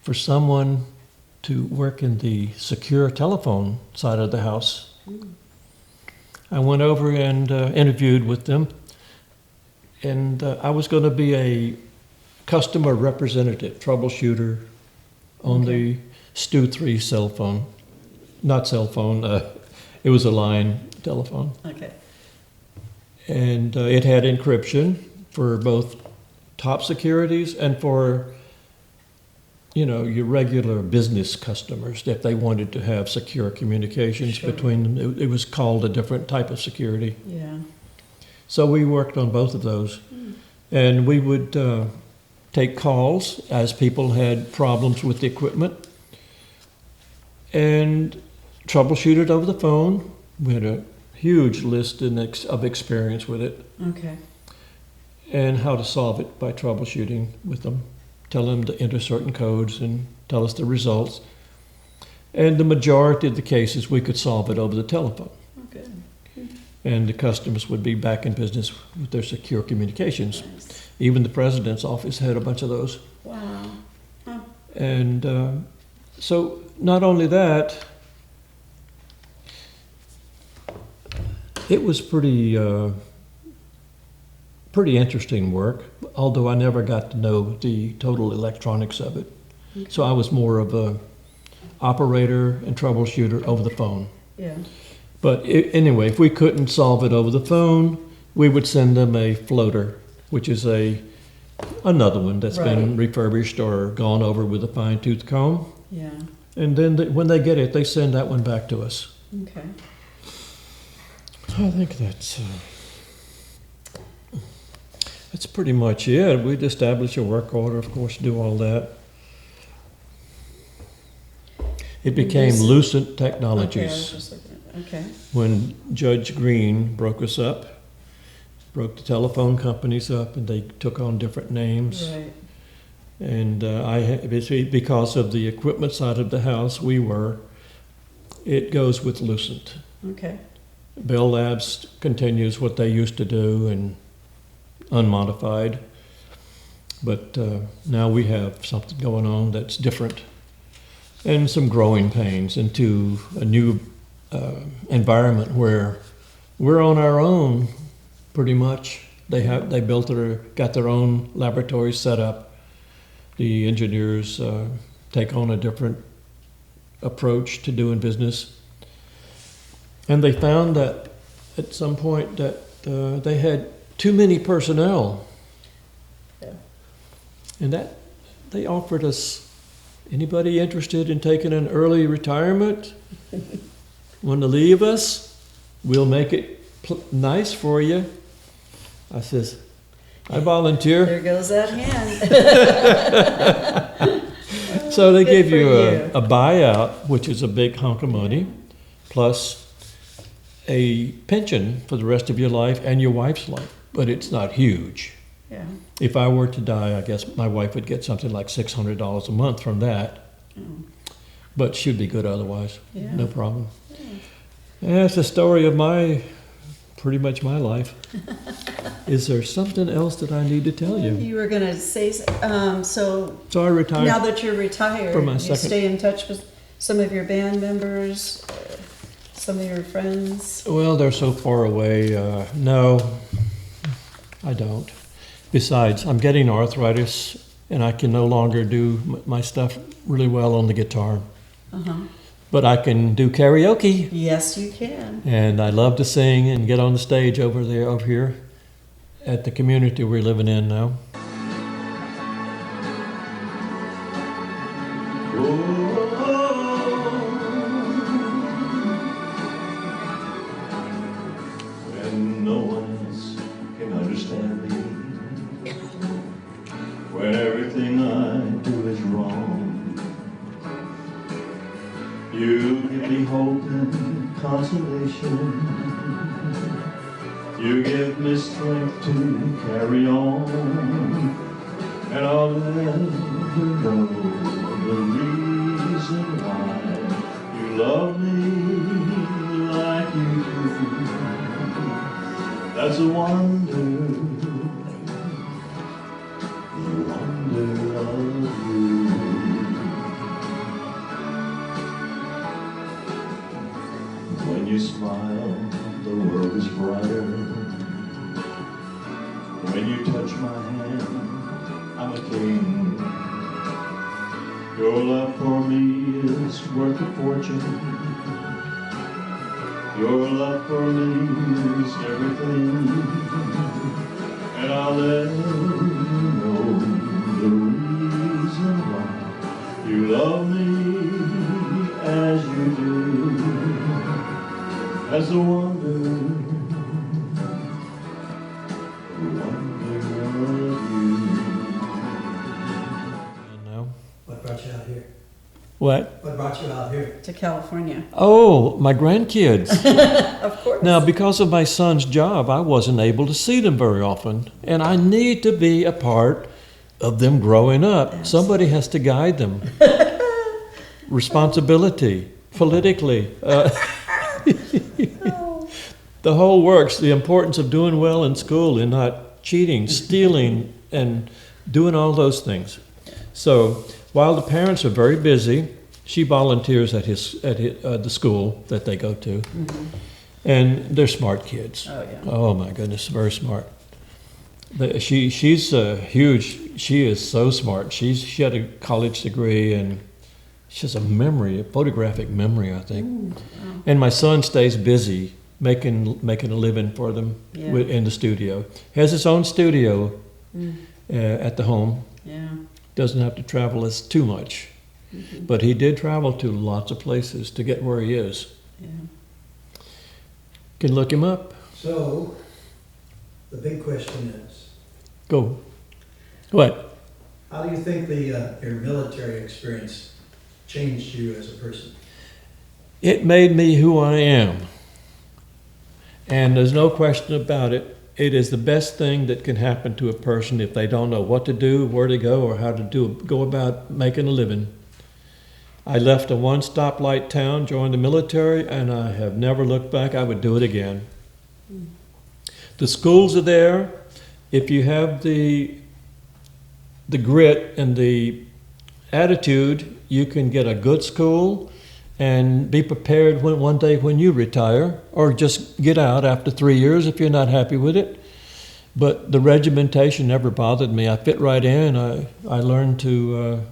for someone to work in the secure telephone side of the house. I went over and interviewed with them, and I was going to be a customer representative, troubleshooter on the Stu 3 cell phone. Not cell phone, it was a line telephone. Okay. And it had encryption for both top securities and for, your regular business customers if they wanted to have secure communications Sure. between them. It was called a different type of security. Yeah. So we worked on both of those. And we would take calls as people had problems with the equipment and troubleshoot it over the phone. We had a huge list of experience with it Okay. and how to solve it by troubleshooting with them. Tell them to enter certain codes and tell us the results. And the majority of the cases, we could solve it over the telephone. Okay. And the customers would be back in business with their secure communications. Nice. Even the president's office had a bunch of those. Wow. Huh. And so not only that, it was pretty interesting work, although I never got to know the total electronics of it. Okay. So I was more of a operator and troubleshooter over the phone. Yeah. But anyway, if we couldn't solve it over the phone, we would send them a floater, which is another one that's been refurbished or gone over with a fine-tooth comb. Yeah. And then when they get it, they send that one back to us. Okay. I think that's pretty much it. We'd establish a work order, of course, do all that. It became Lucent Okay, I Technologies. was just looking at okay. When Judge Green broke us up, broke the telephone companies up, and they took on different names. Right. And because of the equipment side of the house, it goes with Lucent. Okay. Bell Labs continues what they used to do and unmodified. But now we have something going on that's different and some growing pains into a new environment where we're on our own pretty much. They got their own laboratories set up. The engineers take on a different approach to doing business. And they found that at some point that they had too many personnel. Yeah. And that they offered us, anybody interested in taking an early retirement, want to leave us, we'll make it nice for you. I says, I volunteer. There goes that hand. So they Good give for you you. a buyout, which is a big hunk of money, plus a pension for the rest of your life and your wife's life. But it's not huge. Yeah. If I were to die, I guess my wife would get something like $600 a month from that. Oh. But she'd be good otherwise. Yeah. No problem. Yeah, it's the story of pretty much my life. Is there something else that I need to tell you? You were going to say, so So I retired. now that you're retired, For my you second- stay in touch with some of your band members, some of your friends? Well, they're so far away. No, I don't. Besides, I'm getting arthritis, and I can no longer do my stuff really well on the guitar. Uh-huh. But I can do karaoke, Yes, you can. and I love to sing and get on the stage over here at the community we're living in now. When no one else can understand me, when everything I do is wrong, you give me hope and consolation. You give me strength to carry on, and I'll never know the reason why you love me like you do. That's a wonder, the wonder of you. When you smile, the world is brighter. When you touch my hand, I'm a king. Your love for me is worth a fortune. Your love for me is everything, and I'll let you know the reason why you love me as you do. As the wonder of you. No. What brought you out here? What? What brought you out here? To California. Oh, my grandkids. Of course. Now, because of my son's job, I wasn't able to see them very often, and I need to be a part of them growing up. Somebody has to guide them. Responsibility, politically. The whole works, the importance of doing well in school and not cheating, stealing, and doing all those things. So while the parents are very busy, she volunteers at the school that they go to. Mm-hmm. And they're smart kids. Oh, yeah. Oh, my goodness, very smart. She's huge. She is so smart. She had a college degree, and she has a photographic memory, I think. Ooh, wow. And my son stays busy making a living for them Yeah. in the studio. He has his own studio at the home. Yeah. Doesn't have to travel as too much. Mm-hmm. But he did travel to lots of places to get where he is. Yeah. Can look him up. So, the big question is, Go. What? how do you think your military experience changed you as a person? It made me who I am. And there's no question about it. It is the best thing that can happen to a person if they don't know what to do, where to go, or how to go about making a living. I left a one-stoplight town, joined the military, and I have never looked back. I would do it again. The schools are there. If you have the grit and the attitude, you can get a good school and be prepared one day when you retire, or just get out after 3 years if you're not happy with it. But the regimentation never bothered me. I fit right in. I learned to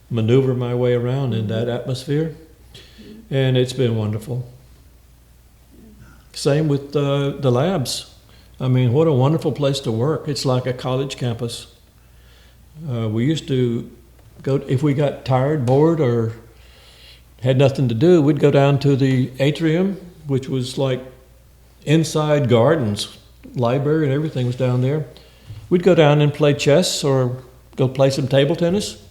maneuver my way around in that atmosphere, and it's been wonderful. Same with the labs. I mean, what a wonderful place to work. It's like a college campus. We used to go, if we got tired, bored, or had nothing to do, we'd go down to the atrium, which was like inside gardens, library and everything was down there. We'd go down and play chess or go play some table tennis.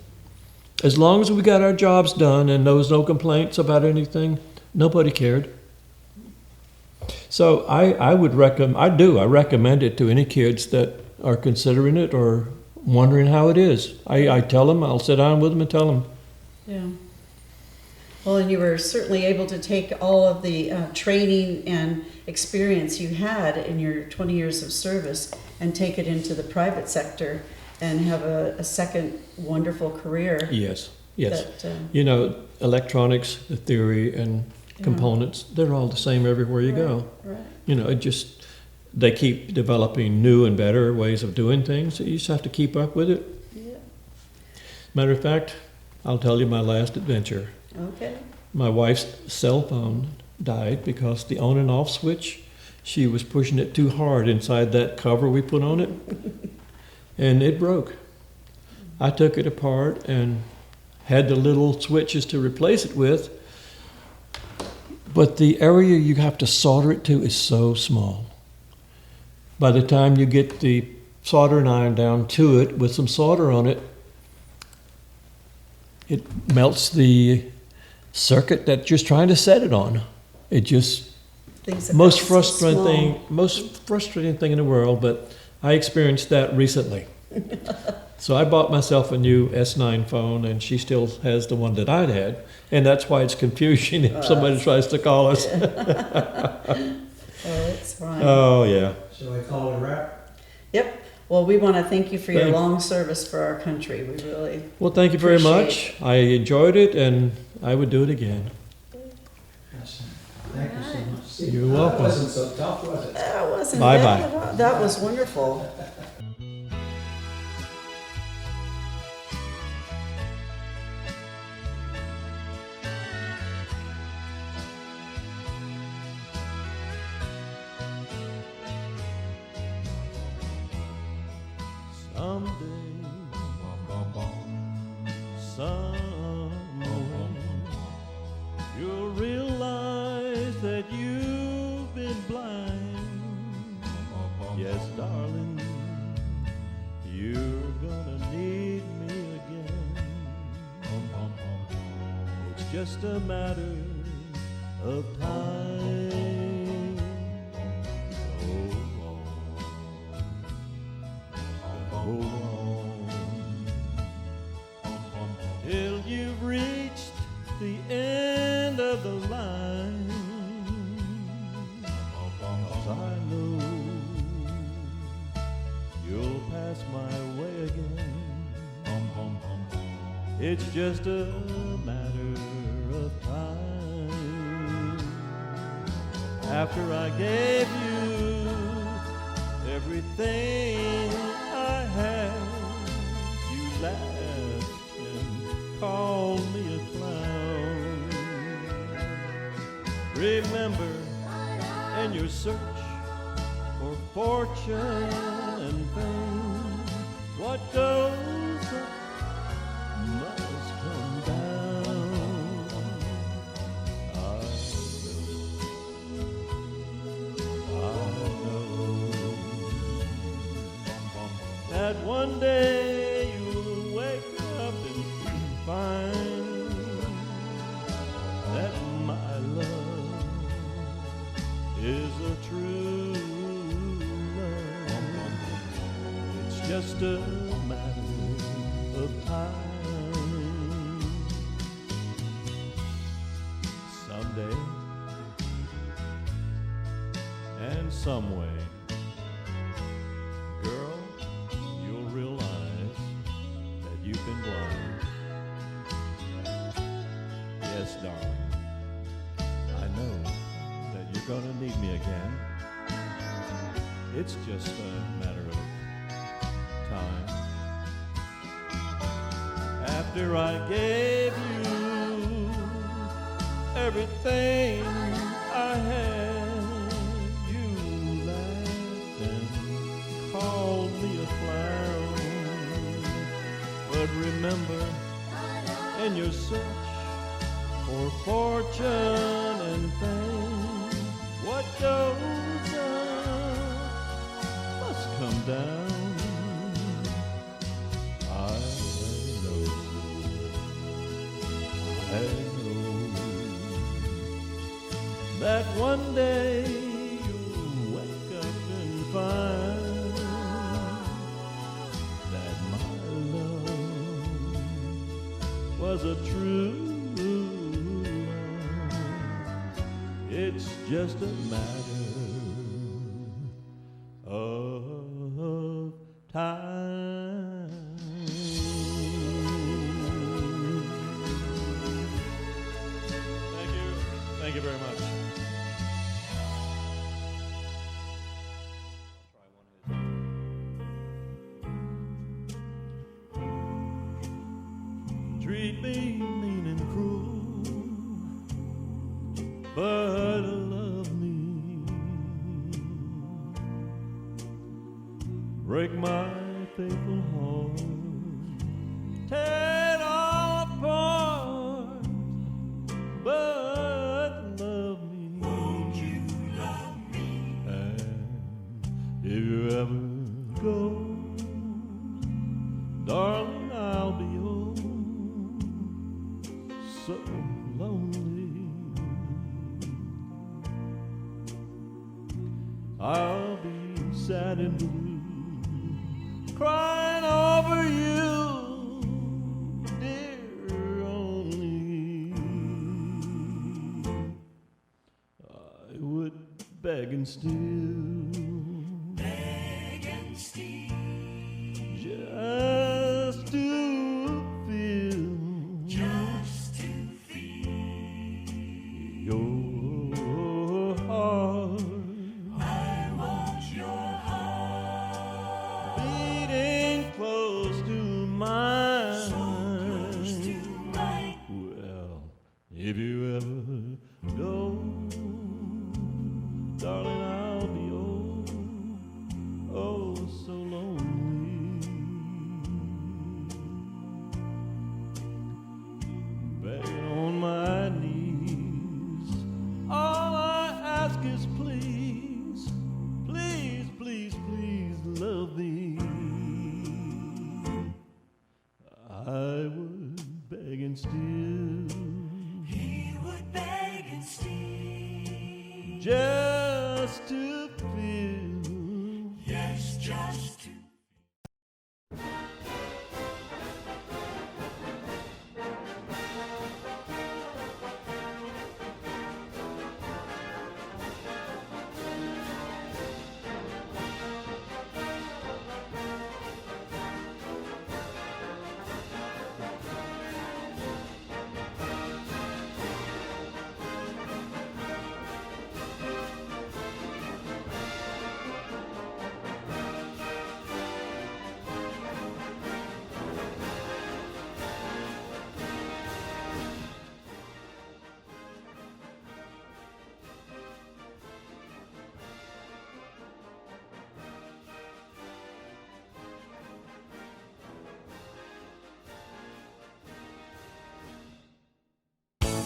As long as we got our jobs done and there was no complaints about anything, nobody cared. So I recommend it to any kids that are considering it or wondering how it is. I tell them, I'll sit down with them and tell them. Yeah. Well, and you were certainly able to take all of the training and experience you had in your 20 years of service and take it into the private sector and have a second wonderful career. Yes, yes. That, You know, electronics, the theory and components, they're all the same everywhere you go. Right. You know, they keep developing new and better ways of doing things. You just have to keep up with it. Yeah. Matter of fact, I'll tell you my last adventure. Okay. My wife's cell phone died because the on and off switch, she was pushing it too hard inside that cover we put on it, and it broke. I took it apart and had the little switches to replace it with, but the area you have to solder it to is so small. By the time you get the soldering iron down to it with some solder on it, it melts the circuit that you're trying to set it on. It just most frustrating thing in the world, but I experienced that recently. So I bought myself a new S9 phone, and she still has the one that I'd had, and that's why it's confusing if somebody tries to call us. Oh, it's fine. Oh, yeah. So I call it a wrap? Yep. Well, we want to thank you for your Thank- long service for our country. We really Well, thank you very Appreciate much. I enjoyed it, and I would do it again. Yes. Thank you so much. See, You're welcome. That wasn't so tough, was it? that wasn't Bye-bye. bad at all. That was wonderful. Someday you'll realize that you've been blind. Yes, darling, you're gonna need me again. It's just a matter of time. Hold on till you've reached the end of the line. 'Cause I know you'll pass my way again. It's just a matter of time. After I gave you everything I had, you laughed and called me a clown. Remember, in your search for fortune and fame, what goes up must come down. I know that one day you'll wake up and find that my love is a true love. It's just a matter of time. Someday and some way, girl, you'll realize that you've been blind. Yes, darling, I know that you're gonna need me again. It's just a matter of time. After I gave you everything I had, you laughed and called me a clown. But remember, in your search for fortune and fame, what goes up must come down. I know that one day you'll wake up and find that my love was a true love. It's just a matter of time. Thank you very much. Treat me mean and cruel, but love me. Break my faithful heart, tear it all apart, but love me. Won't you love me? And if you ever go, darling, I'll be so lonely. I'll be sad and blue, crying over you, dear, only. I would beg and steal, just to feel your heart. I want your heart beating close to mine. So close to mine. Well, if you ever go, darling, I'll be old I would beg and steal. He would beg and steal. Just to feel. Yes, just to.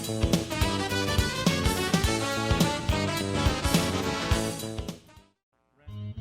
Thank you.